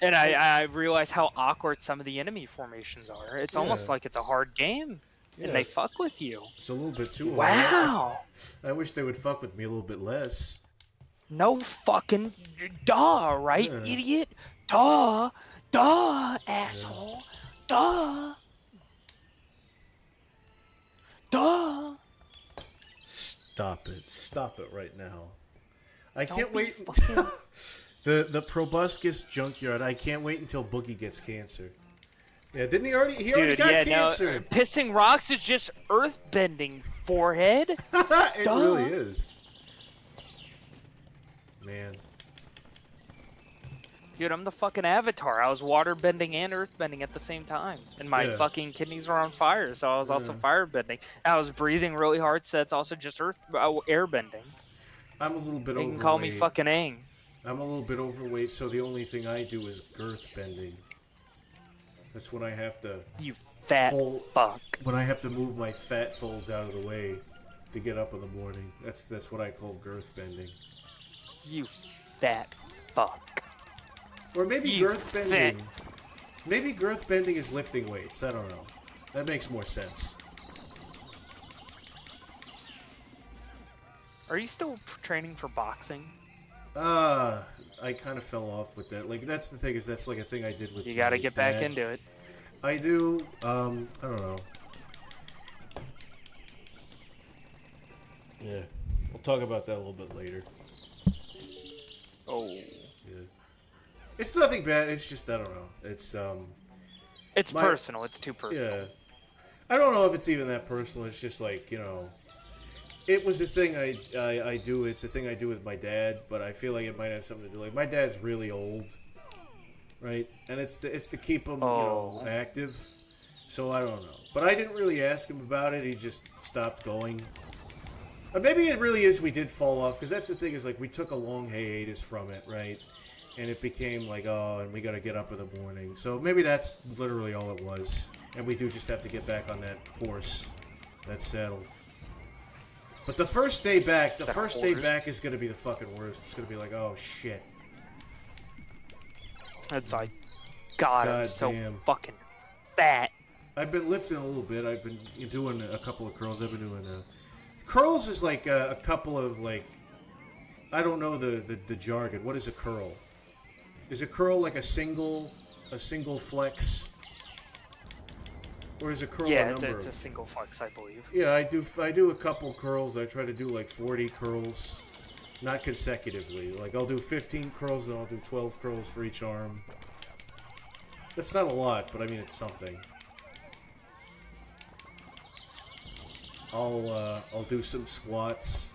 And I realize how awkward some of the enemy formations are. It's almost Yeah. like it's a hard game. Yeah, And they it's- fuck with you. It's a little bit too hard. Wow. I wish they would fuck with me a little bit less. No fucking duh, right, Yeah. idiot? Duh. Duh, asshole. Duh. Duh. Stop it. Stop it right now. I Don't can't be wait fucking- until the proboscis junkyard. I can't wait until Boogie gets cancer. Yeah, didn't he already? He already Dude, got yeah, cancer. no. Pissing rocks is just earth bending, forehead. It Duh. really is. Man. Dude, I'm the fucking Avatar. I was water bending and earth bending at the same time. And my Yeah. fucking kidneys were on fire, so I was also Yeah. fire bending. I was breathing really hard, so that's also just air bending. I'm a little bit You overweight. can call me fucking Aang. I'm a little bit overweight, so the only thing I do is girth bending. That's when I have to You fat fuck. when I have to move my fat folds out of the way to get up in the morning. That's what I call girth bending. You fat fuck. Or maybe You girth bending. Maybe girth bending is lifting weights. I don't know. That makes more sense. Are you still training for boxing? I kind of fell off with that. Like that's the thing is that's like a thing I did with. You gotta my get back dad. into it. I do. I don't know. Yeah, we'll talk about that a little bit later. Oh. Yeah. It's nothing bad. It's just I don't know. It's It's My- personal. It's too personal. yeah. I don't know if it's even that personal. It's just like it was a thing I do. It's a thing I do with my dad, but I feel like it might have something to do. Like my dad's really old, right? And it's to keep him Oh. active. So I don't know. But I didn't really ask him about it. He just stopped going. Or maybe it really is we did fall off, because that's the thing is like we took a long hiatus from it, right? And it became like, oh, and we got to get up in the morning. So maybe that's literally all it was. And we do just have to get back on that horse, that saddle. But the first day back, That first day horse? back is going to be the fucking worst. It's going to be like, oh, shit. It's like, God, I'm God so damn. fucking fat. I've been lifting a little bit. I've been doing a couple of curls. I've been doing curls is like a couple of like, I don't know the jargon. What is a curl? Is a curl like a single flex? Or is a curl a Yeah, number? it's a single flex, I believe. Yeah, I do a couple curls. I try to do like 40 curls, not consecutively. Like I'll do 15 curls, and I'll do 12 curls for each arm. That's not a lot, but I mean it's something. I'll do some squats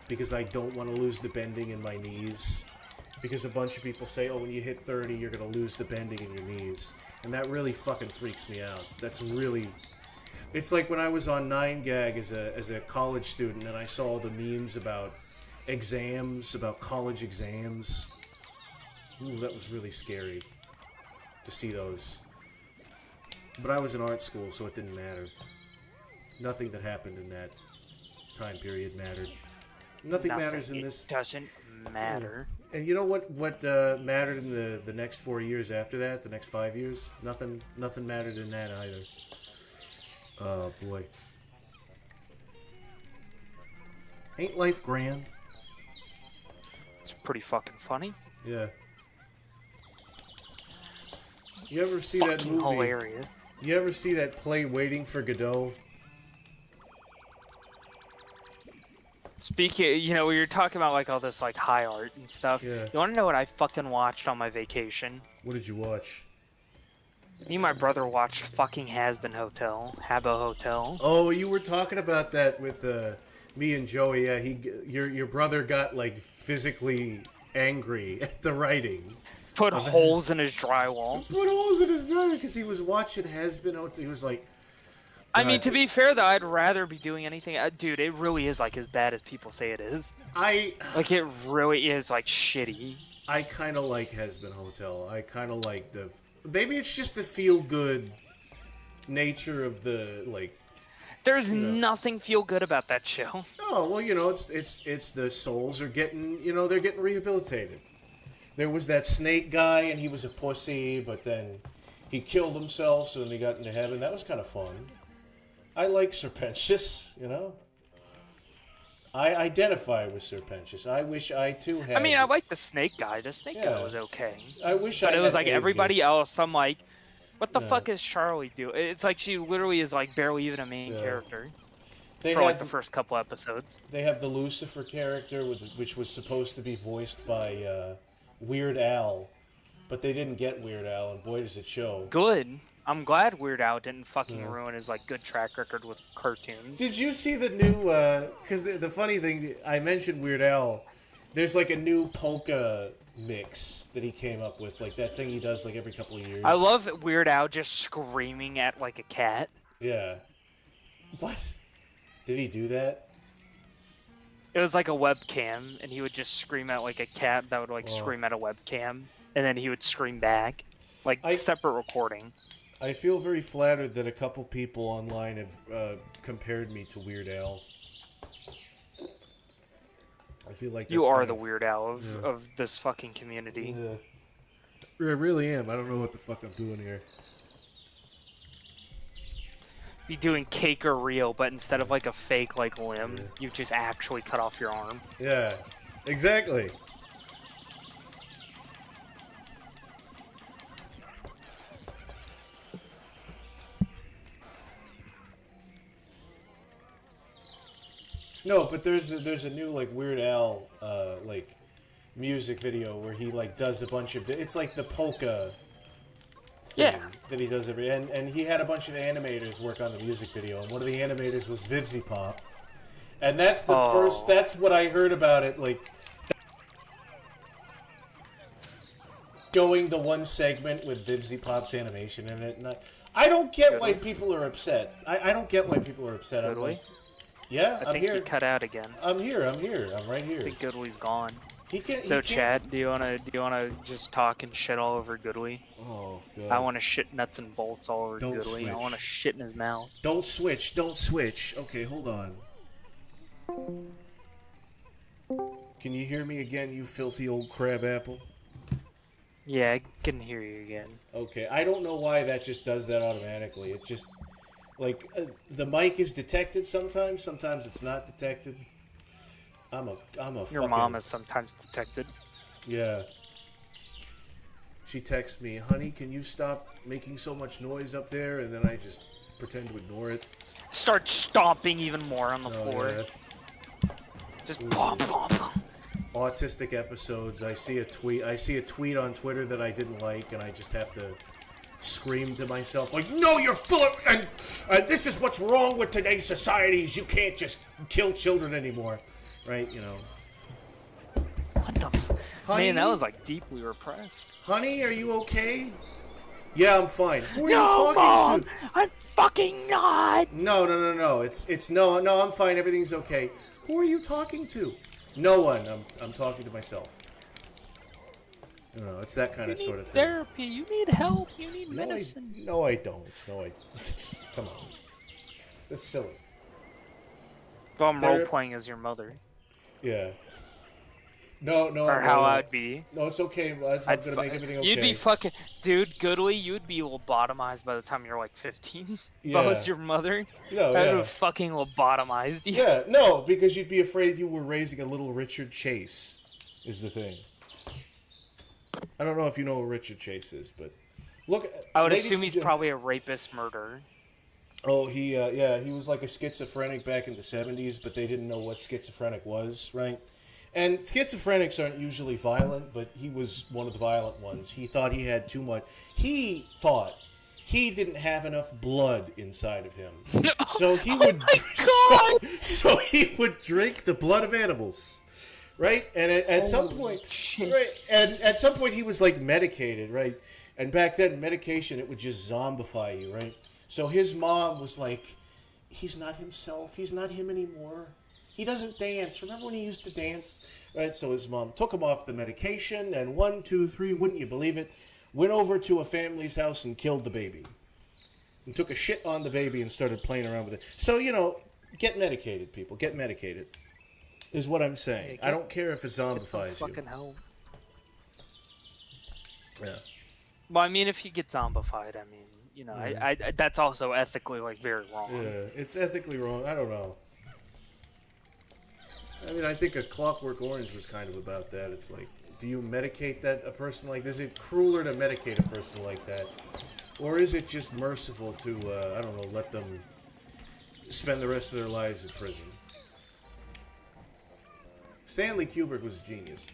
because I don't want to lose the bending in my knees. Because a bunch of people say, oh, when you hit 30, you're gonna lose the bending in your knees, and that really fucking freaks me out. That's really. It's like when I was on 9gag as a college student, and I saw all the memes about exams, about college exams. Ooh, that was really scary to see those. But I was in art school, so it didn't matter. Nothing that happened in that time period mattered. Nothing matters in this. It doesn't matter. And you know what mattered in the next 4 years after that? The next 5 years? Nothing mattered in that either. Oh, boy. Ain't life grand? It's pretty fucking funny. Yeah. You ever see that movie? Hilarious. You ever see that play Waiting for Godot? Speaking, you know, we were talking about like all this like high art and stuff. Yeah. You want to know what I fucking watched on my vacation? What did you watch? Me and my brother watched fucking Habbo Hotel. Oh, you were talking about that with me and Joey. Yeah, your brother got like physically angry at the writing. Put holes in his drywall. Put holes in his drywall because he was watching Habbo Hotel. He was like, I mean, to be fair though, I'd rather be doing anything. Dude, it really is like as bad as people say it is. Like it really is like shitty. I kind of like Habbo Hotel. I kind of like the. Maybe it's just the feel-good nature of the like. There's nothing feel good about that show. Oh well, you know, it's the souls are getting they're getting rehabilitated. There was that snake guy, and he was a pussy, but then he killed himself, so then he got into heaven. That was kind of fun. I like Serpentious, you know. I identify with Serpentious. I wish I too had. I mean, I like the snake guy. The snake guy was okay. I wish but I. But it was had like everybody else. I'm like, what the Yeah. fuck is Charlie do? It's like she literally is like barely even a main character They for like have the first couple episodes. They have the Lucifer character, which was supposed to be voiced by Weird Al, but they didn't get Weird Al, and boy does it show. Good. I'm glad Weird Al didn't fucking ruin his like good track record with cartoons. Did you see the new? Because the funny thing, I mentioned Weird Al. There's like a new polka mix that he came up with, like that thing he does like every couple of years. I love Weird Al just screaming at like a cat. Yeah. What? Did he do that? It was like a webcam, and he would just scream at like a cat that would like scream at a webcam, and then he would scream back, like separate recording. I feel very flattered that a couple people online have compared me to Weird Al. I feel like You are the Weird Al of this fucking community. Yeah. I really am. I don't know what the fuck I'm doing here. Be doing cake or real, but instead of like a fake like limb, you just actually cut off your arm. Yeah, exactly. No, but there's a new like Weird Al like music video where he like does a bunch of it's like the polka thing that he does and he had a bunch of animators work on the music video, and one of the animators was Vivzy Pop, and that's the first. That's what I heard about it, like showing the one segment with Vivzy Pop's animation in it. And I don't get why people are upset. I don't get why people are upset. I'm like, yeah, I think he cut out again. I'm here. I'm right here. I think Goodley's gone. He can't. So, Chad, do you wanna just talk and shit all over Goodley? Oh God. I want to shit nuts and bolts all over Don't Goodley. I switch. want to shit in his mouth. Don't switch. Don't switch. Okay, hold on. Can you hear me again, you filthy old crab apple? Yeah, I can hear you again. Okay, I don't know why that just does that automatically. It just like the mic is detected sometimes. Sometimes it's not detected. I'm a Your mom is sometimes detected. Yeah. She texts me, honey, can you stop making so much noise up there? And then I just pretend to ignore it. Start stomping even more on the floor. Yeah. Just pop, pop, pop. Autistic episodes. I see a tweet on Twitter that I didn't like, and I just have to scream to myself like, "No, you're full of and this is what's wrong with today's societies. You can't just kill children anymore." Right? You know. What the Honey? Man, that was like deeply repressed. Honey, are you okay? Yeah, I'm fine. Who are you No, talking Mom, to? I'm fucking not. No. It's no, I'm fine. Everything's okay. Who are you talking to? No one. I'm talking to myself. No, it's that kind of sort of thing. Therapy. You need help. You need medicine. No, I don't. Come on. That's silly. Well, I'm role playing as your mother. Yeah. No. Or how I'd be. No, it's okay. I'm gonna make everything okay. You'd be fucking, dude. Goodly, you'd be lobotomized by the time you're like 15. If I was your mother, I would have fucking lobotomized you. Yeah, no, because you'd be afraid you were raising a little Richard Chase. Is the thing. I don't know if you know who Richard Chase is, but look. I would assume he's probably a rapist murderer. Oh, he was like a schizophrenic back in the 70s, but they didn't know what schizophrenic was, right? And schizophrenics aren't usually violent, but he was one of the violent ones. He thought he had too much. He thought he didn't have enough blood inside of him, so he would. So he would drink the blood of animals, right? And at some point, right? And at some point, he was like medicated, right? And back then, medication it would just zombify you, right? So his mom was like, "He's not himself. He's not him anymore. He doesn't dance. Remember when he used to dance?" Right? So his mom took him off the medication, and 1, 2, 3, wouldn't you believe it, went over to a family's house and killed the baby. And took a shit on the baby and started playing around with it. So, you know, get medicated, people. Get medicated. Is what I'm saying. I don't care if it zombifies you. Fucking hell. Yeah. Well, I mean, if you get zombified, I mean, you know, I that's also ethically, like, very wrong. Yeah, it's ethically wrong. I don't know. I mean, I think A Clockwork Orange was kind of about that. It's like, do you medicate a person like this? Is it crueler to medicate a person like that? Or is it just merciful to, I don't know, let them spend the rest of their lives in prison? Stanley Kubrick was a genius.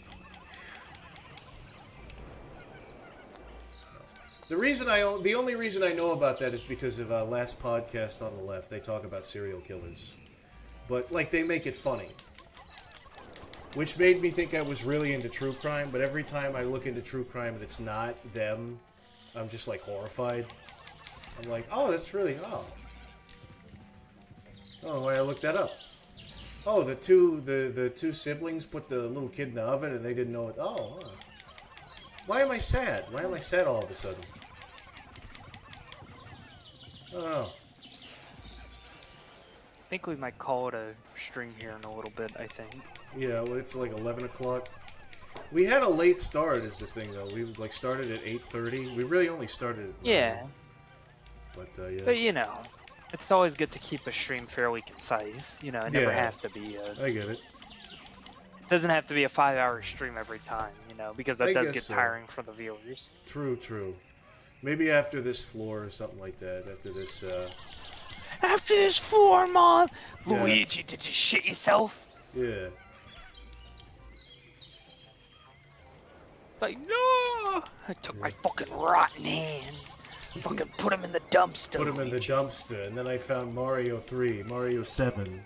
The only reason I know about that is because of last podcast on the left. They talk about serial killers. But, like, they make it funny. Which made me think I was really into true crime, but every time I look into true crime and it's not them, I'm just, like, horrified. I'm like, oh, that's really, Oh, why I looked that up. Oh, the two siblings put the little kid in the oven and they didn't know it. Oh, huh. Why am I sad? Why am I sad all of a sudden? I don't know. I think we might call it a stream here in a little bit, I think. Yeah, well, it's like 11 o'clock. We had a late start is the thing, though. We like started at 8:30. We really only started at 9. Yeah. But, yeah. But, you know, it's always good to keep a stream fairly concise. You know, it never has to be I get it. It doesn't have to be a 5-hour stream every time, you know, because that does get tiring for the viewers. True. Maybe after this floor or something like that. After this floor, Mom! Yeah. Luigi, did you shit yourself? Yeah. It's like, no! I took my fucking rotten hands. Fucking put him in the dumpster. Put him in the dumpster, and then I found Mario 3, Mario 7.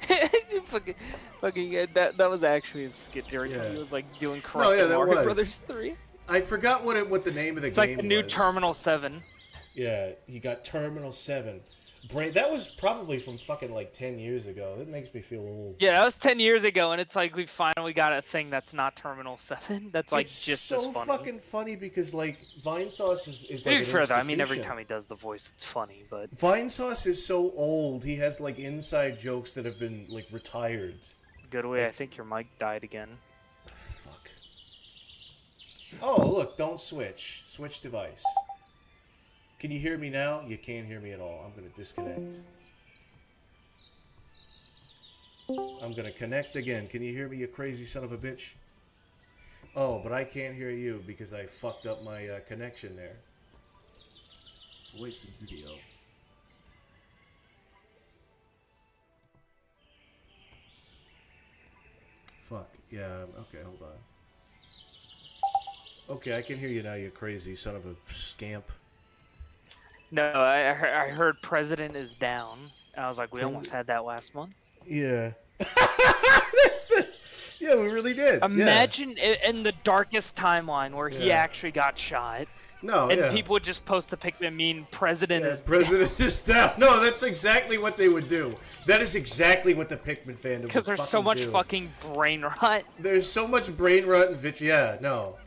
that was actually a skit during when he was like doing corrupted Mario Brothers 3. I forgot what the name of the game was. It's like the new Terminal 7. Yeah, he got Terminal 7. That was probably from fucking like 10 years ago. That makes me feel old. Yeah, that was 10 years ago, and it's like we finally got a thing that's not Terminal 7. That's like just as funny. It's so fucking funny because like Vinesauce is like an institution. I mean, every time he does the voice, it's funny, but Vinesauce is so old. He has like inside jokes that have been like retired. Goodway, I think your mic died again. Fuck. Oh, look, don't switch. Switch device. Can you hear me now? You can't hear me at all. I'm going to disconnect. I'm going to connect again. Can you hear me, you crazy son of a bitch? Oh, but I can't hear you because I fucked up my connection there. Wasted video. Fuck. Yeah. Okay. Hold on. Okay, I can hear you now. You crazy son of a scamp. No, I heard President is down. I was like, we almost had that last month. Yeah. That's the. Yeah, we really did. Imagine in the darkest timeline where he actually got shot. No, and people would just post the Pikmin meme, President is down. No, that's exactly what they would do. That is exactly what the Pikmin fandom would because there's so much fucking brain rot. There's so much brain rot and yeah, no.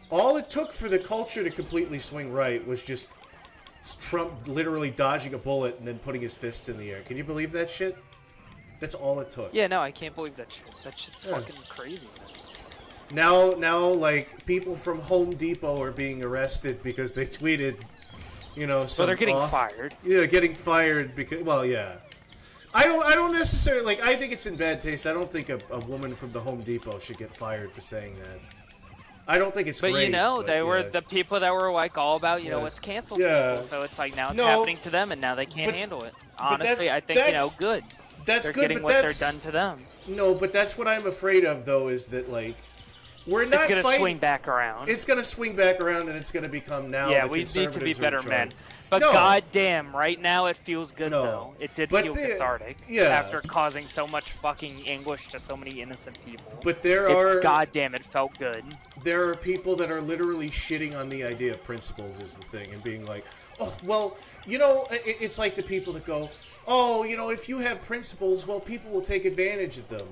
All it took for the culture to completely swing right was just Trump literally dodging a bullet and then putting his fists in the air. Can you believe that shit? That's all it took. Yeah, no, I can't believe that shit. That shit's fucking crazy. Now, like, people from Home Depot are being arrested because they tweeted, you know, some they're getting fired. Yeah, getting fired because, well, yeah. I don't necessarily, like, I think it's in bad taste. I don't think a woman from the Home Depot should get fired for saying that. I don't think it's great. But, you know, they were the people that were, like, all about, you know, let's cancel people. So it's like, now it's happening to them, and now they can't handle it. Honestly, I think, you know, good. That's they're good, getting but what they're done to them. No, but that's what I'm afraid of, though, is that, like, we're not It's going to swing back around. It's going to swing back around, and it's going to become now yeah, the we need to be better men. But no. goddamn, right now it feels good, though. It did feel cathartic after causing so much fucking anguish to so many innocent people. But goddamn, it felt good. There are people that are literally shitting on the idea of principles is the thing, and being like, oh, well, you know, it's like the people that go, oh, you know, if you have principles, well, people will take advantage of them.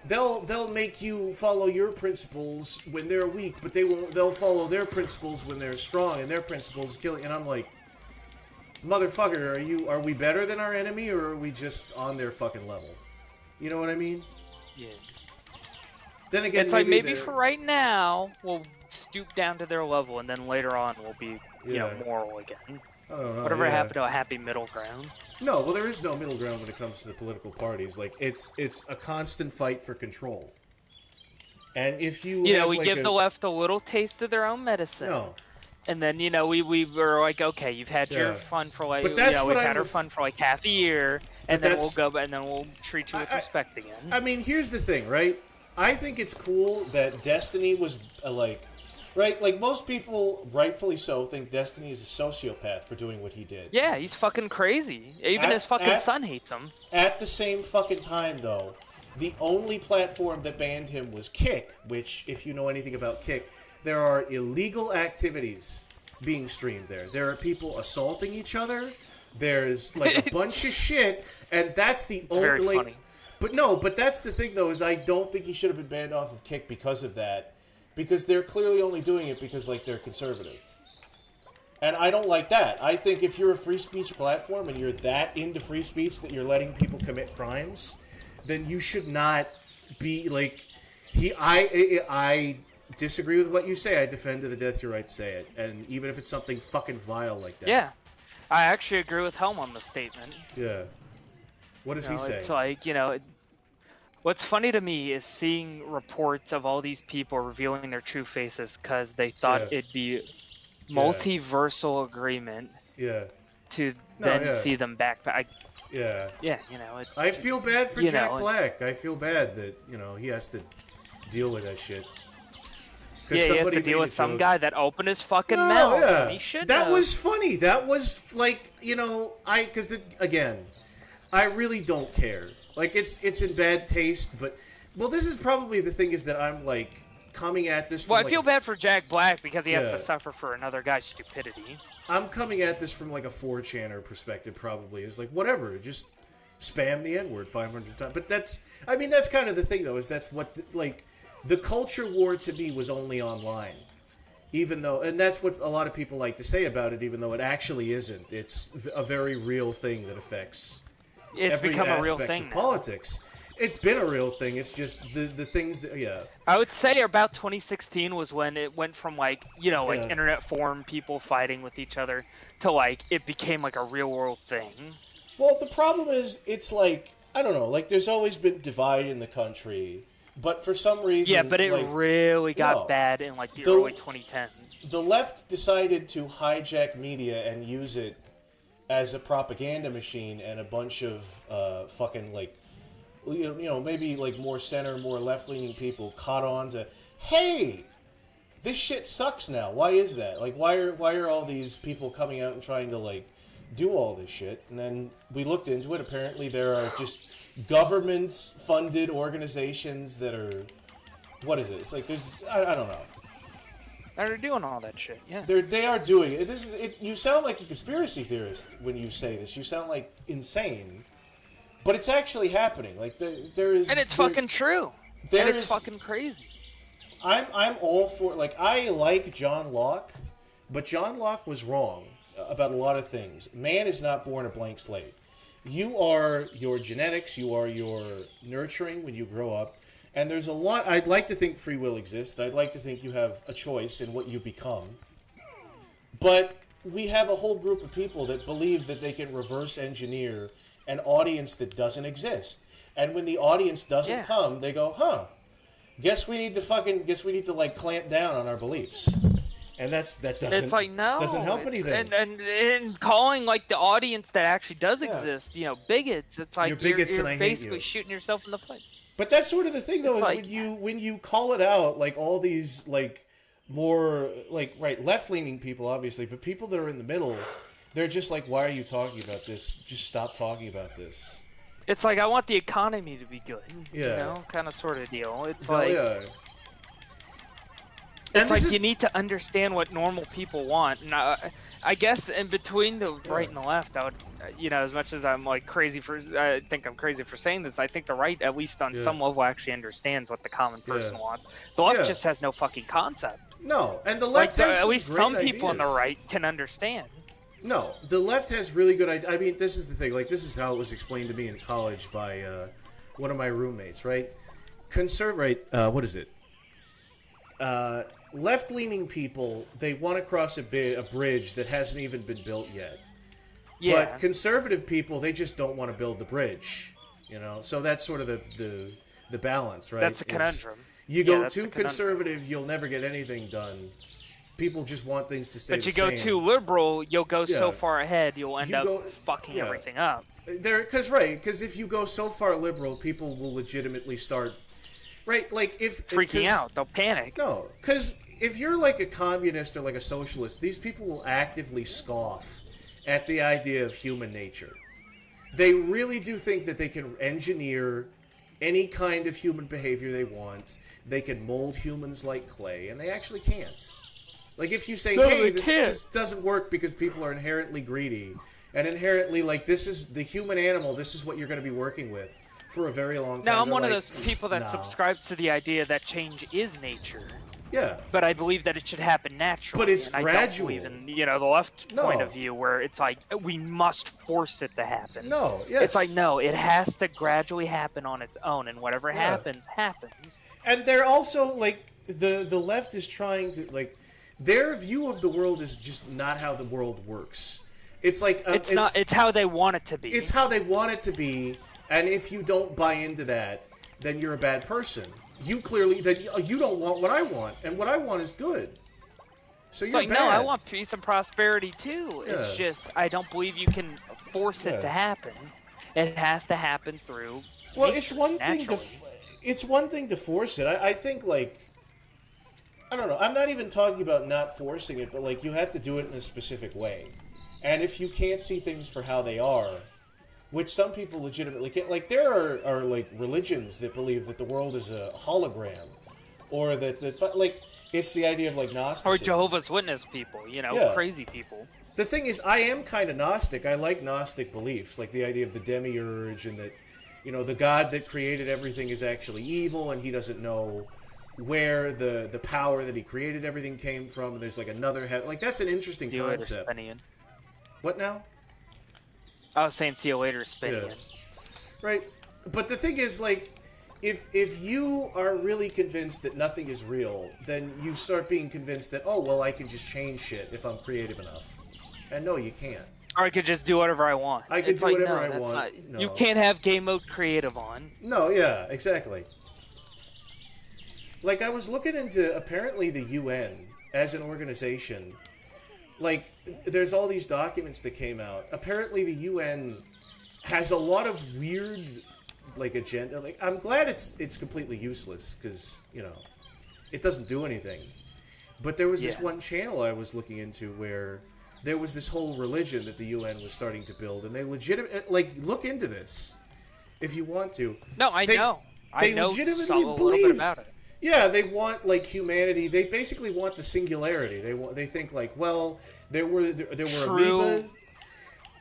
They'll make you follow your principles when they're weak, but they'll follow their principles when they're strong, and their principles killing. And I'm like, motherfucker, are we better than our enemy, or are we just on their fucking level? You know what I mean? Yeah. Then again, it's like maybe for right now we'll stoop down to their level, and then later on we'll be you know, moral again. I don't know, whatever happened to a happy middle ground? No, well, there is no middle ground when it comes to the political parties. Like, it's a constant fight for control. And if you know, we give the left a little taste of their own medicine. No. And then, you know, we were like, okay, you've had your fun for like, we've had our fun for like half a year, and then we'll go, and then we'll treat you with respect again. I mean, here's the thing, right? I think it's cool that Destiny was right? Like, most people, rightfully so, think Destiny is a sociopath for doing what he did. Yeah, he's fucking crazy. Even his fucking son hates him. At the same fucking time, though, the only platform that banned him was Kick, which, if you know anything about Kick, there are illegal activities being streamed there. There are people assaulting each other. There's, like, a bunch of shit, and that's the only... very funny. But that's the thing, though, is I don't think he should have been banned off of Kick because of that. Because they're clearly only doing it because, like, they're conservative. And I don't like that. I think if you're a free speech platform and you're that into free speech that you're letting people commit crimes, then you should not be, like... I disagree with what you say. I defend to the death your right to say it. And even if it's something fucking vile like that. Yeah. I actually agree with Helm on the statement. Yeah. What does he say? It's like, you know... What's funny to me is seeing reports of all these people revealing their true faces because they thought it'd be multiversal agreement to then see them back. Yeah, you know, it's... I feel bad for Jack Black. I feel bad that, you know, he has to deal with that shit. Yeah, he has to deal with some guy that opened his fucking mouth. And he should That was funny. That was, like, you know, again, I really don't care. Like, it's in bad taste, but... Well, this is probably the thing is that I'm, like, coming at this from... Well, I feel bad for Jack Black because he has to suffer for another guy's stupidity. I'm coming at this from, like, a 4chaner perspective, probably. It's like, whatever, just spam the N-word 500 times. But that's... I mean, that's kind of the thing, though, is that's what... Like, the culture war, to me, was only online. Even though... And that's what a lot of people like to say about it, even though it actually isn't. It's a very real thing that affects... It's become a real thing now. Politics. It's been a real thing. It's just the things that I would say about 2016 was when it went from like, you know, like internet forum people fighting with each other to like it became like a real world thing. Well, the problem is it's like, I don't know, like there's always been divide in the country, but for some reason... Yeah, but it really got bad in like the early 2010s. The left decided to hijack media and use it as a propaganda machine, and a bunch of fucking, like, maybe like more center, more left-leaning people caught on to, hey, this shit sucks now. Why is that? Like, why are all these people coming out and trying to like do all this shit? And then we looked into it. Apparently, there are just government-funded organizations that are, what is it? It's like I don't know. They're doing all that shit. Yeah. They are doing it. You sound like a conspiracy theorist when you say this. You sound like insane, but it's actually happening. Like there is, and it's fucking true. And it's fucking crazy. I'm all for, like, I like John Locke, but John Locke was wrong about a lot of things. Man is not born a blank slate. You are your genetics. You are your nurturing when you grow up. And there's a lot. I'd like to think free will exists. I'd like to think you have a choice in what you become. But we have a whole group of people that believe that they can reverse engineer an audience that doesn't exist. And when the audience doesn't come, they go, huh, guess we need to like clamp down on our beliefs. And that doesn't, it's like, no, doesn't help anything. And calling like the audience that actually does exist, bigots. It's like you're basically shooting yourself in the foot. But that's sort of the thing, though, is like, when you call it out, like all these like more like left-leaning people, obviously, but people that are in the middle, they're just like, why are you talking about this? Just stop talking about this. It's like, I want the economy to be good. Yeah. Kind of sort of deal. It's Hell like, it's like you need to understand what normal people want. And I guess in between the right and the left, I would, as much as I'm like I think I'm crazy for saying this, I think the right, at least on some level, actually understands what the common person wants. The left just has no fucking concept. No, and the left has at least some people on ideas. the right can understand. No, the left has really good ideas. I mean, this is the thing. Like, this is how it was explained to me in college by one of my roommates, right? What is it? Left-leaning people, they want to cross a bridge that hasn't even been built yet. Yeah. But conservative people, they just don't want to build the bridge. So that's sort of the balance, right? That's a conundrum. You go too conservative, you'll never get anything done. People just want things to stay the same. But you go too liberal, you'll go so far ahead, you'll end up fucking everything up. Because if you go so far liberal, people will legitimately start, right? Like freaking out, they'll panic. No, because if you're like a communist or like a socialist, these people will actively scoff at the idea of human nature. They really do think that they can engineer any kind of human behavior they want. They can mold humans like clay, and they actually can't. Like, if you say, hey, this doesn't work because people are inherently greedy, and inherently, like, this is the human animal, this is what you're going to be working with for a very long time. Now, I'm one of those people that subscribes to the idea that change is nature. Yeah. But I believe that it should happen naturally. But it's and gradual. I don't believe in, the left point of view where it's like, we must force it to happen. No, yes. It's like, no, it has to gradually happen on its own, and whatever happens, happens. And they're also, like, the left is trying to, like, their view of the world is just not how the world works. It's like... it's how they want it to be. It's how they want it to be, and if you don't buy into that, then you're a bad person. You don't want what I want, and what I want is good. So you're like, bad. No, I want peace and prosperity too. Yeah. It's just, I don't believe you can force it to happen. It has to happen through nature, it's one thing to force it. I think, like, I don't know. I'm not even talking about not forcing it, but, like, you have to do it in a specific way. And if you can't see things for how they are, which some people legitimately can't, like, there are like, religions that believe that the world is a hologram, or that like, it's the idea of, like, Gnosticism. Or Jehovah's Witness people, crazy people. The thing is, I am kind of Gnostic. I like Gnostic beliefs, like the idea of the demiurge, and that, the God that created everything is actually evil, and he doesn't know where the power that he created everything came from, and there's, like, another heaven. Like, that's an interesting concept. What now? I was saying, see you later, Spinian. Right. But the thing is, like, if you are really convinced that nothing is real, then you start being convinced that, oh, well, I can just change shit if I'm creative enough. And no, you can't. Or I could just do whatever I want. I could do whatever I want. No. You can't have game mode creative on. No, yeah, exactly. Like, I was looking into, apparently, the UN as an organization. Like, there's all these documents that came out. Apparently, the UN has a lot of weird like agenda. Like, I'm glad it's completely useless because it doesn't do anything. But there was this one channel I was looking into where there was this whole religion that the UN was starting to build, and they look into this if you want to. No, I know. I know legitimately a little bit about it. Yeah, they want like humanity. They basically want the singularity. They think like, well, there were amoebas.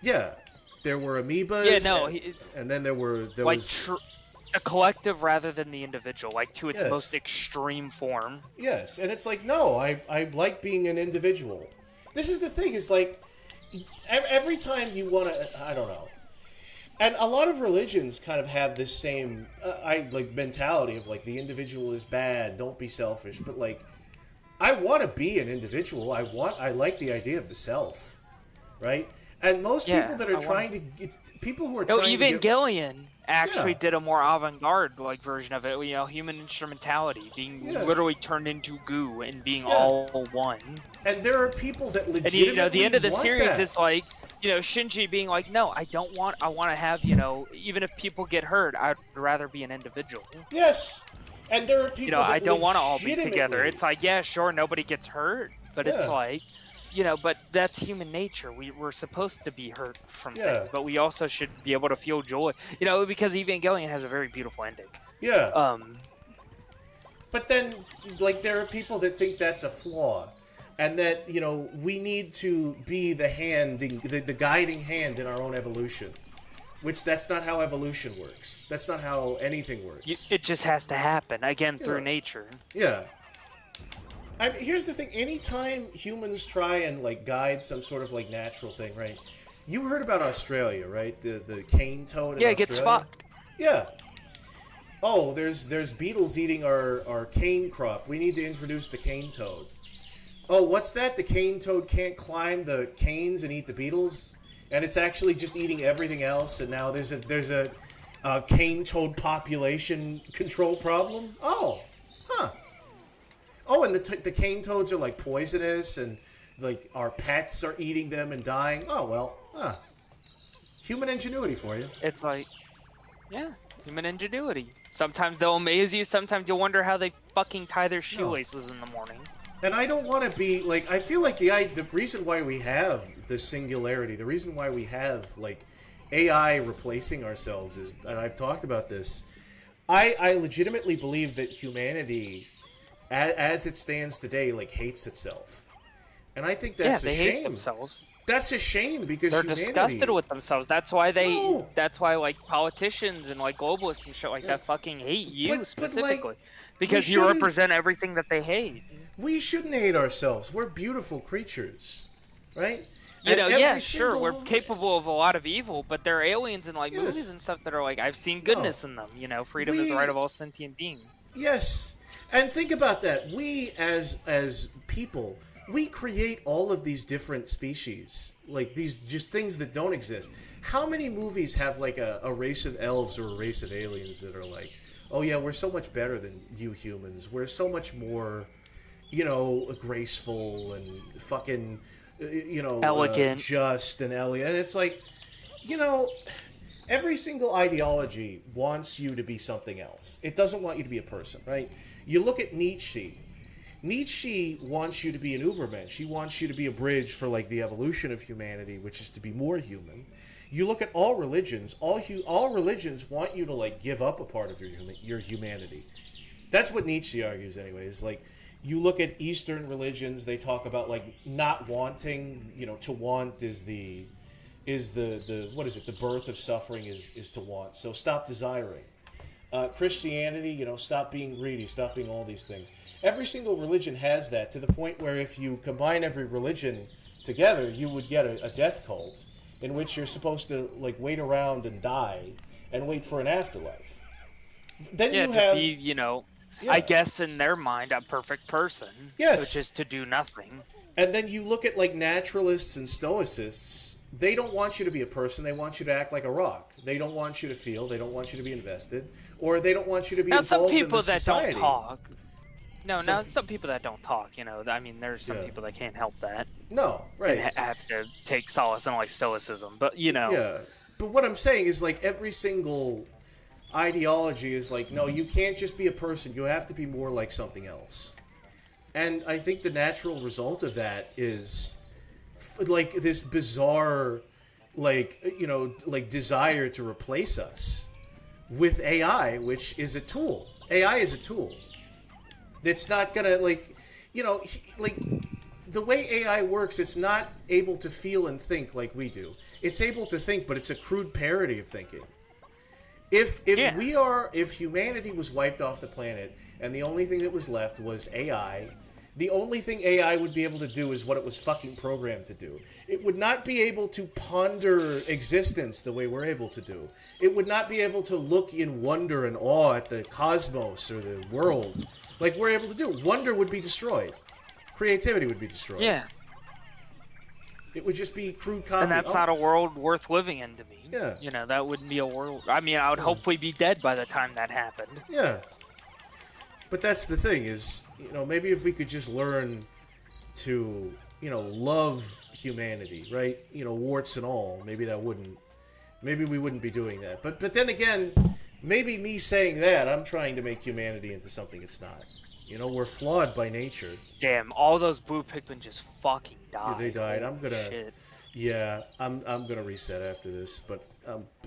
Yeah, there were amoebas. Yeah, no, and then there was a collective rather than the individual, like to its most extreme form. Yes, and it's like, no, I like being an individual. This is the thing, is like, every time you want to, I don't know. And a lot of religions kind of have this same, mentality of like, the individual is bad, don't be selfish. But like, I want to be an individual. I like the idea of the self, right? And most people that are trying to get, people who are trying to Evangelion actually did a more avant-garde like version of it. Human instrumentality being literally turned into goo and being all one. And there are people that legitimately and the end of the series that. is like, Shinji being like, no, I want to have, even if people get hurt, I'd rather be an individual. Yes. And there are people that I don't want to all be together. It's like, yeah, sure, nobody gets hurt, but it's like, but that's human nature. We're supposed to be hurt from things, but we also should be able to feel joy. Because Evangelion has a very beautiful ending. Yeah. But then, like, there are people that think that's a flaw, and that we need to be the guiding hand in our own evolution. Which that's not how evolution works. That's not how anything works. It just has to happen again through nature. Yeah. Here's the thing. Anytime humans try and like guide some sort of like natural thing, right? You heard about Australia, right? The cane toad. Yeah, it gets fucked. Yeah. Oh, there's beetles eating our cane crop. We need to introduce the cane toad. Oh, what's that? The cane toad can't climb the canes and eat the beetles, and it's actually just eating everything else. And now there's a cane toad population control problem. Oh, huh. Oh, and the cane toads are like poisonous, and like our pets are eating them and dying. Oh well, human ingenuity for you. It's like, human ingenuity. Sometimes they'll amaze you. Sometimes you'll wonder how they fucking tie their shoelaces in the morning. And I don't want to be like. I feel like the reason why we have the singularity, the reason why we have like AI replacing ourselves is, and I've talked about this. I legitimately believe that humanity, as it stands today, like hates itself, and I think that's a shame. Hate themselves. That's a shame because they're humanity... disgusted with themselves. That's why That's why like politicians and like globalists and shit like that fucking hate you specifically, because you represent everything that they hate. We shouldn't hate ourselves. We're beautiful creatures, right? Sure, we're capable of a lot of evil, but there are aliens in like movies and stuff that are like, I've seen goodness in them. Freedom is the right of all sentient beings. Yes, and think about that. We as people, we create all of these different species, like these just things that don't exist. How many movies have like a race of elves or a race of aliens that are like, oh yeah, we're so much better than you humans. We're so much more, graceful and fucking, elegant, just and elegant. And it's like, every single ideology wants you to be something else. It doesn't want you to be a person, right? You look at Nietzsche. Nietzsche wants you to be an Ubermensch. She wants you to be a bridge for like the evolution of humanity, which is to be more human. You look at all religions. All religions want you to like give up a part of your humanity. That's what Nietzsche argues, anyways. Like, you look at Eastern religions, they talk about like not wanting. To want is the what is it? The birth of suffering is to want. So stop desiring. Christianity, stop being greedy, stop being all these things. Every single religion has that, to the point where if you combine every religion together, you would get a death cult in which you're supposed to like wait around and die and wait for an afterlife. Then you have be, I guess in their mind, a perfect person. Yes. Which is to do nothing. And then you look at like naturalists and stoicists. They don't want you to be a person. They want you to act like a rock. They don't want you to feel. They don't want you to be invested, or they don't want you to be involved in the society. Some people that don't talk. Some people that don't talk. I mean, there's some people that can't help that. No, right. And have to take solace in like stoicism, but Yeah. But what I'm saying is like every single ideology is like, no, you can't just be a person. You have to be more like something else. And I think the natural result of that is like this bizarre, like, you know, like desire to replace us with AI, which is a tool. AI is a tool. It's not gonna, like, you know, like the way AI works, it's not able to feel and think like we do. It's able to think, but it's a crude parody of thinking. If humanity was wiped off the planet and the only thing that was left was AI, the only thing AI would be able to do is what it was fucking programmed to do. It would not be able to ponder existence the way we're able to do. It would not be able to look in wonder and awe at the cosmos or the world like we're able to do. Wonder would be destroyed. Creativity would be destroyed. Yeah. It would just be crude copy. And that's not a world worth living in to me. Yeah. You know, that wouldn't be a world... I mean, I would hopefully be dead by the time that happened. Yeah. But that's the thing is, you know, maybe if we could just learn to, you know, love humanity, right? You know, warts and all, maybe we wouldn't be doing that. But then again, maybe me saying that, I'm trying to make humanity into something it's not. You know, we're flawed by nature. Damn, all those blue Pikmin just fucking died. Yeah, they died. Holy I'm gonna... shit. Yeah, I'm gonna reset after this, but,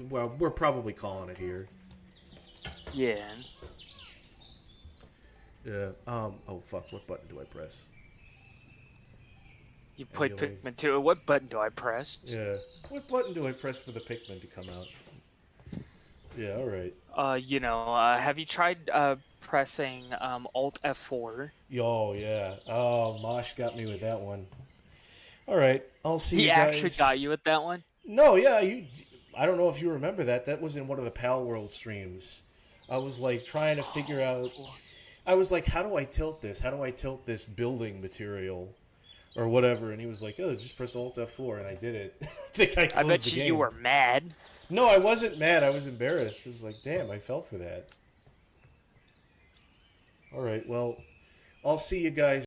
well, we're probably calling it here. Yeah. Yeah, oh fuck, what button do I press? You played Emulate. Pikmin 2. What button do I press? Yeah. What button do I press for the Pikmin to come out? Yeah, alright. You know, have you tried pressing Alt F4? Oh, yeah. Oh, Mosh got me with that one. Alright, I'll see He you guys. actually got you with that one? No, yeah, I don't know if you remember that. That was in one of the Pal World streams. I was, like, trying to figure out... I was like, how do I tilt this? How do I tilt this building material? Or whatever, and he was like, oh, just press Alt F4, and I did it. I think I closed I bet the game. you were mad. No, I wasn't mad. I was embarrassed. It was like, damn, I fell for that. Alright, well, I'll see you guys